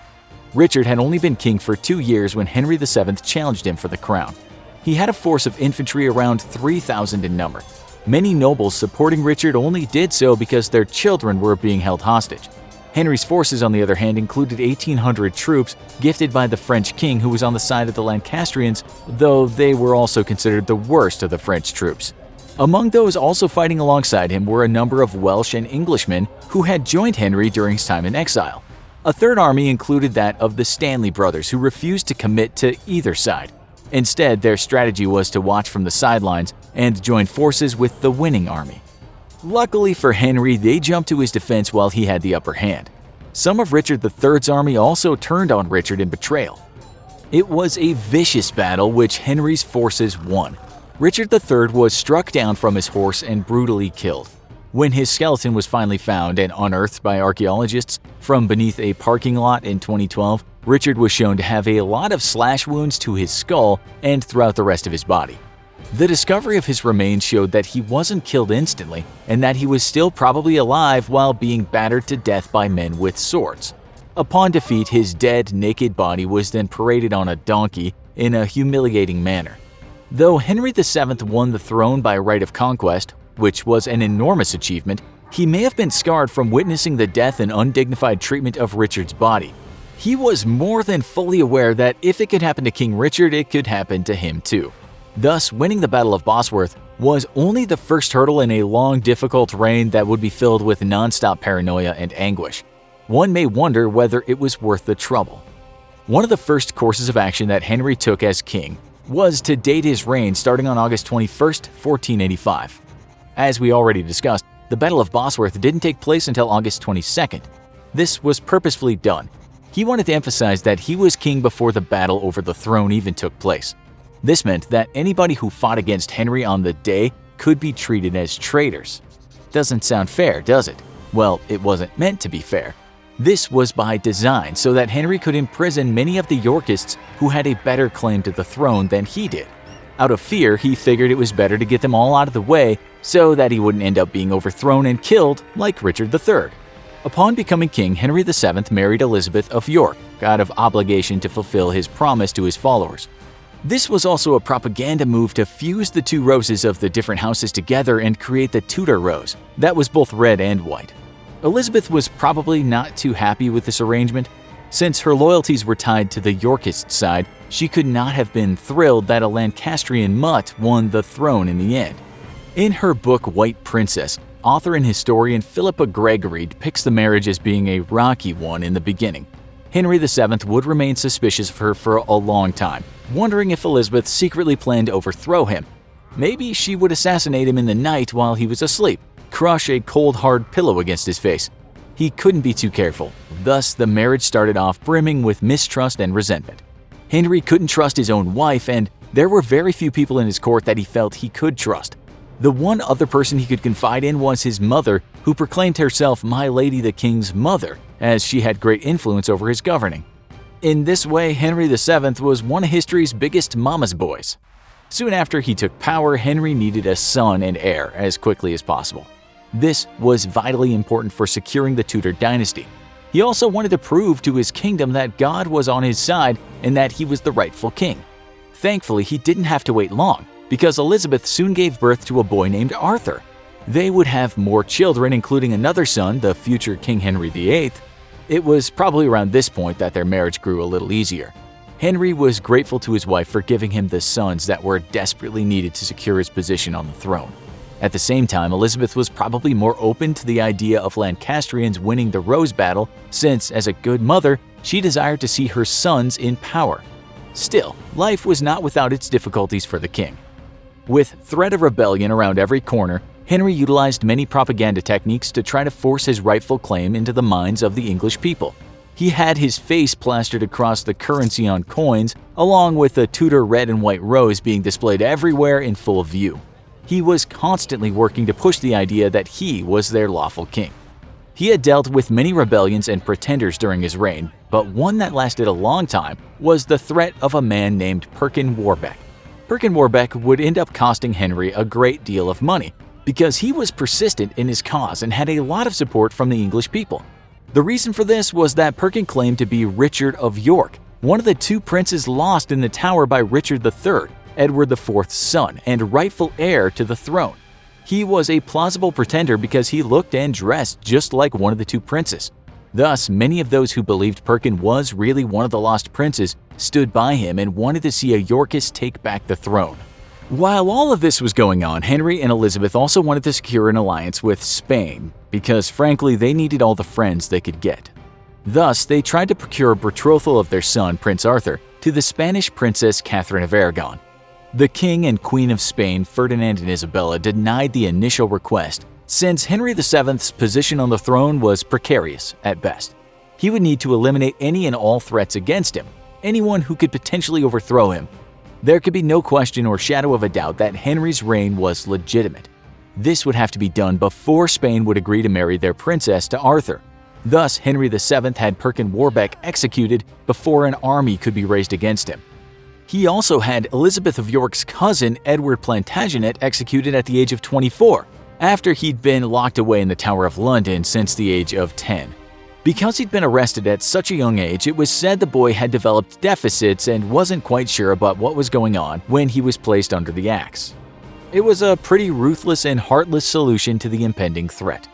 Richard had only been king for 2 years when Henry VII challenged him for the crown. He had a force of infantry around 3,000 in number. Many nobles supporting Richard only did so because their children were being held hostage. Henry's forces, on the other hand, included 1,800 troops gifted by the French king who was on the side of the Lancastrians, though they were also considered the worst of the French troops. Among those also fighting alongside him were a number of Welsh and Englishmen who had joined Henry during his time in exile. A third army included that of the Stanley brothers, who refused to commit to either side. Instead, their strategy was to watch from the sidelines and join forces with the winning army. Luckily for Henry, they jumped to his defense while he had the upper hand. Some of Richard III's army also turned on Richard in betrayal. It was a vicious battle which Henry's forces won. Richard III was struck down from his horse and brutally killed. When his skeleton was finally found and unearthed by archaeologists from beneath a parking lot in 2012, Richard was shown to have a lot of slash wounds to his skull and throughout the rest of his body. The discovery of his remains showed that he wasn't killed instantly and that he was still probably alive while being battered to death by men with swords. Upon defeat, his dead, naked body was then paraded on a donkey in a humiliating manner. Though Henry VII won the throne by right of conquest, which was an enormous achievement, he may have been scarred from witnessing the death and undignified treatment of Richard's body. He was more than fully aware that if it could happen to King Richard, it could happen to him too. Thus, winning the Battle of Bosworth was only the first hurdle in a long, difficult reign that would be filled with non-stop paranoia and anguish. One may wonder whether it was worth the trouble. One of the first courses of action that Henry took as king was to date his reign starting on August 21, 1485. As we already discussed, the Battle of Bosworth didn't take place until August 22nd. This was purposefully done. He wanted to emphasize that he was king before the battle over the throne even took place. This meant that anybody who fought against Henry on the day could be treated as traitors. Doesn't sound fair, does it? Well, it wasn't meant to be fair. This was by design so that Henry could imprison many of the Yorkists who had a better claim to the throne than he did. Out of fear, he figured it was better to get them all out of the way so that he wouldn't end up being overthrown and killed like Richard III. Upon becoming king, Henry VII married Elizabeth of York, out of obligation to fulfill his promise to his followers. This was also a propaganda move to fuse the two roses of the different houses together and create the Tudor rose that was both red and white. Elizabeth was probably not too happy with this arrangement. Since her loyalties were tied to the Yorkist side, she could not have been thrilled that a Lancastrian mutt won the throne in the end. In her book White Princess, author and historian Philippa Gregory depicts the marriage as being a rocky one in the beginning. Henry VII would remain suspicious of her for a long time, wondering if Elizabeth secretly planned to overthrow him. Maybe she would assassinate him in the night while he was asleep, crush a cold hard pillow against his face. He couldn't be too careful, thus the marriage started off brimming with mistrust and resentment. Henry couldn't trust his own wife, and there were very few people in his court that he felt he could trust. The one other person he could confide in was his mother, who proclaimed herself My Lady the King's mother, as she had great influence over his governing. In this way, Henry VII was one of history's biggest mama's boys. Soon after he took power, Henry needed a son and heir as quickly as possible. This was vitally important for securing the Tudor dynasty. He also wanted to prove to his kingdom that God was on his side and that he was the rightful king. Thankfully, he didn't have to wait long, because Elizabeth soon gave birth to a boy named Arthur. They would have more children, including another son, the future King Henry VIII. It was probably around this point that their marriage grew a little easier. Henry was grateful to his wife for giving him the sons that were desperately needed to secure his position on the throne. At the same time, Elizabeth was probably more open to the idea of Lancastrians winning the Rose Battle since, as a good mother, she desired to see her sons in power. Still, life was not without its difficulties for the king. With threat of rebellion around every corner, Henry utilized many propaganda techniques to try to force his rightful claim into the minds of the English people. He had his face plastered across the currency on coins, along with the Tudor red and white rose being displayed everywhere in full view. He was constantly working to push the idea that he was their lawful king. He had dealt with many rebellions and pretenders during his reign, but one that lasted a long time was the threat of a man named Perkin Warbeck. Perkin Warbeck would end up costing Henry a great deal of money because he was persistent in his cause and had a lot of support from the English people. The reason for this was that Perkin claimed to be Richard of York, one of the two princes lost in the Tower by Richard III, Edward IV's son and rightful heir to the throne. He was a plausible pretender because he looked and dressed just like one of the two princes. Thus, many of those who believed Perkin was really one of the lost princes stood by him and wanted to see a Yorkist take back the throne. While all of this was going on, Henry and Elizabeth also wanted to secure an alliance with Spain because, frankly, they needed all the friends they could get. Thus, they tried to procure a betrothal of their son, Prince Arthur, to the Spanish Princess Catherine of Aragon. The King and Queen of Spain, Ferdinand and Isabella, denied the initial request since Henry VII's position on the throne was precarious at best. He would need to eliminate any and all threats against him, anyone who could potentially overthrow him. There could be no question or shadow of a doubt that Henry's reign was legitimate. This would have to be done before Spain would agree to marry their princess to Arthur. Thus, Henry VII had Perkin Warbeck executed before an army could be raised against him. He also had Elizabeth of York's cousin, Edward Plantagenet, executed at the age of 24, after he'd been locked away in the Tower of London since the age of 10. Because he'd been arrested at such a young age, it was said the boy had developed deficits and wasn't quite sure about what was going on when he was placed under the axe. It was a pretty ruthless and heartless solution to the impending threat.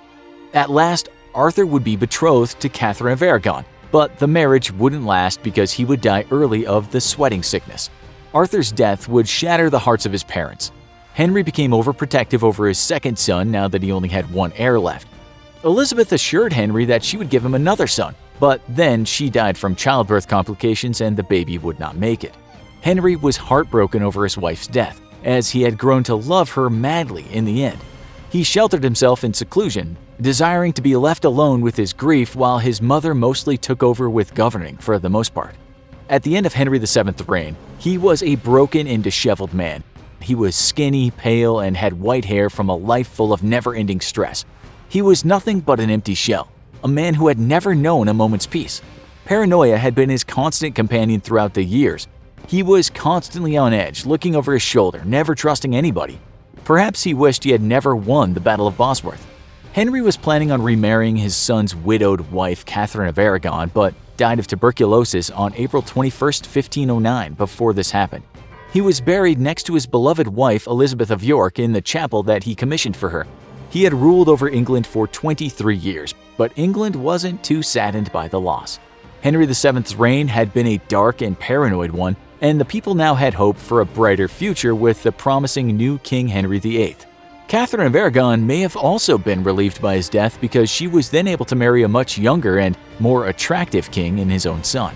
At last, Arthur would be betrothed to Catherine of Aragon, but the marriage wouldn't last because he would die early of the sweating sickness. Arthur's death would shatter the hearts of his parents. Henry became overprotective over his second son now that he only had one heir left. Elizabeth assured Henry that she would give him another son, but then she died from childbirth complications and the baby would not make it. Henry was heartbroken over his wife's death, as he had grown to love her madly in the end. He sheltered himself in seclusion, desiring to be left alone with his grief while his mother mostly took over with governing for the most part. At the end of Henry VII's reign, he was a broken and disheveled man. He was skinny, pale, and had white hair from a life full of never-ending stress. He was nothing but an empty shell, a man who had never known a moment's peace. Paranoia had been his constant companion throughout the years. He was constantly on edge, looking over his shoulder, never trusting anybody. Perhaps he wished he had never won the Battle of Bosworth. Henry was planning on remarrying his son's widowed wife, Catherine of Aragon, but died of tuberculosis on April 21, 1509, before this happened. He was buried next to his beloved wife, Elizabeth of York, in the chapel that he commissioned for her. He had ruled over England for 23 years, but England wasn't too saddened by the loss. Henry VII's reign had been a dark and paranoid one, and the people now had hope for a brighter future with the promising new King Henry VIII. Catherine of Aragon may have also been relieved by his death because she was then able to marry a much younger and more attractive king in his own son.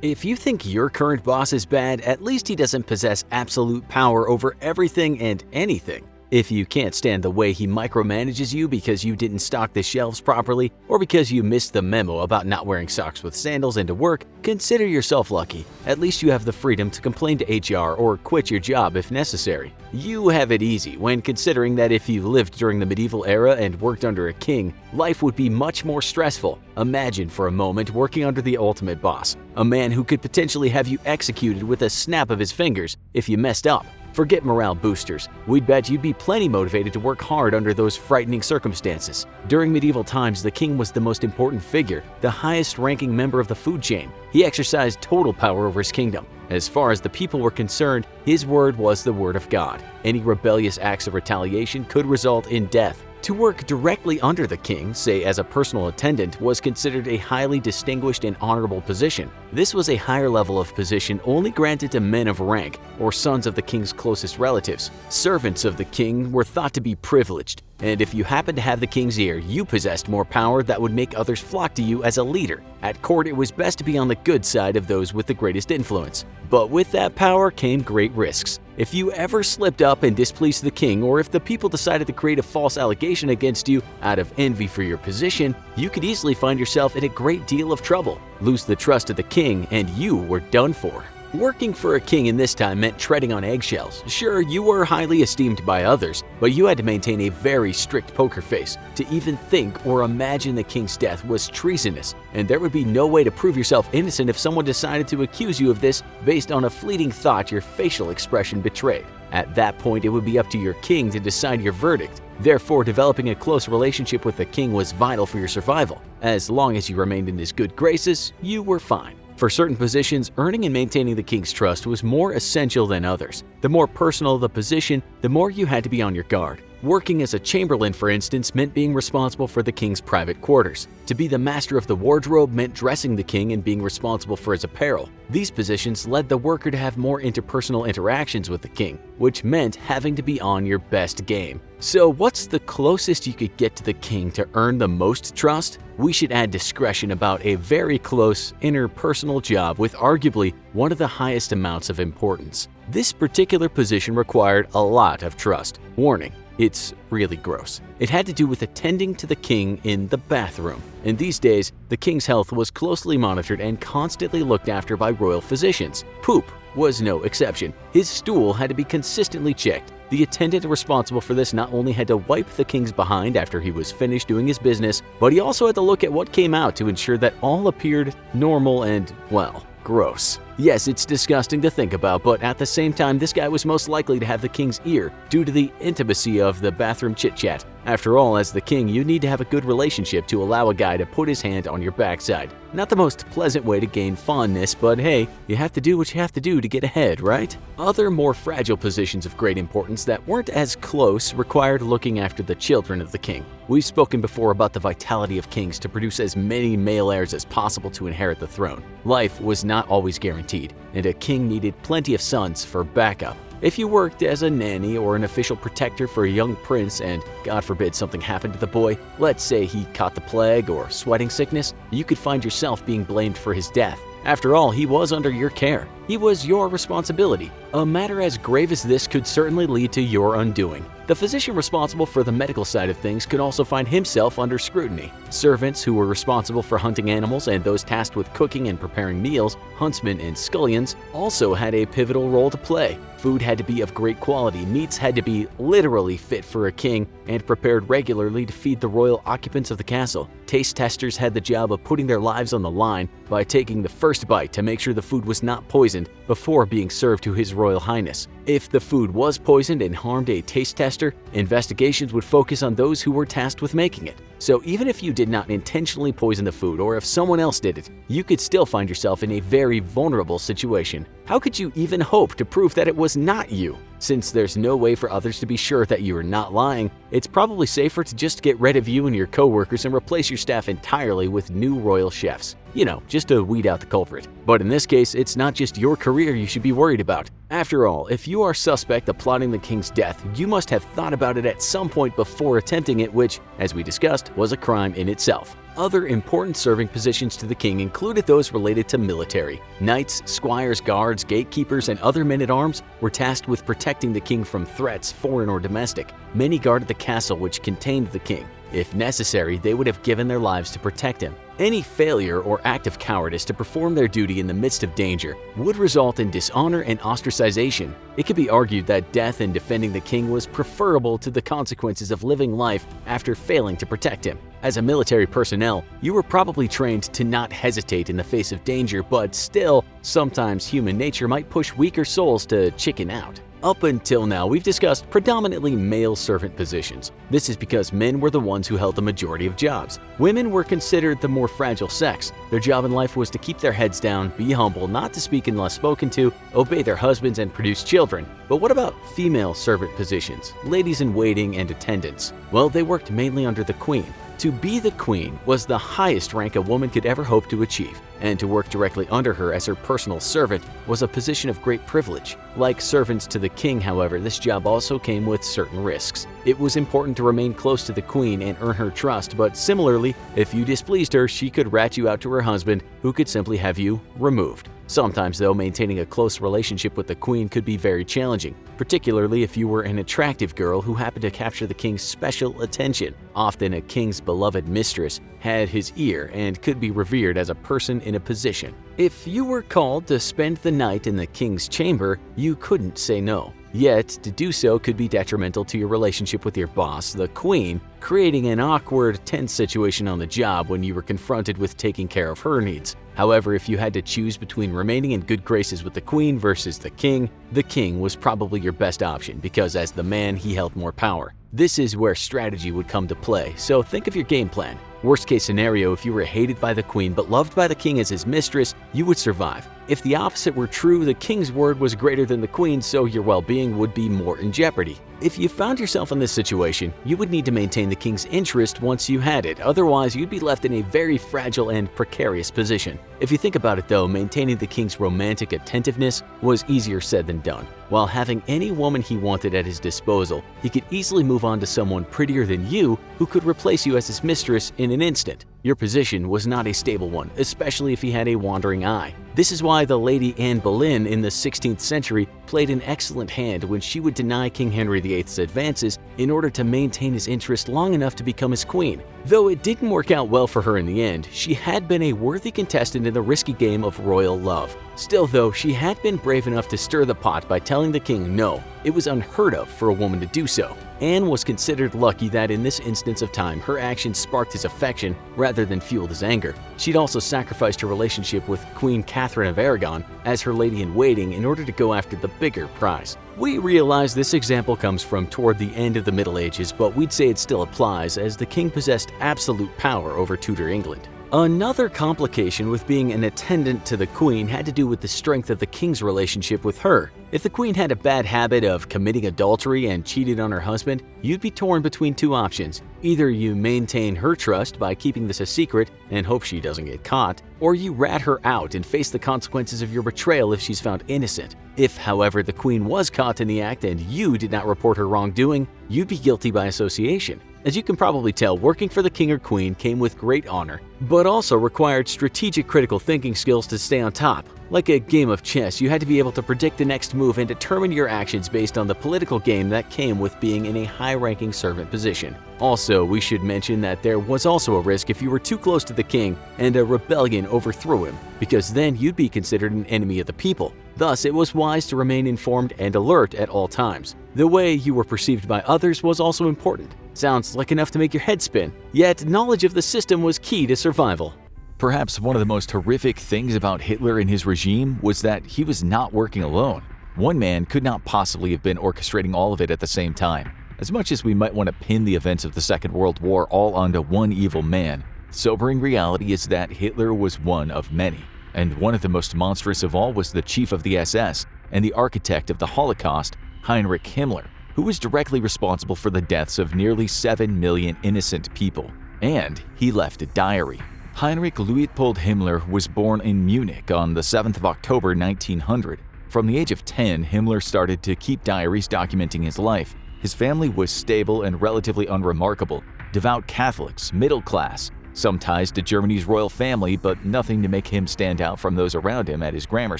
If you think your current boss is bad, at least he doesn't possess absolute power over everything and anything. If you can't stand the way he micromanages you because you didn't stock the shelves properly or because you missed the memo about not wearing socks with sandals into work, consider yourself lucky. At least you have the freedom to complain to HR or quit your job if necessary. You have it easy when considering that if you lived during the medieval era and worked under a king, life would be much more stressful. Imagine for a moment working under the ultimate boss, a man who could potentially have you executed with a snap of his fingers if you messed up. Forget morale boosters. We'd bet you'd be plenty motivated to work hard under those frightening circumstances. During medieval times, the king was the most important figure, the highest-ranking member of the food chain. He exercised total power over his kingdom. As far as the people were concerned, his word was the word of God. Any rebellious acts of retaliation could result in death. To work directly under the king, say as a personal attendant, was considered a highly distinguished and honorable position. This was a higher level of position only granted to men of rank or sons of the king's closest relatives. Servants of the king were thought to be privileged, and if you happened to have the king's ear, you possessed more power that would make others flock to you as a leader. At court, it was best to be on the good side of those with the greatest influence. But with that power came great risks. If you ever slipped up and displeased the king, or if the people decided to create a false allegation against you out of envy for your position, you could easily find yourself in a great deal of trouble, lose the trust of the king, and you were done for. Working for a king in this time meant treading on eggshells. Sure, you were highly esteemed by others, but you had to maintain a very strict poker face. To even think or imagine the king's death was treasonous, and there would be no way to prove yourself innocent if someone decided to accuse you of this based on a fleeting thought your facial expression betrayed. At that point, it would be up to your king to decide your verdict. Therefore, developing a close relationship with the king was vital for your survival. As long as you remained in his good graces, you were fine. For certain positions, earning and maintaining the king's trust was more essential than others. The more personal the position, the more you had to be on your guard. Working as a chamberlain, for instance, meant being responsible for the king's private quarters. To be the master of the wardrobe meant dressing the king and being responsible for his apparel. These positions led the worker to have more interpersonal interactions with the king, which meant having to be on your best game. So what's the closest you could get to the king to earn the most trust? We should add discretion about a very close interpersonal job with arguably one of the highest amounts of importance. This particular position required a lot of trust. Warning: it's really gross. It had to do with attending to the king in the bathroom. In these days, the king's health was closely monitored and constantly looked after by royal physicians. Poop was no exception. His stool had to be consistently checked. The attendant responsible for this not only had to wipe the king's behind after he was finished doing his business, but he also had to look at what came out to ensure that all appeared normal and, well, gross. Yes, it's disgusting to think about, but at the same time, this guy was most likely to have the king's ear due to the intimacy of the bathroom chit-chat. After all, as the king, you need to have a good relationship to allow a guy to put his hand on your backside. Not the most pleasant way to gain fondness, but hey, you have to do what you have to do to get ahead, right? Other more fragile positions of great importance that weren't as close required looking after the children of the king. We've spoken before about the vitality of kings to produce as many male heirs as possible to inherit the throne. Life was not always guaranteed, and a king needed plenty of sons for backup. If you worked as a nanny or an official protector for a young prince and, God forbid, something happened to the boy, let's say he caught the plague or sweating sickness, you could find yourself being blamed for his death. After all, he was under your care. He was your responsibility. A matter as grave as this could certainly lead to your undoing. The physician responsible for the medical side of things could also find himself under scrutiny. Servants who were responsible for hunting animals and those tasked with cooking and preparing meals, huntsmen and scullions, also had a pivotal role to play. Food had to be of great quality, meats had to be literally fit for a king and prepared regularly to feed the royal occupants of the castle. Taste testers had the job of putting their lives on the line by taking the first bite to make sure the food was not poisoned before being served to His Royal Highness. If the food was poisoned and harmed a taste tester, investigations would focus on those who were tasked with making it. So even if you did not intentionally poison the food, or if someone else did it, you could still find yourself in a very vulnerable situation. How could you even hope to prove that it was not you? Since there's no way for others to be sure that you are not lying, it's probably safer to just get rid of you and your co-workers and replace your staff entirely with new royal chefs. You know, just to weed out the culprit. But in this case, it's not just your career you should be worried about. After all, if you are suspect of plotting the king's death, you must have thought about it at some point before attempting it, which, as we discussed, was a crime in itself. Other important serving positions to the king included those related to military. Knights, squires, guards, gatekeepers, and other men-at-arms were tasked with protecting the king from threats, foreign or domestic. Many guarded the castle which contained the king. If necessary, they would have given their lives to protect him. Any failure or act of cowardice to perform their duty in the midst of danger would result in dishonor and ostracization. It could be argued that death in defending the king was preferable to the consequences of living life after failing to protect him. As a military personnel, you were probably trained to not hesitate in the face of danger, but still, sometimes human nature might push weaker souls to chicken out. Up until now, we've discussed predominantly male servant positions. This is because men were the ones who held the majority of jobs. Women were considered the more fragile sex. Their job in life was to keep their heads down, be humble, not to speak unless spoken to, obey their husbands, and produce children. But what about female servant positions, ladies in waiting and attendants? Well, they worked mainly under the queen. To be the queen was the highest rank a woman could ever hope to achieve, and to work directly under her as her personal servant was a position of great privilege. Like servants to the king, however, this job also came with certain risks. It was important to remain close to the queen and earn her trust, but similarly, if you displeased her, she could rat you out to her husband, who could simply have you removed. Sometimes, though, maintaining a close relationship with the queen could be very challenging, particularly if you were an attractive girl who happened to capture the king's special attention. Often, a king's beloved mistress had his ear and could be revered as a person in a position. If you were called to spend the night in the king's chamber, you couldn't say no. Yet, to do so could be detrimental to your relationship with your boss, the queen, creating an awkward, tense situation on the job when you were confronted with taking care of her needs. However, if you had to choose between remaining in good graces with the queen versus the king was probably your best option because as the man, he held more power. This is where strategy would come to play, so think of your game plan. Worst case scenario, if you were hated by the queen but loved by the king as his mistress, you would survive. If the opposite were true, the king's word was greater than the queen's, so your well-being would be more in jeopardy. If you found yourself in this situation, you would need to maintain the king's interest once you had it, otherwise you'd be left in a very fragile and precarious position. If you think about it though, maintaining the king's romantic attentiveness was easier said than done. While having any woman he wanted at his disposal, he could easily move on to someone prettier than you who could replace you as his mistress in an instant. Your position was not a stable one, especially if he had a wandering eye. This is why the Lady Anne Boleyn in the 16th century played an excellent hand when she would deny King Henry VIII's advances in order to maintain his interest long enough to become his queen. Though it didn't work out well for her in the end, she had been a worthy contestant in the risky game of royal love. Still though, she had been brave enough to stir the pot by telling the king no. It was unheard of for a woman to do so. Anne was considered lucky that in this instance of time, her actions sparked his affection rather than fueled his anger. She'd also sacrificed her relationship with Queen Catherine of Aragon as her lady-in-waiting in order to go after the bigger prize. We realize this example comes from toward the end of the Middle Ages, but we'd say it still applies as the king possessed absolute power over Tudor England. Another complication with being an attendant to the queen had to do with the strength of the king's relationship with her. If the queen had a bad habit of committing adultery and cheated on her husband, you'd be torn between two options. Either you maintain her trust by keeping this a secret and hope she doesn't get caught, or you rat her out and face the consequences of your betrayal if she's found innocent. If, however, the queen was caught in the act and you did not report her wrongdoing, you'd be guilty by association. As you can probably tell, working for the king or queen came with great honor, but also required strategic critical thinking skills to stay on top. Like a game of chess, you had to be able to predict the next move and determine your actions based on the political game that came with being in a high-ranking servant position. Also, we should mention that there was also a risk if you were too close to the king and a rebellion overthrew him, because then you'd be considered an enemy of the people. Thus, it was wise to remain informed and alert at all times. The way you were perceived by others was also important. Sounds like enough to make your head spin, yet knowledge of the system was key to survival.
Perhaps one of the most horrific things about Hitler and his regime was that he was not working alone. One man could not possibly have been orchestrating all of it at the same time. As much as we might want to pin the events of the Second World War all onto one evil man, the sobering reality is that Hitler was one of many. And one of the most monstrous of all was the chief of the SS and the architect of the Holocaust, Heinrich Himmler, who was directly responsible for the deaths of nearly 7 million innocent people. And he left a diary. Heinrich Luitpold Himmler was born in Munich on the 7th of October 1900. From the age of 10, Himmler started to keep diaries documenting his life. His family was stable and relatively unremarkable, devout Catholics, middle class, some ties to Germany's royal family, but nothing to make him stand out from those around him at his grammar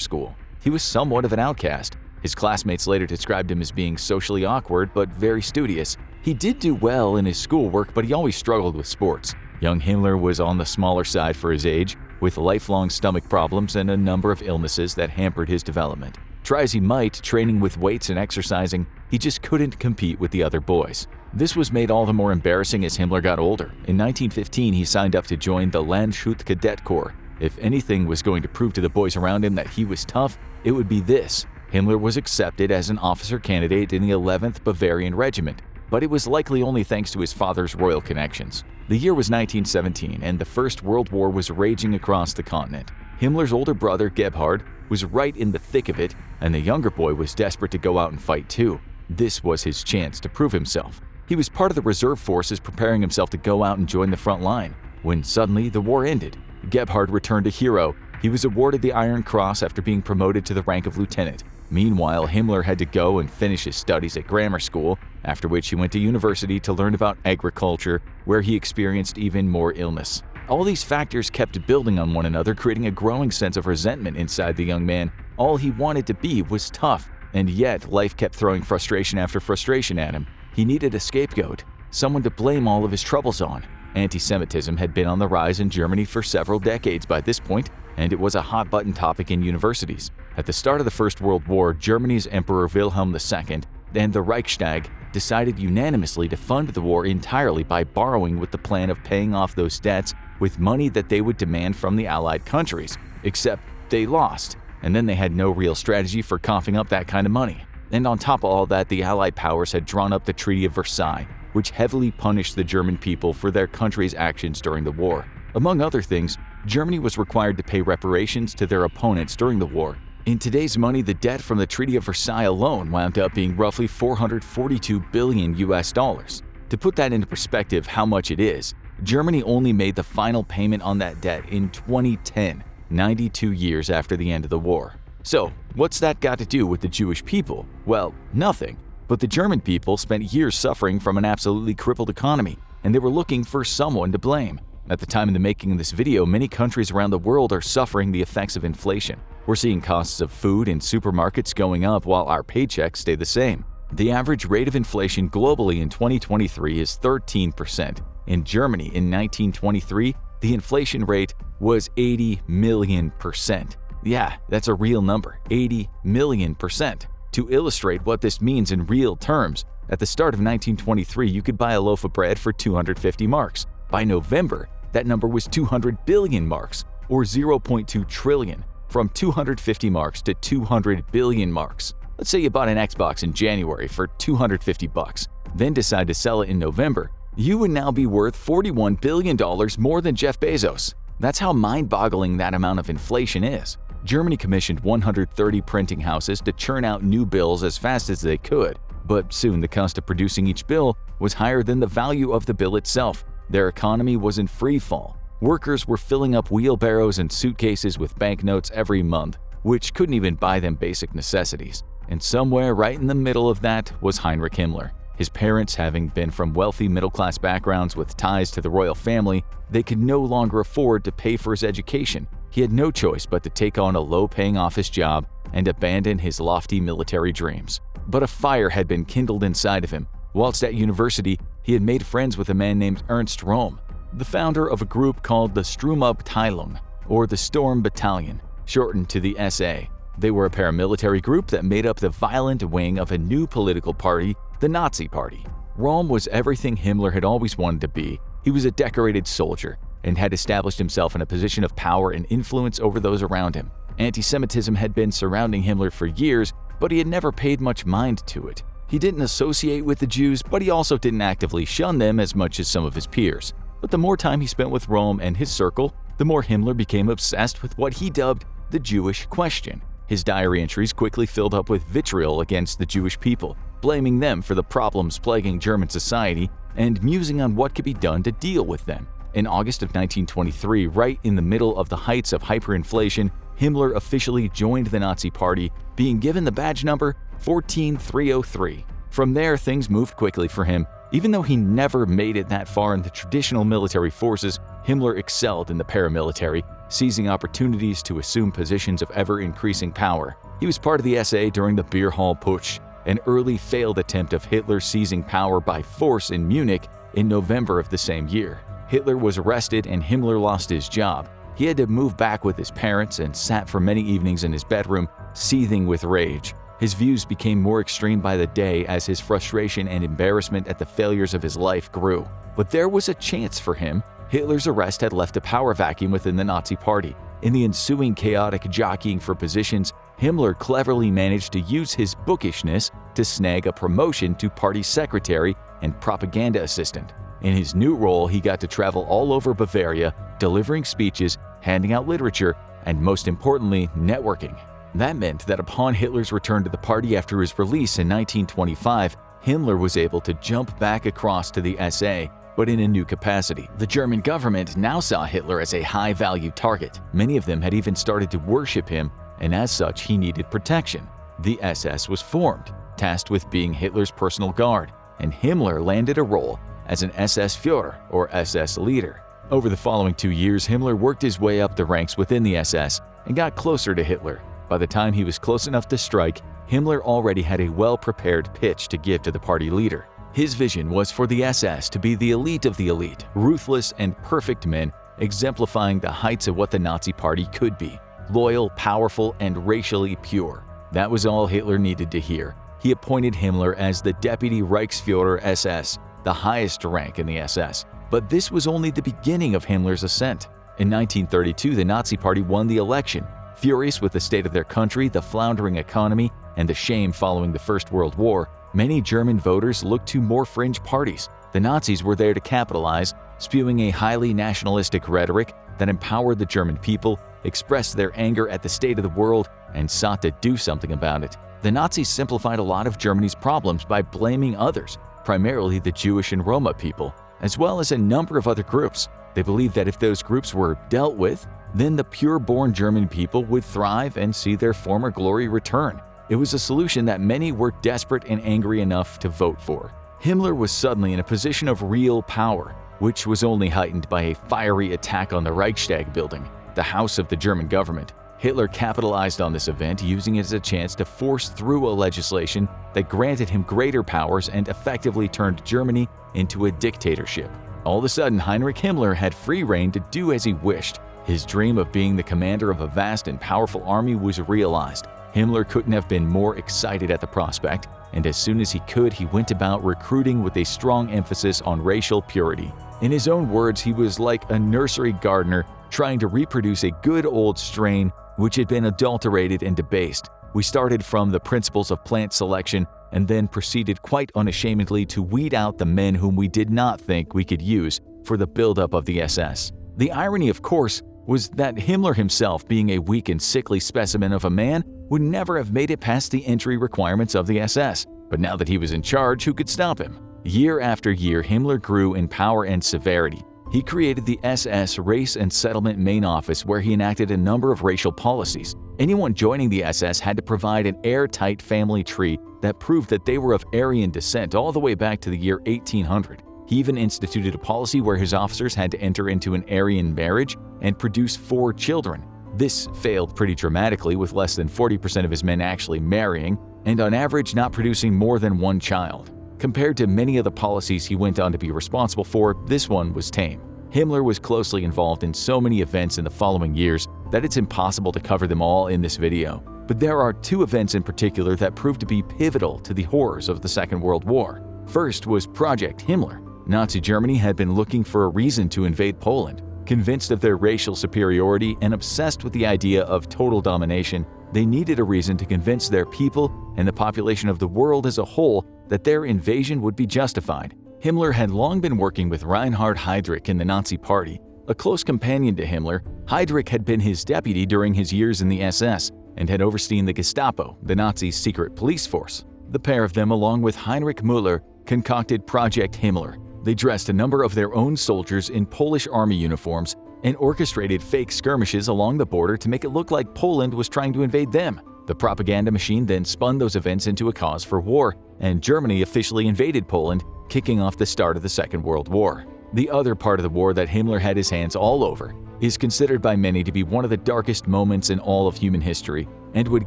school. He was somewhat of an outcast. His classmates later described him as being socially awkward but very studious. He did do well in his schoolwork, but he always struggled with sports. Young Himmler was on the smaller side for his age, with lifelong stomach problems and a number of illnesses that hampered his development. Try as he might, training with weights and exercising, he just couldn't compete with the other boys. This was made all the more embarrassing as Himmler got older. In 1915, he signed up to join the Landshut Cadet Corps. If anything was going to prove to the boys around him that he was tough, it would be this. Himmler was accepted as an officer candidate in the 11th Bavarian Regiment, but it was likely only thanks to his father's royal connections. The year was 1917, and the First World War was raging across the continent. Himmler's older brother, Gebhard, was right in the thick of it, and the younger boy was desperate to go out and fight too. This was his chance to prove himself. He was part of the reserve forces preparing himself to go out and join the front line, when suddenly the war ended. Gebhard returned a hero. He was awarded the Iron Cross after being promoted to the rank of lieutenant. Meanwhile, Himmler had to go and finish his studies at grammar school, after which he went to university to learn about agriculture, where he experienced even more illness. All these factors kept building on one another, creating a growing sense of resentment inside the young man. All he wanted to be was tough, and yet life kept throwing frustration after frustration at him. He needed a scapegoat, someone to blame all of his troubles on. Anti-Semitism had been on the rise in Germany for several decades by this point, and it was a hot-button topic in universities. At the start of the First World War, Germany's Emperor Wilhelm II and the Reichstag decided unanimously to fund the war entirely by borrowing with the plan of paying off those debts with money that they would demand from the Allied countries. Except they lost, and then they had no real strategy for coughing up that kind of money. And on top of all that, the Allied powers had drawn up the Treaty of Versailles, which heavily punished the German people for their country's actions during the war. Among other things, Germany was required to pay reparations to their opponents during the war. In today's money, the debt from the Treaty of Versailles alone wound up being roughly $442 billion US. To put that into perspective how much it is, Germany only made the final payment on that debt in 2010, 92 years after the end of the war. So, what's that got to do with the Jewish people? Well, nothing. But the German people spent years suffering from an absolutely crippled economy, and they were looking for someone to blame. At the time of the making of this video, many countries around the world are suffering the effects of inflation. We're seeing costs of food in supermarkets going up while our paychecks stay the same. The average rate of inflation globally in 2023 is 13%. In Germany in 1923, the inflation rate was 80 million %. Yeah, that's a real number, 80 million %. To illustrate what this means in real terms, at the start of 1923, you could buy a loaf of bread for 250 marks. By November, that number was 200 billion marks, or 0.2 trillion, from 250 marks to 200 billion marks. Let's say you bought an Xbox in January for 250 bucks, then decide to sell it in November. You would now be worth $41 billion more than Jeff Bezos. That's how mind-boggling that amount of inflation is. Germany commissioned 130 printing houses to churn out new bills as fast as they could, but soon the cost of producing each bill was higher than the value of the bill itself. Their economy was in free fall. Workers were filling up wheelbarrows and suitcases with banknotes every month, which couldn't even buy them basic necessities. And somewhere right in the middle of that was Heinrich Himmler. His parents, having been from wealthy middle-class backgrounds with ties to the royal family, they could no longer afford to pay for his education. He had no choice but to take on a low-paying office job and abandon his lofty military dreams. But a fire had been kindled inside of him. Whilst at university, he had made friends with a man named Ernst Röhm, the founder of a group called the Sturmabteilung, or the Storm Battalion, shortened to the SA. They were a paramilitary group that made up the violent wing of a new political party, the Nazi Party. Röhm was everything Himmler had always wanted to be. He was a decorated soldier and had established himself in a position of power and influence over those around him. Anti-Semitism had been surrounding Himmler for years, but he had never paid much mind to it. He didn't associate with the Jews, but he also didn't actively shun them as much as some of his peers. But the more time he spent with Röhm and his circle, the more Himmler became obsessed with what he dubbed the Jewish question. His diary entries quickly filled up with vitriol against the Jewish people, blaming them for the problems plaguing German society and musing on what could be done to deal with them. In August of 1923, right in the middle of the heights of hyperinflation, Himmler officially joined the Nazi Party, being given the badge number 14303. From there, things moved quickly for him. Even though he never made it that far in the traditional military forces, Himmler excelled in the paramilitary, seizing opportunities to assume positions of ever-increasing power. He was part of the SA during the Beer Hall Putsch, an early failed attempt of Hitler seizing power by force in Munich in November of the same year. Hitler was arrested and Himmler lost his job. He had to move back with his parents and sat for many evenings in his bedroom, seething with rage. His views became more extreme by the day as his frustration and embarrassment at the failures of his life grew. But there was a chance for him. Hitler's arrest had left a power vacuum within the Nazi Party. In the ensuing chaotic jockeying for positions, Himmler cleverly managed to use his bookishness to snag a promotion to party secretary and propaganda assistant. In his new role, he got to travel all over Bavaria, delivering speeches, handing out literature, and most importantly, networking. That meant that upon Hitler's return to the party after his release in 1925, Himmler was able to jump back across to the SA, but in a new capacity. The German government now saw Hitler as a high-value target. Many of them had even started to worship him, and as such, he needed protection. The SS was formed, tasked with being Hitler's personal guard, and Himmler landed a role as an SS Führer, or SS leader. Over the following 2 years, Himmler worked his way up the ranks within the SS and got closer to Hitler. By the time he was close enough to strike, Himmler already had a well-prepared pitch to give to the party leader. His vision was for the SS to be the elite of the elite, ruthless and perfect men, exemplifying the heights of what the Nazi Party could be: loyal, powerful, and racially pure. That was all Hitler needed to hear. He appointed Himmler as the Deputy Reichsführer SS, the highest rank in the SS. But this was only the beginning of Himmler's ascent. In 1932, the Nazi Party won the election. Furious with the state of their country, the floundering economy, and the shame following the First World War, many German voters looked to more fringe parties. The Nazis were there to capitalize, spewing a highly nationalistic rhetoric that empowered the German people, expressed their anger at the state of the world, and sought to do something about it. The Nazis simplified a lot of Germany's problems by blaming others, primarily the Jewish and Roma people, as well as a number of other groups. They believed that if those groups were dealt with, then the pure-born German people would thrive and see their former glory return. It was a solution that many were desperate and angry enough to vote for. Himmler was suddenly in a position of real power, which was only heightened by a fiery attack on the Reichstag building, the house of the German government. Hitler capitalized on this event, using it as a chance to force through a legislation that granted him greater powers and effectively turned Germany into a dictatorship. All of a sudden, Heinrich Himmler had free rein to do as he wished. His dream of being the commander of a vast and powerful army was realized. Himmler couldn't have been more excited at the prospect, and as soon as he could, he went about recruiting with a strong emphasis on racial purity. In his own words, he was like a nursery gardener trying to reproduce a good old strain which had been adulterated and debased. We started from the principles of plant selection and then proceeded quite unashamedly to weed out the men whom we did not think we could use for the buildup of the SS. The irony, of course, was that Himmler himself, being a weak and sickly specimen of a man, would never have made it past the entry requirements of the SS. But now that he was in charge, who could stop him? Year after year, Himmler grew in power and severity. He created the SS Race and Settlement Main Office, where he enacted a number of racial policies. Anyone joining the SS had to provide an airtight family tree that proved that they were of Aryan descent all the way back to the year 1800. He even instituted a policy where his officers had to enter into an Aryan marriage and produce 4 children. This failed pretty dramatically, with less than 40% of his men actually marrying, and on average not producing more than 1 child. Compared to many of the policies he went on to be responsible for, this one was tame. Himmler was closely involved in so many events in the following years that it's impossible to cover them all in this video. But there are 2 events in particular that proved to be pivotal to the horrors of the Second World War. First was Project Himmler. Nazi Germany had been looking for a reason to invade Poland. Convinced of their racial superiority and obsessed with the idea of total domination, they needed a reason to convince their people and the population of the world as a whole that their invasion would be justified. Himmler had long been working with Reinhard Heydrich in the Nazi Party. A close companion to Himmler, Heydrich had been his deputy during his years in the SS and had overseen the Gestapo, the Nazis' secret police force. The pair of them, along with Heinrich Müller, concocted Project Himmler. They dressed a number of their own soldiers in Polish army uniforms and orchestrated fake skirmishes along the border to make it look like Poland was trying to invade them. The propaganda machine then spun those events into a cause for war, and Germany officially invaded Poland, kicking off the start of the Second World War. The other part of the war that Himmler had his hands all over is considered by many to be one of the darkest moments in all of human history, and would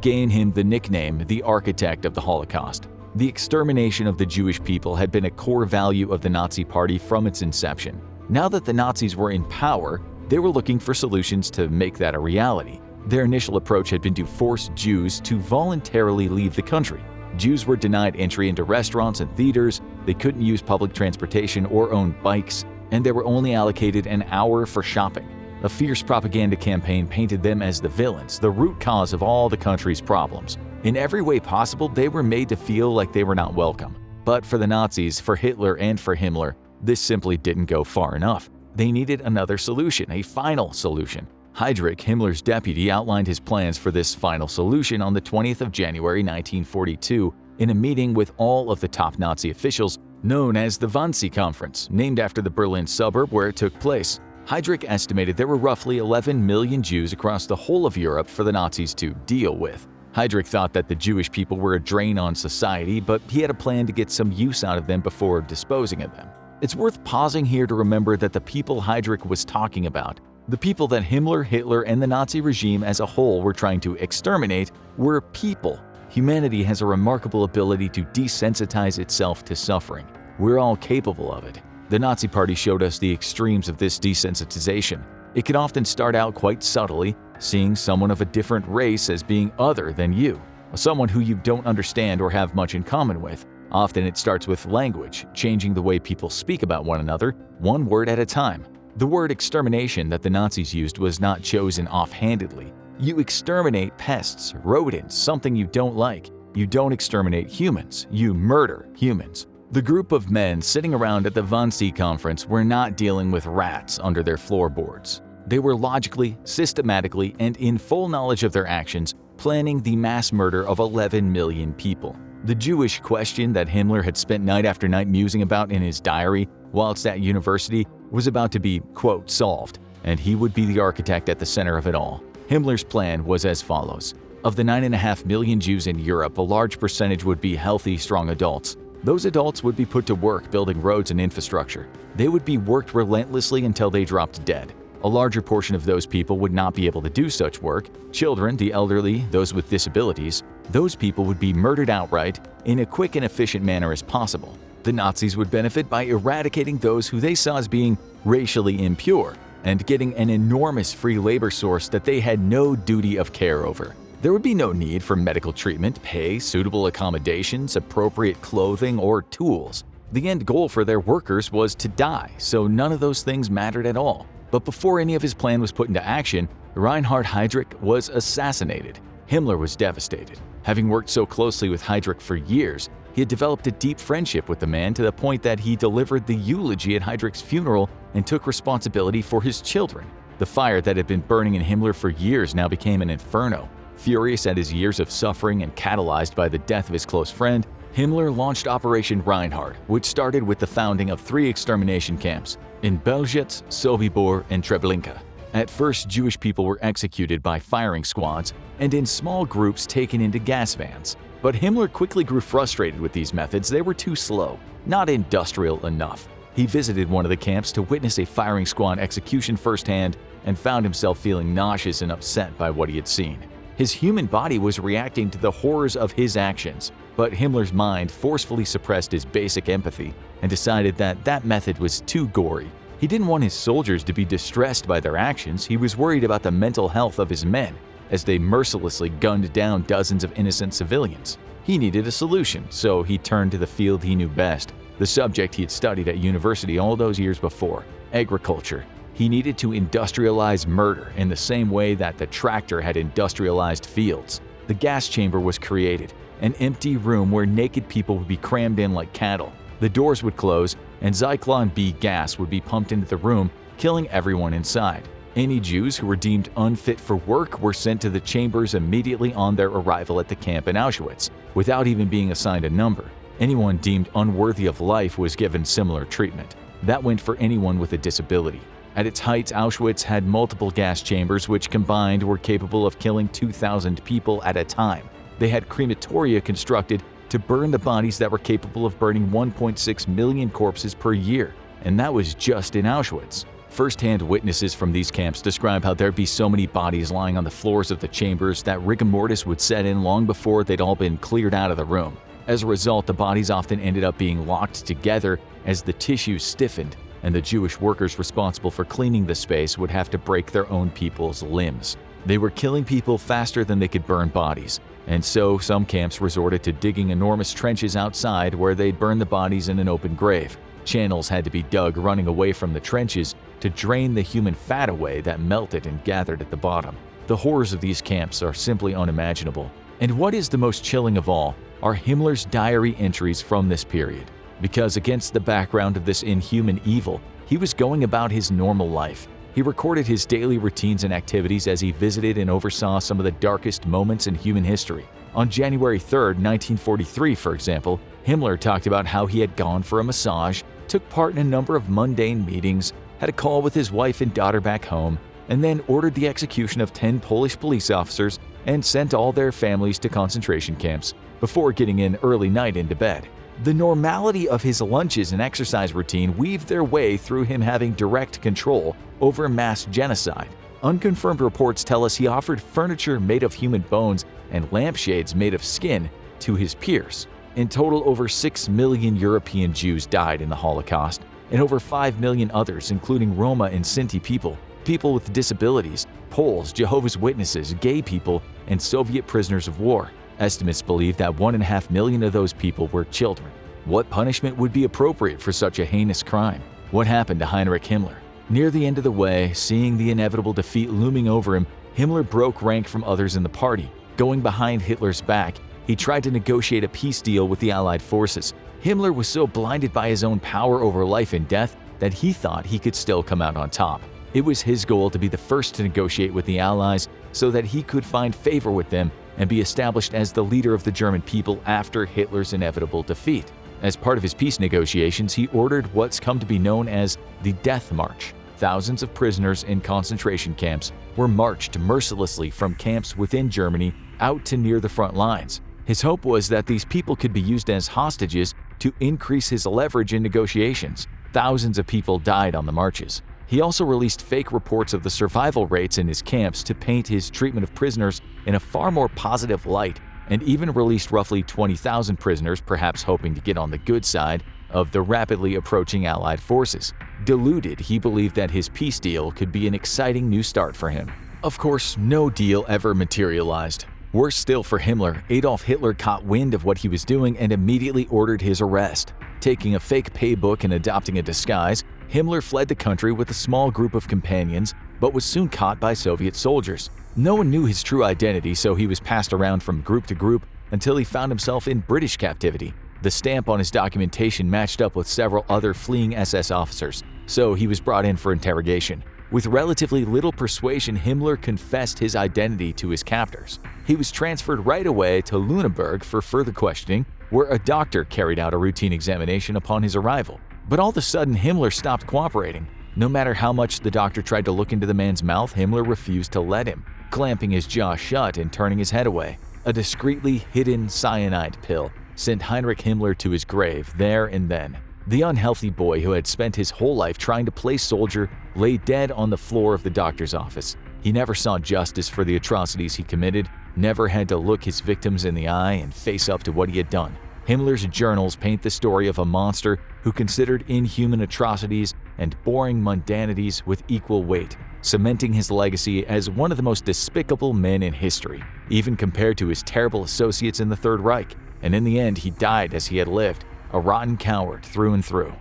gain him the nickname the architect of the Holocaust. The extermination of the Jewish people had been a core value of the Nazi Party from its inception. Now that the Nazis were in power, they were looking for solutions to make that a reality. Their initial approach had been to force Jews to voluntarily leave the country. Jews were denied entry into restaurants and theaters, they couldn't use public transportation or own bikes, and they were only allocated an hour for shopping. A fierce propaganda campaign painted them as the villains, the root cause of all the country's problems. In every way possible, they were made to feel like they were not welcome. But for the Nazis, for Hitler, and for Himmler, this simply didn't go far enough. They needed another solution, a final solution. Heinrich, Himmler's deputy, outlined his plans for this final solution on the 20th of January 1942 in a meeting with all of the top Nazi officials known as the Wannsee Conference, named after the Berlin suburb where it took place. Heinrich estimated there were roughly 11 million Jews across the whole of Europe for the Nazis to deal with. Heinrich thought that the Jewish people were a drain on society, but he had a plan to get some use out of them before disposing of them. It's worth pausing here to remember that the people Heinrich was talking about, the people that Himmler, Hitler, and the Nazi regime as a whole were trying to exterminate, were people. Humanity has a remarkable ability to desensitize itself to suffering. We're all capable of it. The Nazi Party showed us the extremes of this desensitization. It can often start out quite subtly, seeing someone of a different race as being other than you, someone who you don't understand or have much in common with. Often it starts with language, changing the way people speak about one another, one word at a time. The word extermination that the Nazis used was not chosen offhandedly. You exterminate pests, rodents, something you don't like. You don't exterminate humans, you murder humans. The group of men sitting around at the Wannsee Conference were not dealing with rats under their floorboards. They were logically, systematically, and in full knowledge of their actions, planning the mass murder of 11 million people. The Jewish question that Himmler had spent night after night musing about in his diary whilst at university was about to be, quote, solved, and he would be the architect at the center of it all. Himmler's plan was as follows. Of the 9.5 million Jews in Europe, a large percentage would be healthy, strong adults. Those adults would be put to work building roads and infrastructure. They would be worked relentlessly until they dropped dead. A larger portion of those people would not be able to do such work. Children, the elderly, those with disabilities, those people would be murdered outright in a quick and efficient manner as possible. The Nazis would benefit by eradicating those who they saw as being racially impure and getting an enormous free labor source that they had no duty of care over. There would be no need for medical treatment, pay, suitable accommodations, appropriate clothing, or tools. The end goal for their workers was to die, so none of those things mattered at all. But before any of his plan was put into action, Reinhard Heydrich was assassinated. Himmler was devastated. Having worked so closely with Heydrich for years, he had developed a deep friendship with the man to the point that he delivered the eulogy at Heydrich's funeral and took responsibility for his children. The fire that had been burning in Himmler for years now became an inferno. Furious at his years of suffering and catalyzed by the death of his close friend, Himmler launched Operation Reinhard, which started with the founding of 3 extermination camps in Belzec, Sobibor, and Treblinka. At first, Jewish people were executed by firing squads and in small groups taken into gas vans. But Himmler quickly grew frustrated with these methods. They were too slow, not industrial enough. He visited one of the camps to witness a firing squad execution firsthand and found himself feeling nauseous and upset by what he had seen. His human body was reacting to the horrors of his actions, but Himmler's mind forcefully suppressed his basic empathy and decided that that method was too gory. He didn't want his soldiers to be distressed by their actions. He was worried about the mental health of his men as they mercilessly gunned down dozens of innocent civilians. He needed a solution, so he turned to the field he knew best, the subject he had studied at university all those years before, agriculture. He needed to industrialize murder in the same way that the tractor had industrialized fields. The gas chamber was created, an empty room where naked people would be crammed in like cattle. The doors would close, and Zyklon B gas would be pumped into the room, killing everyone inside. Any Jews who were deemed unfit for work were sent to the chambers immediately on their arrival at the camp in Auschwitz, without even being assigned a number. Anyone deemed unworthy of life was given similar treatment. That went for anyone with a disability. At its height, Auschwitz had multiple gas chambers which combined were capable of killing 2,000 people at a time. They had crematoria constructed to burn the bodies that were capable of burning 1.6 million corpses per year, and that was just in Auschwitz. First-hand witnesses from these camps describe how there'd be so many bodies lying on the floors of the chambers that rigor mortis would set in long before they'd all been cleared out of the room. As a result, the bodies often ended up being locked together as the tissues stiffened, and the Jewish workers responsible for cleaning the space would have to break their own people's limbs. They were killing people faster than they could burn bodies, and so some camps resorted to digging enormous trenches outside where they'd burn the bodies in an open grave. Channels had to be dug running away from the trenches, to drain the human fat away that melted and gathered at the bottom. The horrors of these camps are simply unimaginable. And what is the most chilling of all are Himmler's diary entries from this period. Because against the background of this inhuman evil, he was going about his normal life. He recorded his daily routines and activities as he visited and oversaw some of the darkest moments in human history. On January 3, 1943, for example, Himmler talked about how he had gone for a massage, took part in a number of mundane meetings, had a call with his wife and daughter back home, and then ordered the execution of 10 Polish police officers and sent all their families to concentration camps before getting an early night into bed. The normality of his lunches and exercise routine weaved their way through him having direct control over mass genocide. Unconfirmed reports tell us he offered furniture made of human bones and lampshades made of skin to his peers. In total, over 6 million European Jews died in the Holocaust, and over 5 million others, including Roma and Sinti people, people with disabilities, Poles, Jehovah's Witnesses, gay people, and Soviet prisoners of war. Estimates believe that 1.5 million of those people were children. What punishment would be appropriate for such a heinous crime? What happened to Heinrich Himmler? Near the end of the way, seeing the inevitable defeat looming over him, Himmler broke rank from others in the party. Going behind Hitler's back, he tried to negotiate a peace deal with the Allied forces. Himmler was so blinded by his own power over life and death that he thought he could still come out on top. It was his goal to be the first to negotiate with the Allies so that he could find favor with them and be established as the leader of the German people after Hitler's inevitable defeat. As part of his peace negotiations, he ordered what's come to be known as the Death March. Thousands of prisoners in concentration camps were marched mercilessly from camps within Germany out to near the front lines. His hope was that these people could be used as hostages to increase his leverage in negotiations. Thousands of people died on the marches. He also released fake reports of the survival rates in his camps to paint his treatment of prisoners in a far more positive light, and even released roughly 20,000 prisoners, perhaps hoping to get on the good side of the rapidly approaching Allied forces. Deluded, he believed that his peace deal could be an exciting new start for him. Of course, no deal ever materialized. Worse still for Himmler, Adolf Hitler caught wind of what he was doing and immediately ordered his arrest. Taking a fake paybook and adopting a disguise, Himmler fled the country with a small group of companions, but was soon caught by Soviet soldiers. No one knew his true identity, so he was passed around from group to group until he found himself in British captivity. The stamp on his documentation matched up with several other fleeing SS officers, so he was brought in for interrogation. With relatively little persuasion, Himmler confessed his identity to his captors. He was transferred right away to Lüneburg for further questioning, where a doctor carried out a routine examination upon his arrival. But all of a sudden, Himmler stopped cooperating. No matter how much the doctor tried to look into the man's mouth, Himmler refused to let him, clamping his jaw shut and turning his head away. A discreetly hidden cyanide pill sent Heinrich Himmler to his grave there and then. The unhealthy boy who had spent his whole life trying to play soldier lay dead on the floor of the doctor's office. He never saw justice for the atrocities he committed, never had to look his victims in the eye and face up to what he had done. Himmler's journals paint the story of a monster who considered inhuman atrocities and boring mundanities with equal weight, cementing his legacy as one of the most despicable men in history, even compared to his terrible associates in the Third Reich. And in the end, he died as he had lived, a rotten coward through and through.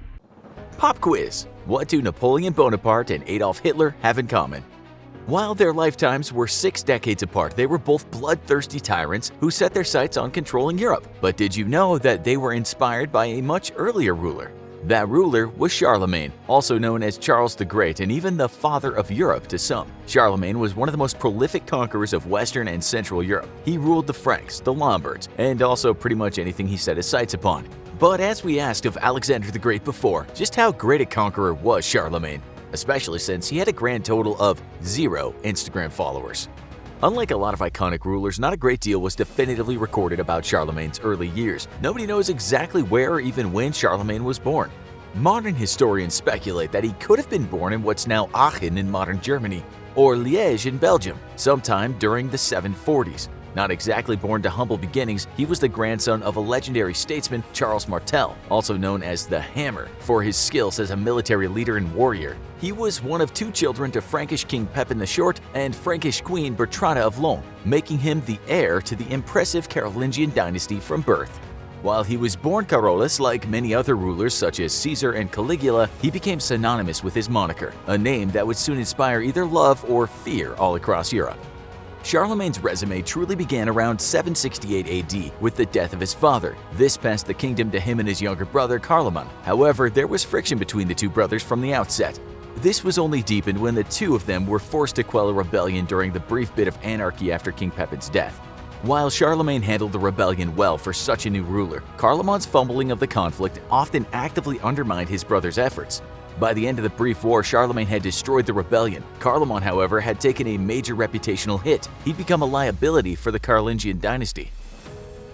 Pop quiz. What do Napoleon Bonaparte and Adolf Hitler have in common? While their lifetimes were 6 decades apart, they were both bloodthirsty tyrants who set their sights on controlling Europe. But did you know that they were inspired by a much earlier ruler? That ruler was Charlemagne, also known as Charles the Great and even the father of Europe to some. Charlemagne was one of the most prolific conquerors of Western and Central Europe. He ruled the Franks, the Lombards, and also pretty much anything he set his sights upon. But as we asked of Alexander the Great before, just how great a conqueror was Charlemagne? Especially since he had a grand total of 0 Instagram followers. Unlike a lot of iconic rulers, not a great deal was definitively recorded about Charlemagne's early years. Nobody knows exactly where or even when Charlemagne was born. Modern historians speculate that he could have been born in what's now Aachen in modern Germany, or Liège in Belgium, sometime during the 740s. Not exactly born to humble beginnings, he was the grandson of a legendary statesman, Charles Martel, also known as the Hammer, for his skills as a military leader and warrior. He was one of 2 children to Frankish King Pepin the Short and Frankish Queen Bertrada of Lorne, making him the heir to the impressive Carolingian dynasty from birth.
While he was born Carolus, like many other rulers such as Caesar and Caligula, he became synonymous with his moniker, a name that would soon inspire either love or fear all across Europe. Charlemagne's resume truly began around 768 AD with the death of his father. This passed the kingdom to him and his younger brother Carloman. However, there was friction between the two brothers from the outset. This was only deepened when the two of them were forced to quell a rebellion during the brief bit of anarchy after King Pepin's death. While Charlemagne handled the rebellion well for such a new ruler, Carloman's fumbling of the conflict often actively undermined his brother's efforts. By the end of the brief war, Charlemagne had destroyed the rebellion. Carloman, however, had taken a major reputational hit. He'd become a liability for the Carolingian dynasty.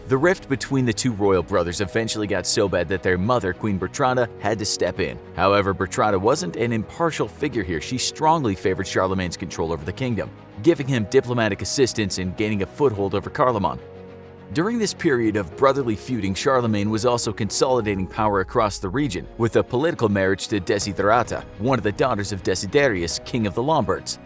The rift between the two royal brothers eventually got so bad that their mother, Queen Bertrada, had to step in. However, Bertrada wasn't an impartial figure here. She strongly favored Charlemagne's control over the kingdom, giving him diplomatic assistance and gaining a foothold over Carloman. During this period of brotherly feuding, Charlemagne was also consolidating power across the region with a political marriage to Desiderata, one of the daughters of Desiderius, king of the Lombards.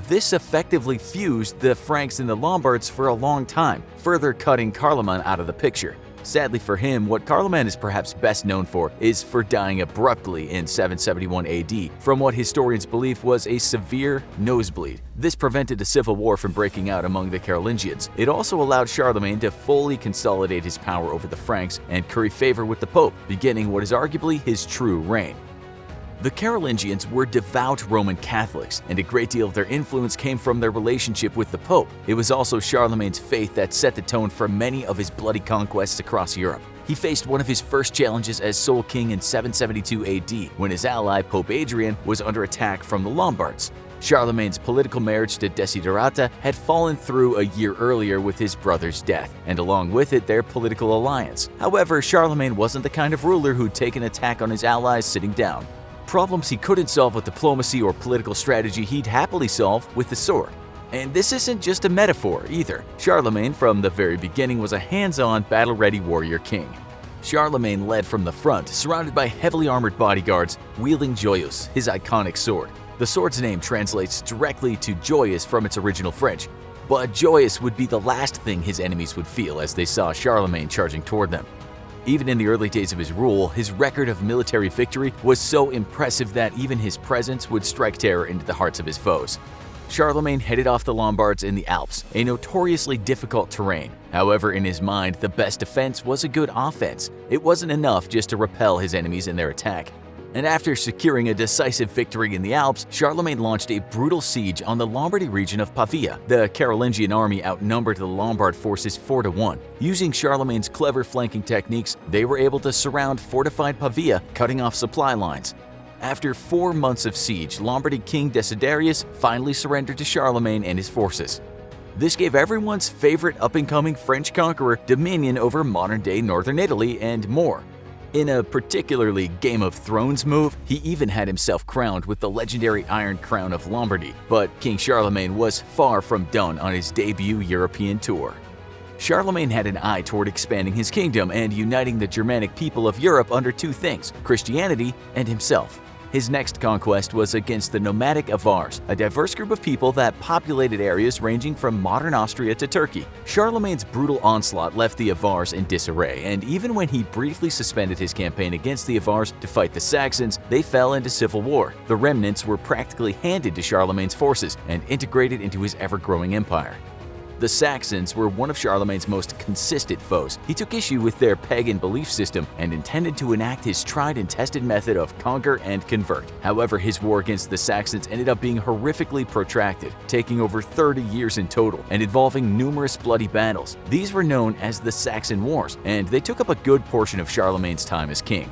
This effectively fused the Franks and the Lombards for a long time, further cutting Carloman out of the picture. Sadly for him, what Carloman is perhaps best known for is for dying abruptly in 771 AD from what historians believe was a severe nosebleed. This prevented a civil war from breaking out among the Carolingians. It also allowed Charlemagne to fully consolidate his power over the Franks and curry favor with the Pope, beginning what is arguably his true reign. The Carolingians were devout Roman Catholics, and a great deal of their influence came from their relationship with the Pope. It was also Charlemagne's faith that set the tone for many of his bloody conquests across Europe. He faced one of his first challenges as sole king in 772 AD, when his ally, Pope Adrian, was under attack from the Lombards. Charlemagne's political marriage to Desiderata had fallen through a year earlier with his brother's death, and along with it their political alliance. However, Charlemagne wasn't the kind of ruler who'd take an attack on his allies sitting down. Problems he couldn't solve with diplomacy or political strategy he'd happily solve with the sword. And this isn't just a metaphor either. Charlemagne from the very beginning was a hands-on, battle-ready warrior king. Charlemagne led from the front, surrounded by heavily armored bodyguards, wielding Joyous, his iconic sword. The sword's name translates directly to joyous from its original French, but joyous would be the last thing his enemies would feel as they saw Charlemagne charging toward them. Even in the early days of his rule, his record of military victory was so impressive that even his presence would strike terror into the hearts of his foes. Charlemagne headed off the Lombards in the Alps, a notoriously difficult terrain. However, in his mind, the best defense was a good offense. It wasn't enough just to repel his enemies in their attack. And after securing a decisive victory in the Alps, Charlemagne launched a brutal siege on the Lombardy region of Pavia. The Carolingian army outnumbered the Lombard forces 4-1. Using Charlemagne's clever flanking techniques, they were able to surround fortified Pavia, cutting off supply lines. After 4 months of siege, Lombardy king Desiderius finally surrendered to Charlemagne and his forces. This gave everyone's favorite up-and-coming French conqueror dominion over modern-day northern Italy and more. In a particularly Game of Thrones move, he even had himself crowned with the legendary Iron Crown of Lombardy, but King Charlemagne was far from done on his debut European tour. Charlemagne had an eye toward expanding his kingdom and uniting the Germanic people of Europe under two things: Christianity and himself. His next conquest was against the nomadic Avars, a diverse group of people that populated areas ranging from modern Austria to Turkey. Charlemagne's brutal onslaught left the Avars in disarray, and even when he briefly suspended his campaign against the Avars to fight the Saxons, they fell into civil war. The remnants were practically handed to Charlemagne's forces and integrated into his ever-growing empire. The Saxons were one of Charlemagne's most consistent foes. He took issue with their pagan belief system and intended to enact his tried and tested method of conquer and convert. However, his war against the Saxons ended up being horrifically protracted, taking over 30 years in total and involving numerous bloody battles. These were known as the Saxon Wars, and they took up a good portion of Charlemagne's time as king.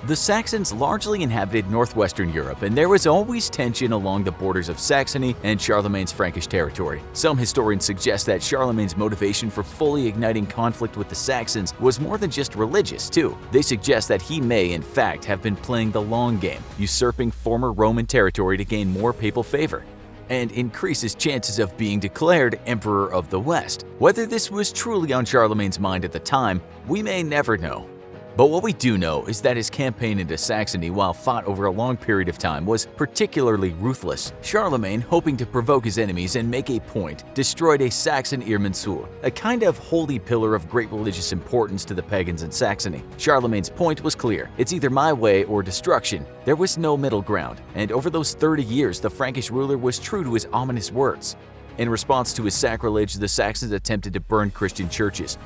The Saxons largely inhabited northwestern Europe, and there was always tension along the borders of Saxony and Charlemagne's Frankish territory. Some historians suggest that Charlemagne's motivation for fully igniting conflict with the Saxons was more than just religious, too. They suggest that he may, in fact, have been playing the long game, usurping former Roman territory to gain more papal favor and increase his chances of being declared Emperor of the West. Whether this was truly on Charlemagne's mind at the time, we may never know.
But what we do know is that his campaign into Saxony, while fought over a long period of time, was particularly ruthless. Charlemagne, hoping to provoke his enemies and make a point, destroyed a Saxon Irminsul, a kind of holy pillar of great religious importance to the pagans in Saxony. Charlemagne's point was clear: it's either my way or destruction. There was no middle ground, and over those 30 years the Frankish ruler was true to his ominous words. In response to his sacrilege, the Saxons attempted to burn Christian churches.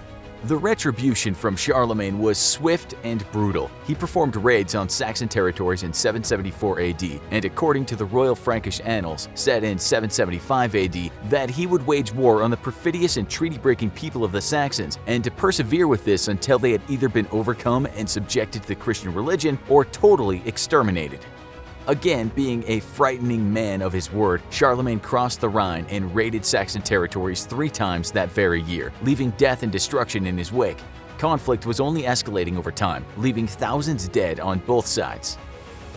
The retribution from Charlemagne was swift and brutal. He performed raids on Saxon territories in 774 AD, and according to the Royal Frankish Annals, said in 775 AD that he would wage war on the perfidious and treaty-breaking people of the Saxons, and to persevere with this until they had either been overcome and subjected to the Christian religion or totally exterminated. Again, being a frightening man of his word, Charlemagne crossed the Rhine and raided Saxon territories 3 times that very year, leaving death and destruction in his wake. Conflict was only escalating over time, leaving thousands dead on both sides.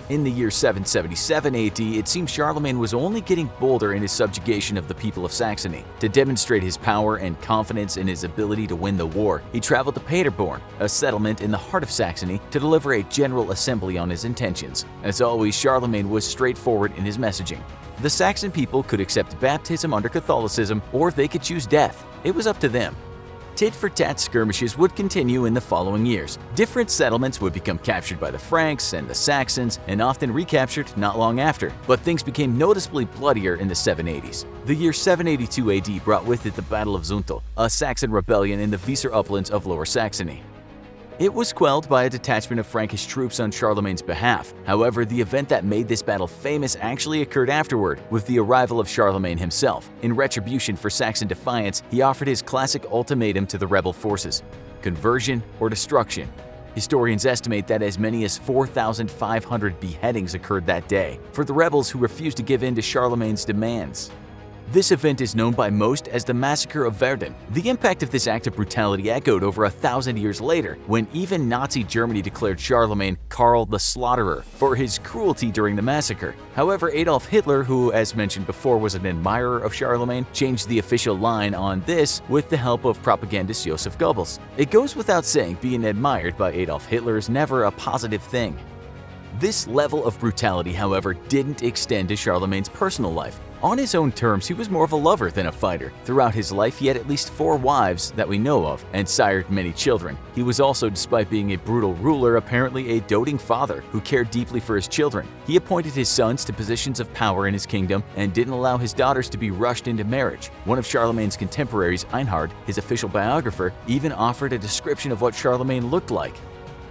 In the year 777 AD, it seems Charlemagne was only getting bolder in his subjugation of the people of Saxony. To demonstrate his power and confidence in his ability to win the war, he traveled to Paderborn, a settlement in the heart of Saxony, to deliver a general assembly on his intentions. As always, Charlemagne was straightforward in his messaging. The Saxon people could accept baptism under Catholicism, or they could choose death. It was up to them. Tit-for-tat skirmishes would continue in the following years. Different settlements would become captured by the Franks and the Saxons, and often recaptured not long after. But things became noticeably bloodier in the 780s. The year 782 AD brought with it the Battle of Zuntel, a Saxon rebellion in the Weser uplands of Lower Saxony. It was quelled by a detachment of Frankish troops on Charlemagne's behalf. However, the event that made this battle famous actually occurred afterward, with the arrival of Charlemagne himself. In retribution for Saxon defiance, he offered his classic ultimatum to the rebel forces: conversion or destruction. Historians estimate that as many as 4,500 beheadings occurred that day for the rebels who refused to give in to Charlemagne's demands. This event is known by most as the Massacre of Verdun. The impact of this act of brutality echoed over 1,000 years later, when even Nazi Germany declared Charlemagne Karl the Slaughterer for his cruelty during the massacre. However, Adolf Hitler, who as mentioned before was an admirer of Charlemagne, changed the official line on this with the help of propagandist Joseph Goebbels. It goes without saying, being admired by Adolf Hitler is never a positive thing. This level of brutality, however, didn't extend to Charlemagne's personal life. On his own terms, he was more of a lover than a fighter. Throughout his life, he had at least 4 wives that we know of, and sired many children. He was also, despite being a brutal ruler, apparently a doting father who cared deeply for his children. He appointed his sons to positions of power in his kingdom and didn't allow his daughters to be rushed into marriage. One of Charlemagne's contemporaries, Einhard, his official biographer, even offered a description of what Charlemagne looked like.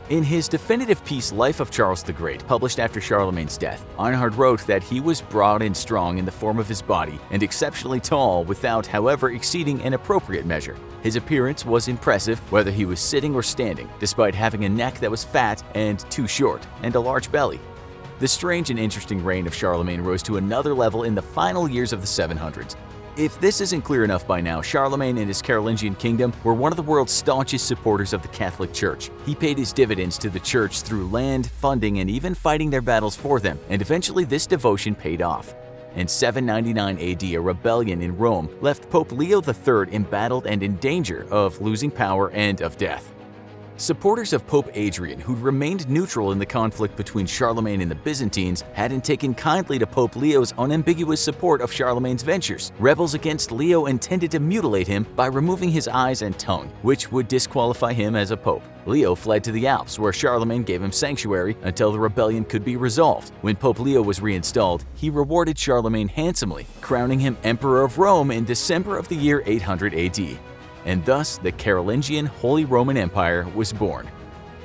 In his definitive piece Life of Charles the Great, published after Charlemagne's death, Einhard wrote that he was broad and strong in the form of his body and exceptionally tall without, however, exceeding an appropriate measure. His appearance was impressive whether he was sitting or standing, despite having a neck that was fat and too short, and a large belly. The strange and interesting reign of Charlemagne rose to another level in the final years of the 700s. If this isn't clear enough by now, Charlemagne and his Carolingian kingdom were one of the world's staunchest supporters of the Catholic Church. He paid his dividends to the Church through land, funding, and even fighting their battles for them, and eventually this devotion paid off. In 799 AD, a rebellion in Rome left Pope Leo III embattled and in danger of losing power and of death. Supporters of Pope Adrian, who'd remained neutral in the conflict between Charlemagne and the Byzantines, hadn't taken kindly to Pope Leo's unambiguous support of Charlemagne's ventures. Rebels against Leo intended to mutilate him by removing his eyes and tongue, which would disqualify him as a pope. Leo fled to the Alps, where Charlemagne gave him sanctuary until the rebellion could be resolved. When Pope Leo was reinstalled, he rewarded Charlemagne handsomely, crowning him Emperor of Rome in December of the year 800 AD. And thus the Carolingian Holy Roman Empire was born.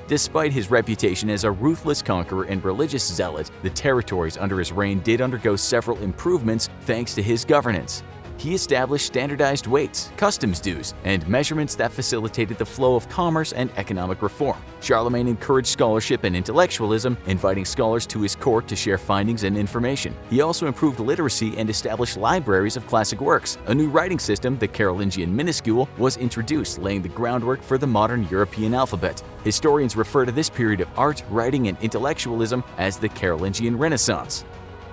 Despite his reputation as a ruthless conqueror and religious zealot, the territories under his reign did undergo several improvements thanks to his governance. He established standardized weights, customs dues, and measurements that facilitated the flow of commerce and economic reform. Charlemagne encouraged scholarship and intellectualism, inviting scholars to his court to share findings and information. He also improved literacy and established libraries of classic works. A new writing system, the Carolingian minuscule, was introduced, laying the groundwork for the modern European alphabet. Historians refer to this period of art, writing, and intellectualism as the Carolingian Renaissance.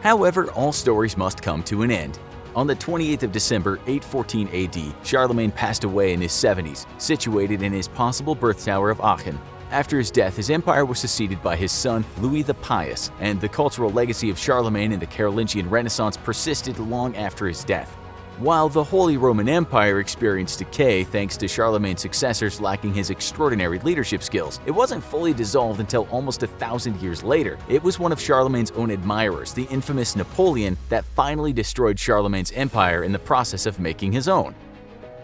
However, all stories must come to an end. On the 28th of December, 814 AD, Charlemagne passed away in his 70s, situated in his possible birth tower of Aachen. After his death, his empire was succeeded by his son, Louis the Pious, and the cultural legacy of Charlemagne and the Carolingian Renaissance persisted long after his death. While the Holy Roman Empire experienced decay thanks to Charlemagne's successors lacking his extraordinary leadership skills, it wasn't fully dissolved until almost 1,000 years later. It was one of Charlemagne's own admirers, the infamous Napoleon, that finally destroyed Charlemagne's empire in the process of making his own.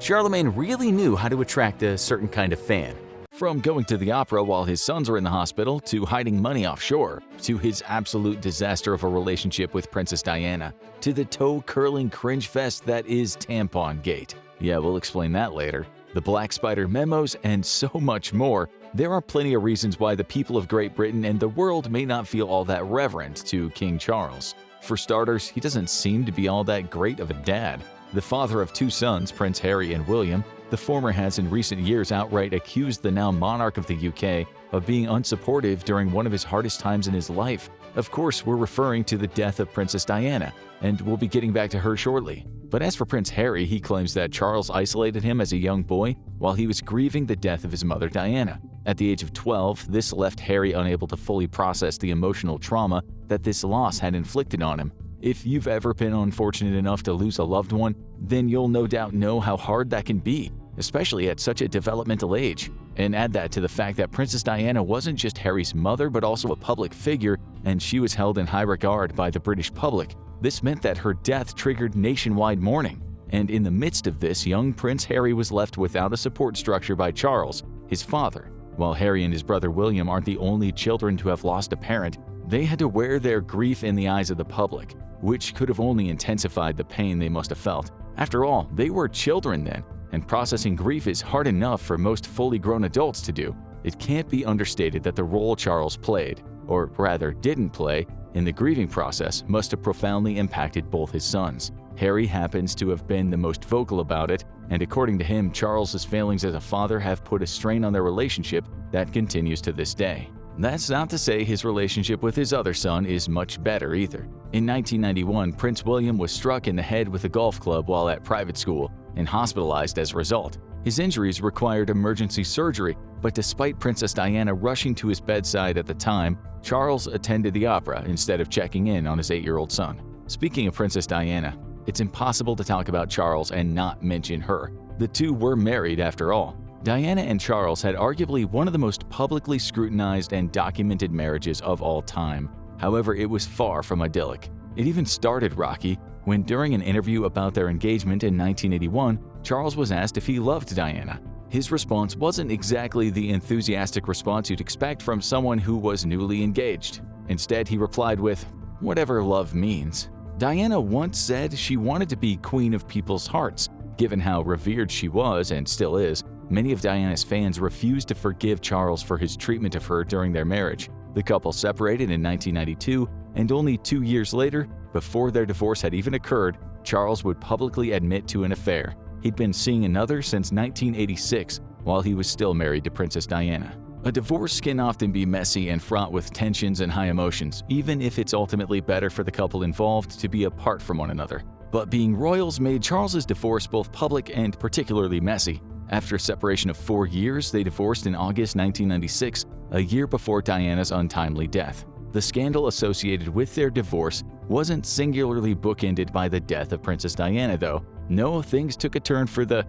Charlemagne really knew how to attract a certain kind of fan. From going to the opera while his sons were in the hospital, to hiding money offshore, to his absolute disaster of a relationship with Princess Diana, to the toe-curling cringe fest that is Tampon Gate. Yeah, we'll explain that later. The Black Spider memos, and so much more. There are plenty of reasons why the people of Great Britain and the world may not feel all that reverent to King Charles. For starters, he doesn't seem to be all that great of a dad. The father of 2 sons, Prince Harry and William, the former has in recent years outright accused the now monarch of the UK of being unsupportive during one of his hardest times in his life. Of course, we're referring to the death of Princess Diana, and we'll be getting back to her shortly. But as for Prince Harry, he claims that Charles isolated him as a young boy while he was grieving the death of his mother Diana. At the age of 12, this left Harry unable to fully process the emotional trauma that this loss had inflicted on him. If you've ever been unfortunate enough to lose a loved one, then you'll no doubt know how hard that can be, especially at such a developmental age. And add that to the fact that Princess Diana wasn't just Harry's mother but also a public figure, and she was held in high regard by the British public. This meant that her death triggered nationwide mourning. And in the midst of this, young Prince Harry was left without a support structure by Charles, his father. While Harry and his brother William aren't the only children to have lost a parent, they had to wear their grief in the eyes of the public, which could have only intensified the pain they must have felt. After all, they were children then, and processing grief is hard enough for most fully grown adults to do. It can't be understated that the role Charles played, or rather didn't play, in the grieving process must have profoundly impacted both his sons. Harry happens to have been the most vocal about it, and according to him, Charles's failings as a father have put a strain on their relationship that continues to this day. That's not to say his relationship with his other son is much better either. In 1991, Prince William was struck in the head with a golf club while at private school and hospitalized as a result. His injuries required emergency surgery, but despite Princess Diana rushing to his bedside at the time, Charles attended the opera instead of checking in on his 8-year-old son. Speaking of Princess Diana, it's impossible to talk about Charles and not mention her. The two were married after all. Diana and Charles had arguably one of the most publicly scrutinized and documented marriages of all time. However, it was far from idyllic. It even started rocky when, during an interview about their engagement in 1981, Charles was asked if he loved Diana. His response wasn't exactly the enthusiastic response you'd expect from someone who was newly engaged. Instead, he replied with, "Whatever love means." Diana once said she wanted to be queen of people's hearts. Given how revered she was and still is, many of Diana's fans refused to forgive Charles for his treatment of her during their marriage. The couple separated in 1992, and only 2 years later, before their divorce had even occurred, Charles would publicly admit to an affair. He'd been seeing another since 1986, while he was still married to Princess Diana. A divorce can often be messy and fraught with tensions and high emotions, even if it's ultimately better for the couple involved to be apart from one another. But being royals made Charles's divorce both public and particularly messy. After a separation of 4 years, they divorced in August 1996, a year before Diana's untimely death. The scandal associated with their divorce wasn't singularly bookended by the death of Princess Diana, though. No, things took a turn for the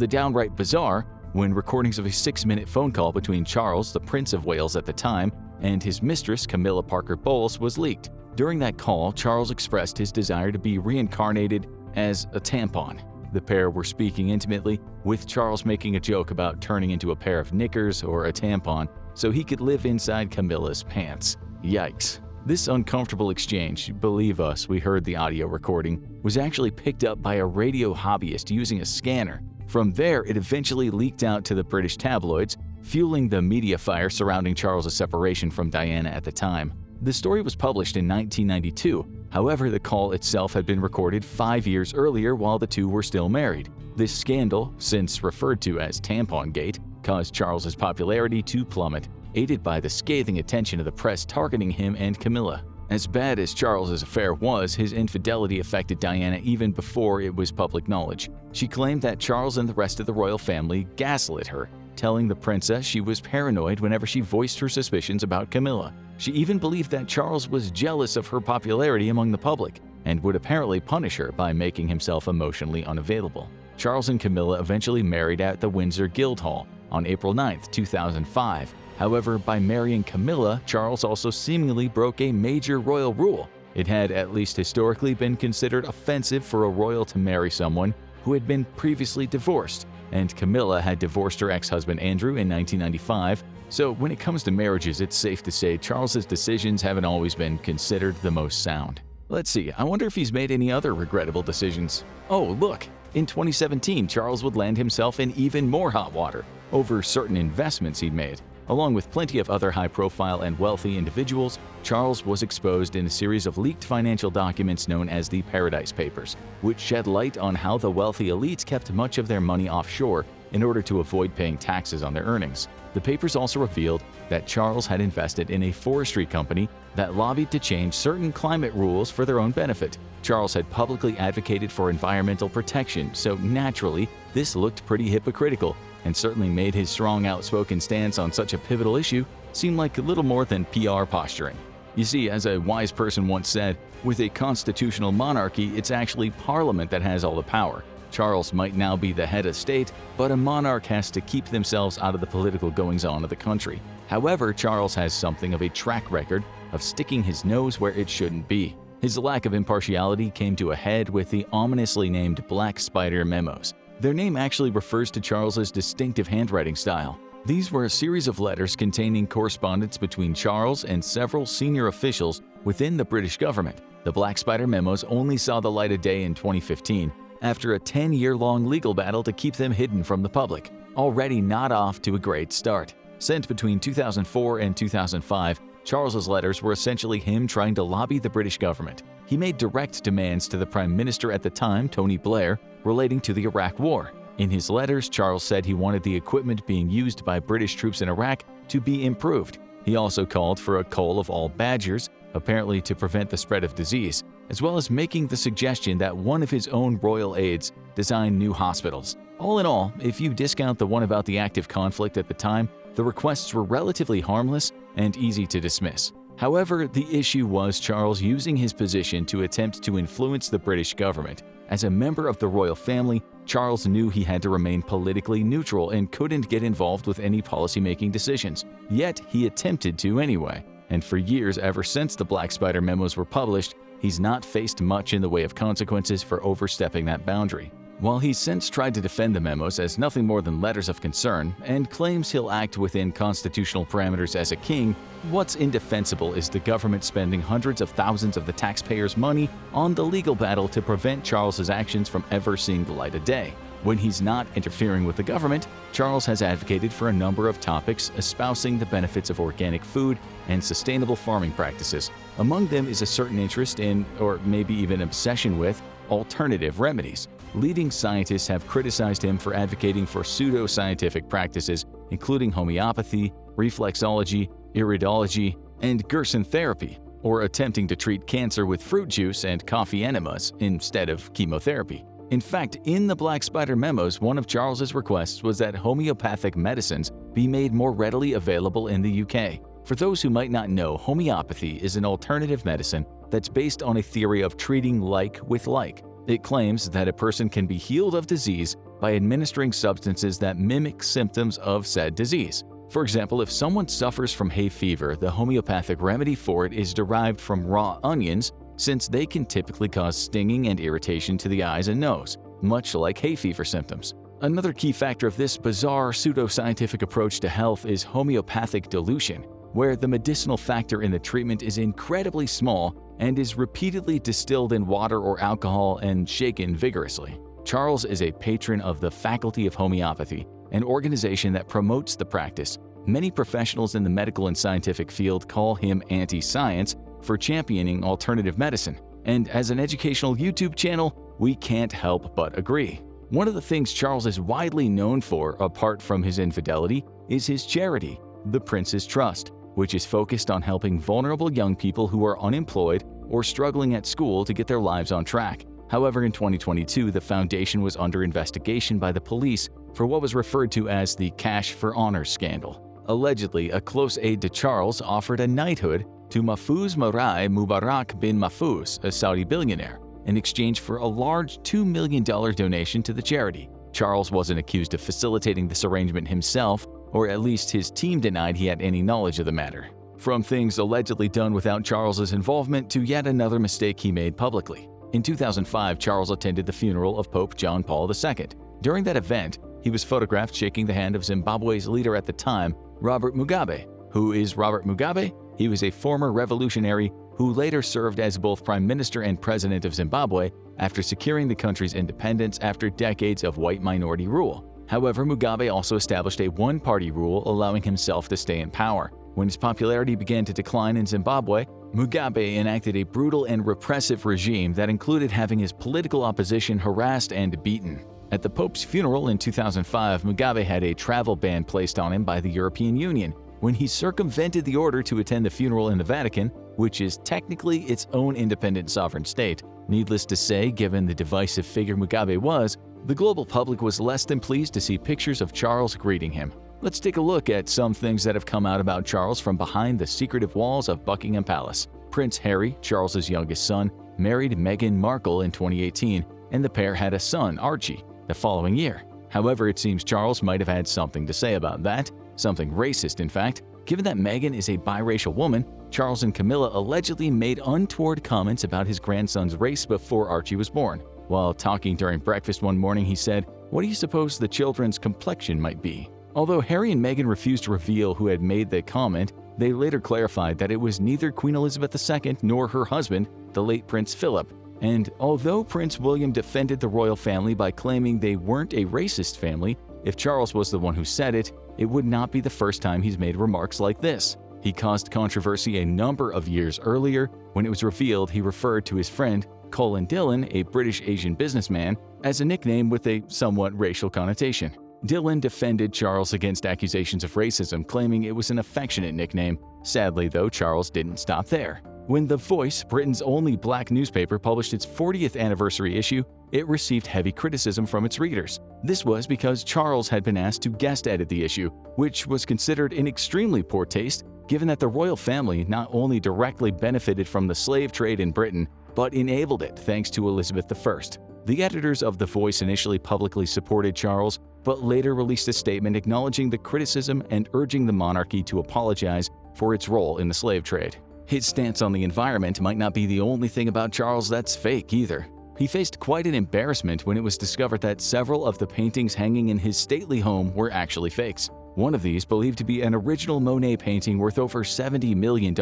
downright bizarre when recordings of a 6-minute phone call between Charles, the Prince of Wales at the time, and his mistress, Camilla Parker Bowles, was leaked. During that call, Charles expressed his desire to be reincarnated as a tampon. The pair were speaking intimately, with Charles making a joke about turning into a pair of knickers or a tampon so he could live inside Camilla's pants. Yikes. This uncomfortable exchange, believe us, we heard the audio recording, was actually picked up by a radio hobbyist using a scanner. From there, it eventually leaked out to the British tabloids, fueling the media fire surrounding Charles' separation from Diana at the time. The story was published in 1992. However, the call itself had been recorded 5 years earlier while the two were still married. This scandal, since referred to as Tampon Gate, caused Charles's popularity to plummet, aided by the scathing attention of the press targeting him and Camilla. As bad as Charles's affair was, his infidelity affected Diana even before it was public knowledge. She claimed that Charles and the rest of the royal family gaslit her,
telling the princess she was paranoid whenever she voiced her suspicions about Camilla. She even believed that Charles was jealous of her popularity among the public and would apparently punish her by making himself emotionally unavailable. Charles and Camilla eventually married at the Windsor Guildhall on April 9, 2005. However, by marrying Camilla, Charles also seemingly broke a major royal rule. It had at least historically been considered offensive for a royal to marry someone who had been previously divorced, and Camilla had divorced her ex-husband Andrew in 1995, so when it comes to marriages, it's safe to say Charles's decisions haven't always been considered the most sound. Let's see, I wonder if he's made any other regrettable decisions. Oh, look! In 2017, Charles would land himself in even more hot water over certain investments he'd made. Along with plenty of other high-profile and wealthy individuals, Charles was exposed in a series of leaked financial documents known as the Paradise Papers, which shed light on how the wealthy elites kept much of their money offshore in order to avoid paying taxes on their earnings. The papers also revealed that Charles had invested in a forestry company that lobbied to change certain climate rules for their own benefit. Charles had publicly advocated for environmental protection, so naturally, this looked pretty hypocritical and certainly made his strong, outspoken stance on such a pivotal issue seem like a little more than PR posturing. You see, as a wise person once said, with a constitutional monarchy, it's actually Parliament that has all the power. Charles might now be the head of state, but a monarch has to keep themselves out of the political goings-on of the country. However, Charles has something of a track record of sticking his nose where it shouldn't be. His lack of impartiality came to a head with the ominously named Black Spider Memos. Their name actually refers to Charles's distinctive handwriting style. These were a series of letters containing correspondence between Charles and several senior officials within the British government. The Black Spider Memos only saw the light of day in 2015, after a 10-year-long legal battle to keep them hidden from the public, already not off to a great start. Sent between 2004 and 2005, Charles's letters were essentially him trying to lobby the British government. He made direct demands to the Prime Minister at the time, Tony Blair, relating to the Iraq War. In his letters, Charles said he wanted the equipment being used by British troops in Iraq to be improved. He also called for a cull of all badgers, apparently to prevent the spread of disease, as well as making the suggestion that one of his own royal aides design new hospitals. All in all, if you discount the one about the active conflict at the time, the requests were relatively harmless and easy to dismiss. However, the issue was Charles using his position to attempt to influence the British government. As a member of the royal family, Charles knew he had to remain politically neutral and couldn't get involved with any policymaking decisions. Yet, he attempted to anyway. And for years ever since the Black Spider Memos were published, he's not faced much in the way of consequences for overstepping that boundary. While he's since tried to defend the memos as nothing more than letters of concern and claims he'll act within constitutional parameters as a king, what's indefensible is the government spending hundreds of thousands of the taxpayers' money on the legal battle to prevent Charles's actions from ever seeing the light of day. When he's not interfering with the government, Charles has advocated for a number of topics espousing the benefits of organic food and sustainable farming practices. Among them is a certain interest in, or maybe even obsession with, alternative remedies. Leading scientists have criticized him for advocating for pseudo-scientific practices, including homeopathy, reflexology, iridology, and Gerson therapy, or attempting to treat cancer with fruit juice and coffee enemas instead of chemotherapy. In fact, in the Black Spider Memos, one of Charles's requests was that homeopathic medicines be made more readily available in the UK. For those who might not know, homeopathy is an alternative medicine that's based on a theory of treating like with like. It claims that a person can be healed of disease by administering substances that mimic symptoms of said disease. For example, if someone suffers from hay fever, the homeopathic remedy for it is derived from raw onions, since they can typically cause stinging and irritation to the eyes and nose, much like hay fever symptoms. Another key factor of this bizarre pseudoscientific approach to health is homeopathic dilution, where the medicinal factor in the treatment is incredibly small and is repeatedly distilled in water or alcohol and shaken vigorously. Charles is a patron of the Faculty of Homeopathy, an organization that promotes the practice. Many professionals in the medical and scientific field call him anti-science for championing alternative medicine. And as an educational YouTube channel, we can't help but agree. One of the things Charles is widely known for, apart from his infidelity, is his charity, the Prince's Trust, which is focused on helping vulnerable young people who are unemployed or struggling at school to get their lives on track. However, in 2022, the foundation was under investigation by the police for what was referred to as the Cash for Honors scandal. Allegedly, a close aide to Charles offered a knighthood to Mahfouz Morai Mubarak bin Mahfouz, a Saudi billionaire, in exchange for a large $2 million donation to the charity. Charles wasn't accused of facilitating this arrangement himself, or at least his team denied he had any knowledge of the matter. From things allegedly done without Charles's involvement to yet another mistake he made publicly. In 2005, Charles attended the funeral of Pope John Paul II. During that event, he was photographed shaking the hand of Zimbabwe's leader at the time, Robert Mugabe. Who is Robert Mugabe? He was a former revolutionary who later served as both Prime Minister and President of Zimbabwe after securing the country's independence after decades of white minority rule. However, Mugabe also established a one-party rule allowing himself to stay in power. When his popularity began to decline in Zimbabwe, Mugabe enacted a brutal and repressive regime that included having his political opposition harassed and beaten. At the Pope's funeral in 2005, Mugabe had a travel ban placed on him by the European Union when he circumvented the order to attend the funeral in the Vatican, which is technically its own independent sovereign state. Needless to say, given the divisive figure Mugabe was, the global public was less than pleased to see pictures of Charles greeting him. Let's take a look at some things that have come out about Charles from behind the secretive walls of Buckingham Palace. Prince Harry, Charles's youngest son, married Meghan Markle in 2018, and the pair had a son, Archie, the following year. However, it seems Charles might have had something to say about that, something racist in fact. Given that Meghan is a biracial woman, Charles and Camilla allegedly made untoward comments about his grandson's race before Archie was born. While talking during breakfast one morning, he said, "What do you suppose the children's complexion might be?" Although Harry and Meghan refused to reveal who had made the comment, they later clarified that it was neither Queen Elizabeth II nor her husband, the late Prince Philip. And although Prince William defended the royal family by claiming they weren't a racist family, if Charles was the one who said it, it would not be the first time he's made remarks like this. He caused controversy a number of years earlier when it was revealed he referred to his friend Colin Dillon, a British Asian businessman, as a nickname with a somewhat racial connotation. Dillon defended Charles against accusations of racism, claiming it was an affectionate nickname. Sadly, though, Charles didn't stop there. When The Voice, Britain's only black newspaper, published its 40th anniversary issue, it received heavy criticism from its readers. This was because Charles had been asked to guest edit the issue, which was considered in extremely poor taste, given that the royal family not only directly benefited from the slave trade in Britain, but enabled it thanks to Elizabeth I. The editors of The Voice initially publicly supported Charles, but later released a statement acknowledging the criticism and urging the monarchy to apologize for its role in the slave trade. His stance on the environment might not be the only thing about Charles that's fake either. He faced quite an embarrassment when it was discovered that several of the paintings hanging in his stately home were actually fakes. One of these, believed to be an original Monet painting worth over $70 million,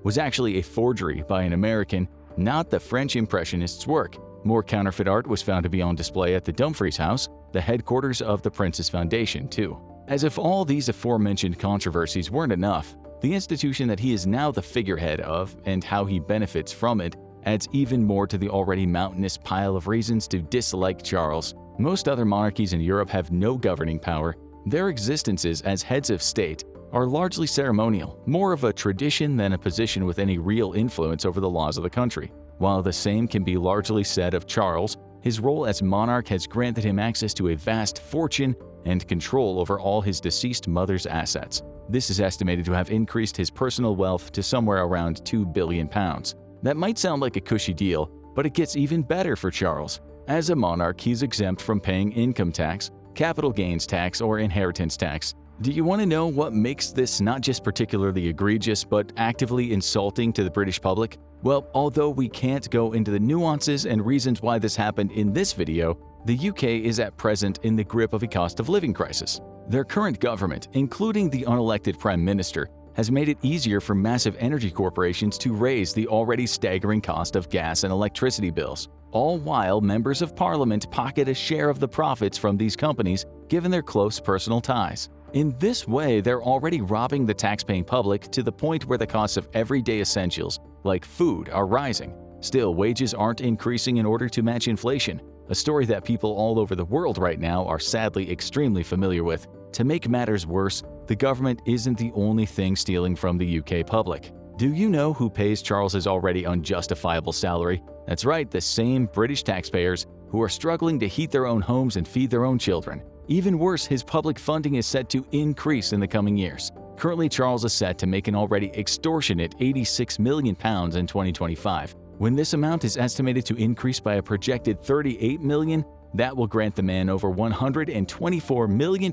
was actually a forgery by an American, not the French Impressionists' work. More counterfeit art was found to be on display at the Dumfries House, the headquarters of the Prince's Foundation, too. As if all these aforementioned controversies weren't enough, the institution that he is now the figurehead of and how he benefits from it adds even more to the already mountainous pile of reasons to dislike Charles. Most other monarchies in Europe have no governing power. Their existences as heads of state are largely ceremonial, more of a tradition than a position with any real influence over the laws of the country. While the same can be largely said of Charles, his role as monarch has granted him access to a vast fortune and control over all his deceased mother's assets. This is estimated to have increased his personal wealth to somewhere around £2 billion. That might sound like a cushy deal, but it gets even better for Charles. As a monarch, he's exempt from paying income tax, capital gains tax, or inheritance tax. Do you want to know what makes this not just particularly egregious, but actively insulting to the British public? Well, although we can't go into the nuances and reasons why this happened in this video, the UK is at present in the grip of a cost of living crisis. Their current government, including the unelected Prime Minister, has made it easier for massive energy corporations to raise the already staggering cost of gas and electricity bills, all while members of Parliament pocket a share of the profits from these companies given their close personal ties. In this way, they're already robbing the taxpaying public to the point where the costs of everyday essentials, like food, are rising. Still, wages aren't increasing in order to match inflation, a story that people all over the world right now are sadly extremely familiar with. To make matters worse, the government isn't the only thing stealing from the UK public. Do you know who pays Charles's already unjustifiable salary? That's right, the same British taxpayers who are struggling to heat their own homes and feed their own children. Even worse, his public funding is set to increase in the coming years. Currently, Charles is set to make an already extortionate £86 million in 2025. When this amount is estimated to increase by a projected £38 million, that will grant the man over £124 million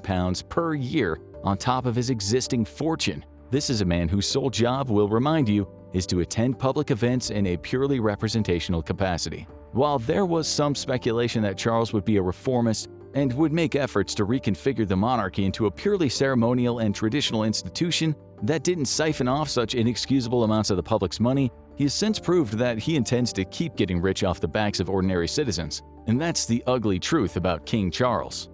per year on top of his existing fortune. This is a man whose sole job, we'll remind you, is to attend public events in a purely representational capacity. While there was some speculation that Charles would be a reformist and would make efforts to reconfigure the monarchy into a purely ceremonial and traditional institution that didn't siphon off such inexcusable amounts of the public's money, he has since proved that he intends to keep getting rich off the backs of ordinary citizens. And that's the ugly truth about King Charles.